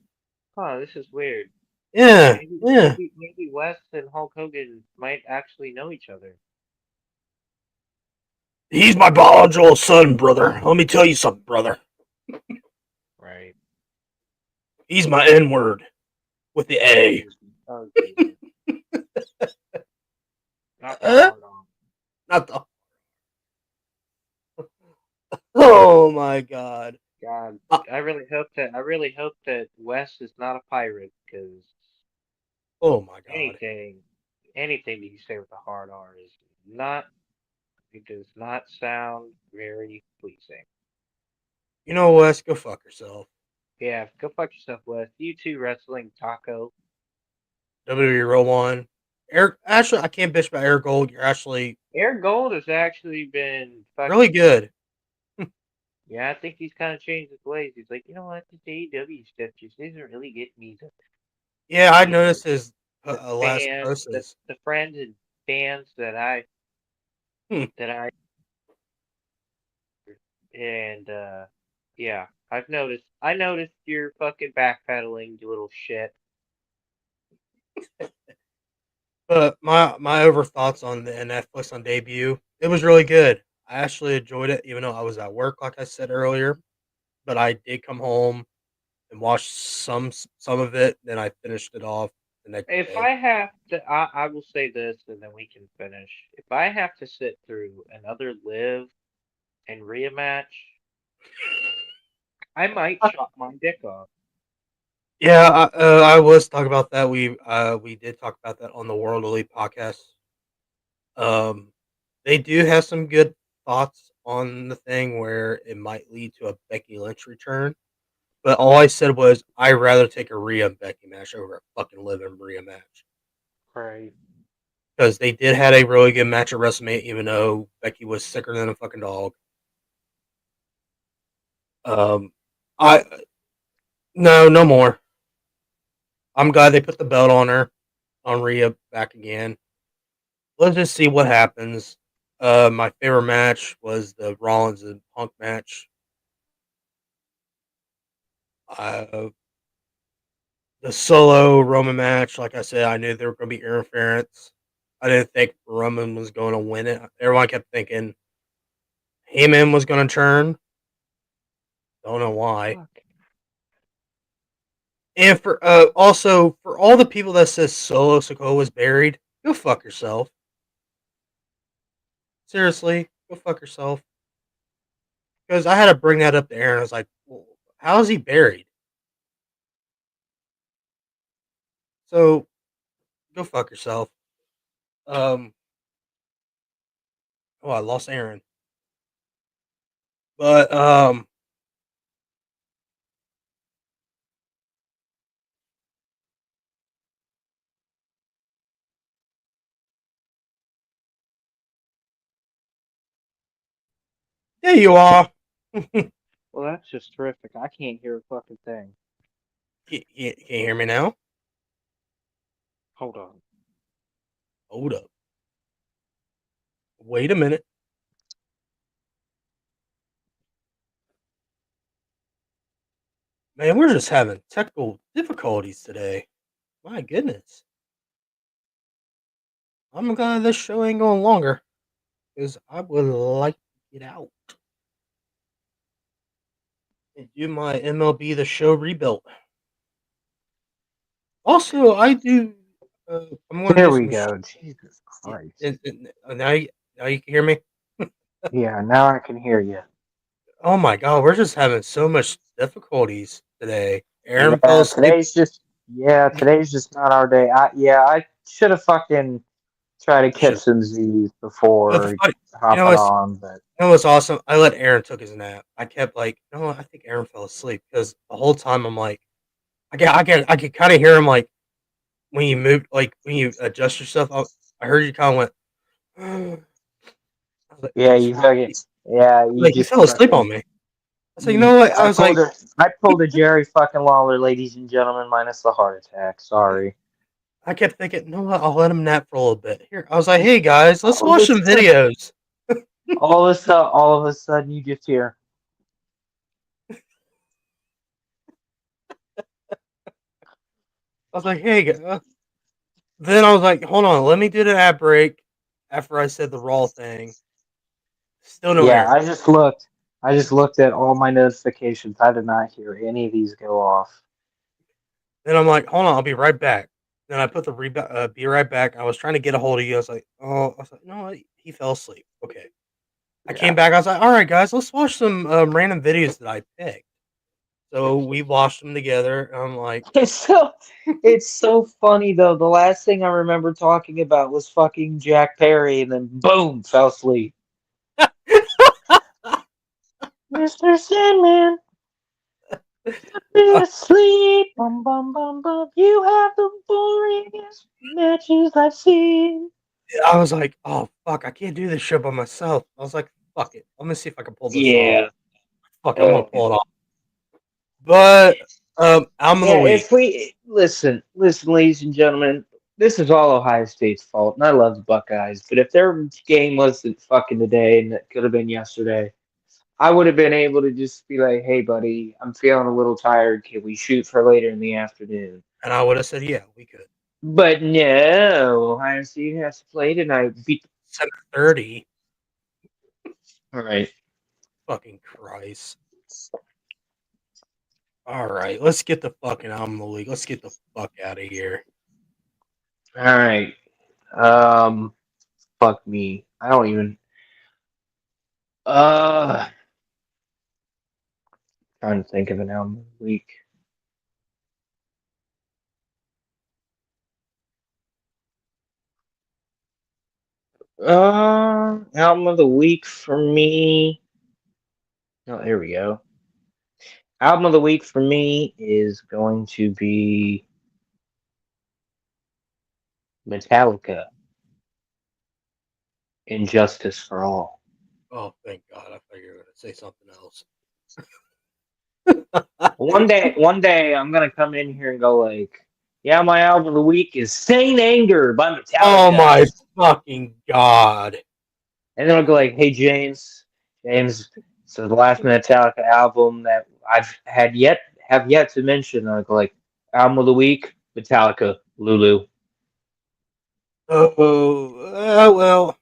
guy. this is weird. Yeah, Maybe, yeah. maybe Wes and Hulk Hogan might actually know each other. He's my biological son, brother. Let me tell you something, brother. Right. He's my N word. with the A. Oh, Jesus. Not the hard on. Not the. Oh my God. God, Uh, I really hope that Wes is not a pirate, because Oh my God. anything that you say with a hard R is not. It does not sound very pleasing. You know, Wes, go fuck yourself. Yeah, go fuck yourself, Wes. You too, wrestling taco. WWE Roll One. Eric, actually, I can't bitch about Air Gold. You're actually Air Gold has actually been really fucking. good. Yeah, I think he's kind of changed his ways. He's like, you know what, this AEW stuff just isn't really getting me Yeah, I the noticed his the last fans, posts. the friends and fans that I Hmm. that I and yeah, I've noticed. I noticed you're fucking backpedaling, you little shit. But my over thoughts on the Netflix on debut, it was really good. I actually enjoyed it, even though I was at work, like I said earlier. But I did come home and watch some of it. Then I finished it off the next If day. I have to, I will say this, and then we can finish. If I have to sit through another live and rematch, I might chop my dick off. Yeah, I was talking about that. We did talk about that on the World Elite podcast. They do have some good thoughts on the thing where it might lead to a Becky Lynch return. But all I said was I'd rather take a Rhea and Becky match over a fucking Liv and Rhea match. Right. Because they did had a really good match at WrestleMania, even though Becky was sicker than a fucking dog. I no more. I'm glad they put the belt on her, on Rhea back again. Let's just see what happens. My favorite match was the Rollins and Punk match. Uh, the solo Roman match, like I said, I knew there were going to be interference. I didn't think Roman was going to win it. Everyone kept thinking Heyman was going to turn. Don't know why. Fuck. And for also for all the people that says Solo Sikoa was buried, go fuck yourself. Seriously, go fuck yourself. Because I had to bring that up to Aaron. I was like, well, how is he buried? So go fuck yourself. Um, oh, I lost Aaron. But there you are. Well, that's just terrific. I can't hear a fucking thing. Can you hear me now? Hold on. Hold up. Wait a minute. Man, we're just having technical difficulties today. My goodness. I'm glad this show ain't going longer. Because I would like to get out and do my MLB The Show rebuild. Also, I do. I'm going to There do we some. go. Jesus Christ. Now you can hear me. Yeah, now I can hear you. Oh my god, we're just having so much difficulties today. Aaron fell Yeah, asleep. today's just not our day. I should have fucking tried to catch Shit. some Z's But the before funny, you know hopping what's on, but you know what's awesome? I let Aaron took his nap. I kept like, no, I think Aaron fell asleep because the whole time I'm like, I could kind of hear him like when you move, like when you adjust yourself. I heard you kind of went. I was like, yeah, he's you fucking yeah, you like, he just fell asleep on fucking me. I was like, you know what? I was like, I pulled a Jerry fucking Lawler, ladies and gentlemen, minus the heart attack. Sorry. I kept thinking, no, what? I'll let him nap for a little bit. Here, I was like, hey guys, let's All of watch a some sudden, videos. all of a sudden, you just hear. I was like, hey, then I was like, hold on, let me do the ad break after I said the raw thing. Still no Yeah, Aaron. I just looked. I just looked at all my notifications. I did not hear any of these go off. Then I'm like, hold on, I'll be right back. Then I put the be right back. I was trying to get a hold of you. I was like, no, he fell asleep. Okay. I came back. I was like, all right, guys, let's watch some random videos that I picked. So we watched them together. And I'm like, It's so funny though. The last thing I remember talking about was fucking Jack Perry, and then boom, fell asleep. Mr. Sandman, be asleep. Bum bum bum bum. You have the boringest matches I've seen. I was like, oh fuck, I can't do this show by myself. I was like, fuck it. I'm gonna see if I can pull this off. Fuck, I'm gonna pull it off. But album of the week. If we listen, ladies and gentlemen, this is all Ohio State's fault, and I love the Buckeyes. But if their game wasn't fucking today, and it could have been yesterday, I would have been able to just be like, "Hey, buddy, I'm feeling a little tired. Can we shoot for later in the afternoon?" And I would have said, yeah, we could. But no, Ohio State has to play tonight. 7:30. All right. Fucking Christ. All right, let's get the fucking album of the week. Let's get the fuck out of here. All right. Fuck me. I don't even. Trying to think of an album of the week. Album of the week for me. Oh, there we go. Album of the week for me is going to be Metallica. Injustice for All. Oh, thank God! I thought you were gonna say something else. One day, I'm gonna come in here and go like, "Yeah, my album of the week is Saint Anger by Metallica." Oh my fucking God! And then I'll go like, "Hey James, so the last Metallica album that I've have yet to mention." And I'll go like, "Album of the week, Metallica, Lulu." Oh, well.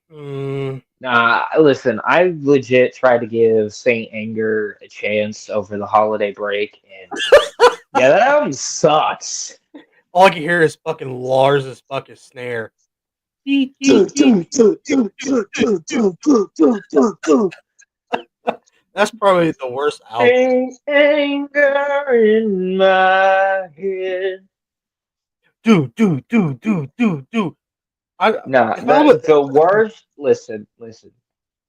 Nah, listen, I legit tried to give Saint Anger a chance over the holiday break, and yeah, that album sucks. All I can hear is fucking Lars's fucking snare. That's probably the worst album. Saint Anger in my head. Do. The worst. Listen.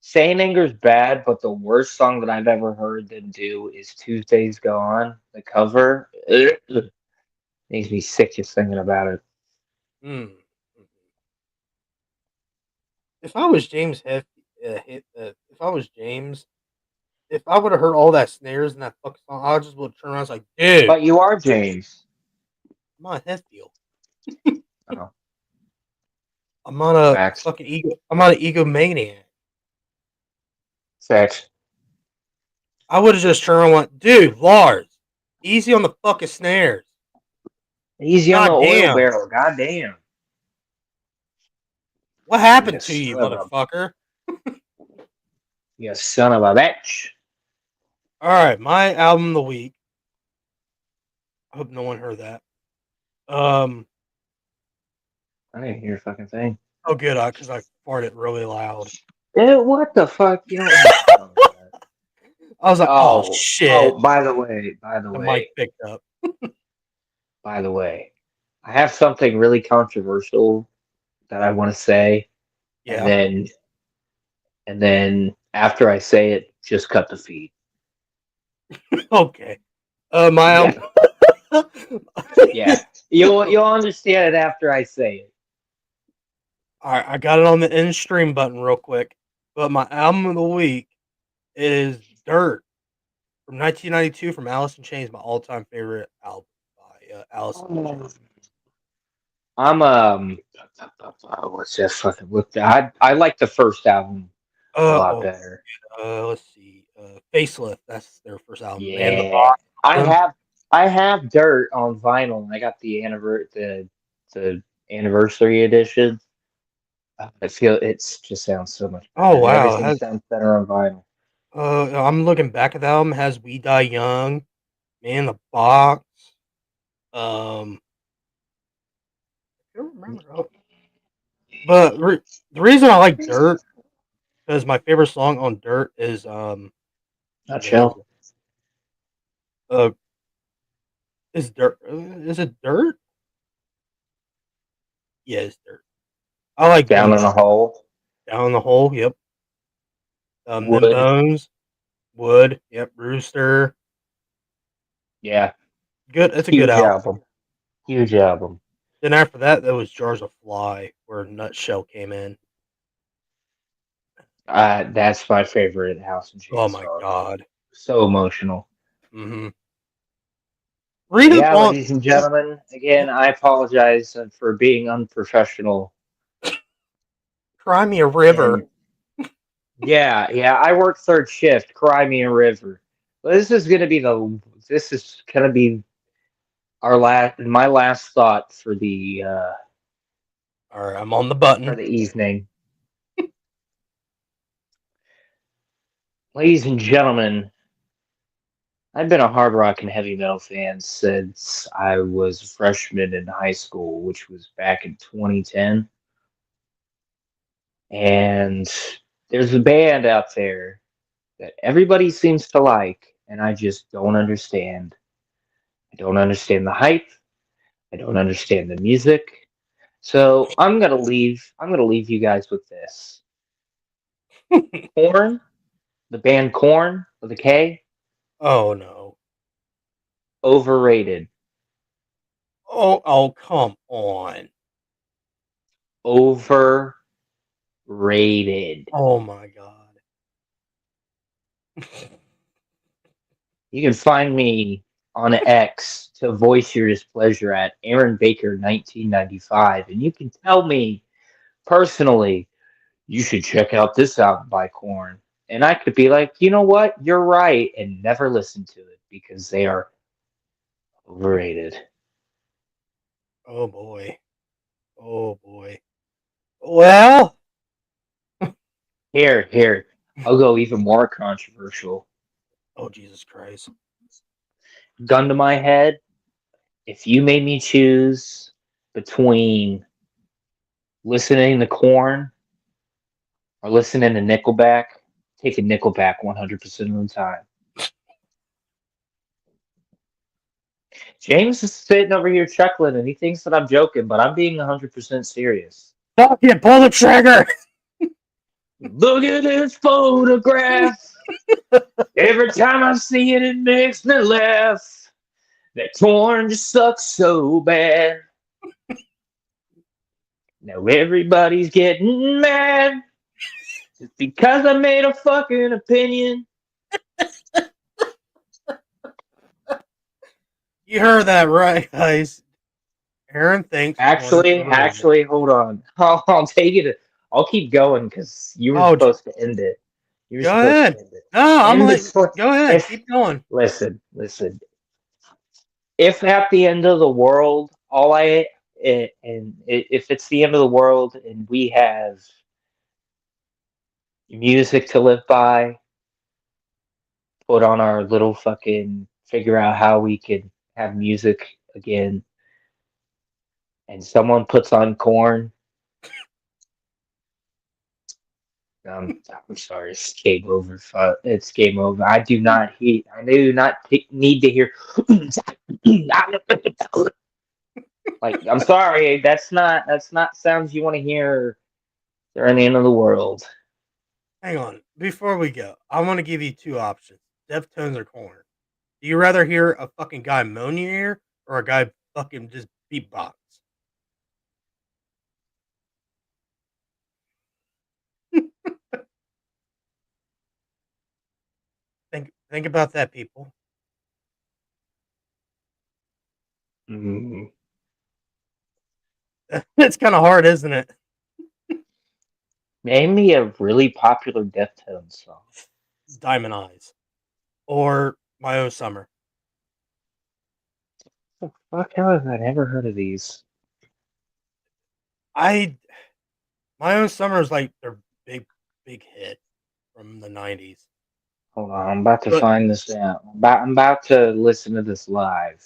Saint Anger's bad, but the worst song that I've ever heard them do is "Tuesday's Gone." The cover makes me sick just thinking about it. If I was James if I was James, if I would have heard all that snares in that fucking song, I just would turn around and say, like, dude. But you are James. I'm on a Hetfield. Oh. I'm on a Facts. fucking ego. I'm on an egomaniac. Facts. I would have just turned around and went, dude, Lars, easy on the fucking snares. Easy on the oil barrel. Goddamn. What happened to you, motherfucker? You son of a bitch. All right, my album of the week. I hope no one heard that. I didn't hear a fucking thing. Oh, good, because I farted really loud. What the fuck? You don't I was like, oh shit. Oh, by the way. The mic picked up. By the way, I have something really controversial that I want to say. Yeah. And then after I say it, just cut the feed. Okay. My album. Yeah. You'll understand it after I say it. All right, I got it on the end stream button real quick. But my album of the week is Dirt from 1992 from Alice in Chains, my all-time favorite album by Alice in Chains. What's that fucking look? I like the first album a lot better. Let's see, Facelift. That's their first album. Yeah, I have Dirt on vinyl. I got the anniversary edition. I feel it just sounds so much better. Oh wow, everything sounds better on vinyl. I'm looking back at the album. It has "We Die Young," "Man in the Box," I don't remember. But the reason I like Dirt because my favorite song on Dirt is Nutshell. uh is Dirt is it Dirt? Yeah, it's Dirt. I like Down both. in a hole. Down the Hole. Yep. Them Wood. Bones. Wood. Yep. Rooster. Yeah. Good. It's a Huge good album. Huge album. Then after that, there was Jars of Fly, where Nutshell came in. That's my favorite House and Chains Oh my song. god. So emotional. Mm-hmm. Read up Yeah, on. ladies and gentlemen, again, I apologize for being unprofessional. Cry Me a River. And yeah, I work third shift. Cry me a river. Well, this is gonna be my last thought for the All right, I'm on the button. evening. Ladies and gentlemen, I've been a hard rock and heavy metal fan since I was a freshman in high school, which was back in 2010. And there's a band out there that everybody seems to like, and I just don't understand. I don't understand the hype. I don't understand the music. So I'm gonna leave you guys with this. Korn, the band Korn with a K, Oh no. overrated. Oh, come on. Overrated. Oh my god. You can find me on X to voice your displeasure at Aaron Baker 1995, and you can tell me personally, you should check out this album by Korn. And I could be like, you know what? You're right, and never listen to it because they are overrated. Oh boy. Oh boy. Well. Here, I'll go even more controversial. Oh Jesus Christ. Gun to my head, if you made me choose between listening to Korn or listening to Nickelback, taking Nickelback 100% of the time. James is sitting over here chuckling and he thinks that I'm joking, but I'm being 100% serious. Fuck it, pull the trigger. Look at this photograph. Every time I see it, it makes me laugh. That Korn just sucks so bad. Now everybody's getting mad just because I made a fucking opinion. You heard that right, guys. Aaron thinks. Actually, hold on. I'll take it. I'll keep going because you were supposed to end it. You were Go supposed ahead. to end it. No, I'm like, go ahead. Keep going. Listen. If at the end of the world, if it's the end of the world and we have music to live by, put on our little fucking figure out how we can have music again, and someone puts on Korn. I'm sorry, it's game over. It's game over. I do not need to hear. Like, I'm sorry, that's not sounds you want to hear during the end of the world. Hang on. Before we go, I want to give you two options: Deftones or Korn. Do you rather hear a fucking guy moan in your ear or a guy fucking just beatbox? Think about that, people. Mm. It's kind of hard, isn't it? Name me a really popular Deftones song. Diamond Eyes or My Own Summer. What the fuck? How have I never heard of these? My Own Summer is like their big hit from the 90s. Hold on, I'm about to find this out. I'm about to listen to this live.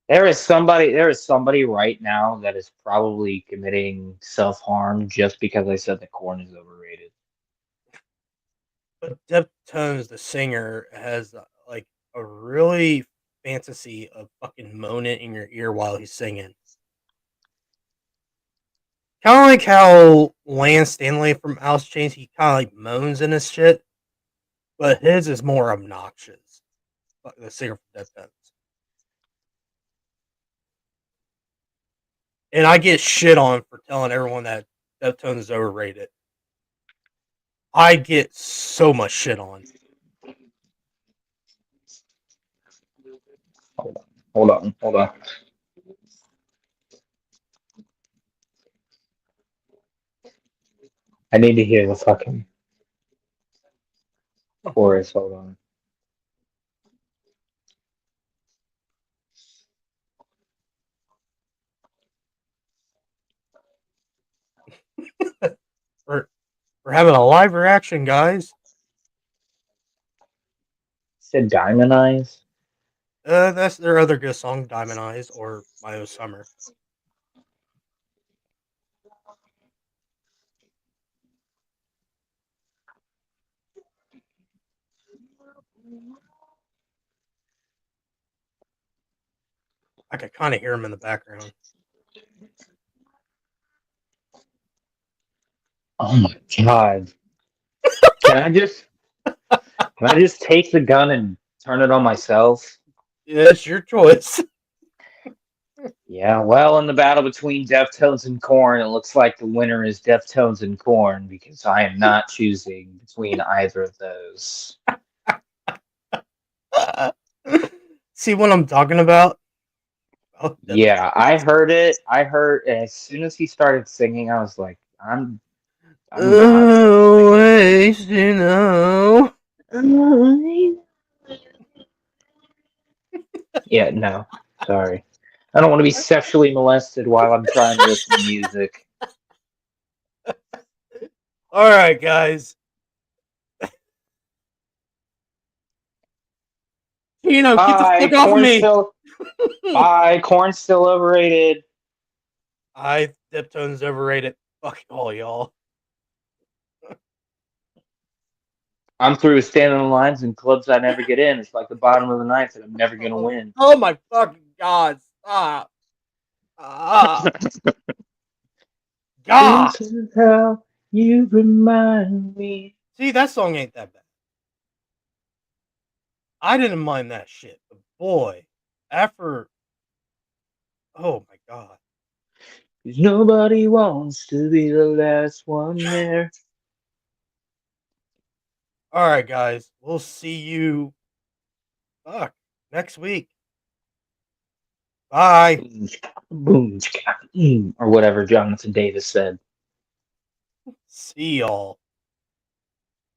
There is somebody right now that is probably committing self-harm just because I said that corn is overrated. But Deftones, the singer, has like a really fantasy of fucking moaning in your ear while he's singing. Kind of like how Lance Stanley from Alice in Chains, he kind of like moans in his shit, but his is more obnoxious. Like the singer from Deftones. And I get shit on for telling everyone that Deftones is overrated. I get so much shit on. Hold on. I need to hear the fucking chorus. Hold on. We're having a live reaction, guys. Said Diamond Eyes. That's their other good song, Diamond Eyes or My O Summer. I could kind of hear him in the background. Oh my god! Can I just take the gun and turn it on myself? Yeah, it's your choice. Yeah, well, in the battle between Deftones and Korn, it looks like the winner is Deftones and Korn because I am not choosing between either of those. See what I'm talking about? Oh, Yeah, I heard it. I heard as soon as he started singing, I was like, I'm always, you know. Yeah, no, sorry. I don't want to be sexually molested while I'm trying to listen to music. All right, guys. You know, get the fuck off of me. Bye. Corn's still overrated. Deftones overrated. Fuck all y'all. I'm through with standing in lines in clubs I never get in. It's like the bottom of the ninth and I'm never gonna win. Oh my fucking god! Stop! God! This is how you remind me. See, that song ain't that bad. I didn't mind that shit, but boy, after, oh my god! 'Cause nobody wants to be the last one there. All right, guys, we'll see you. Next week. Bye. Boom, or whatever Jonathan Davis said. See y'all.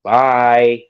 Bye.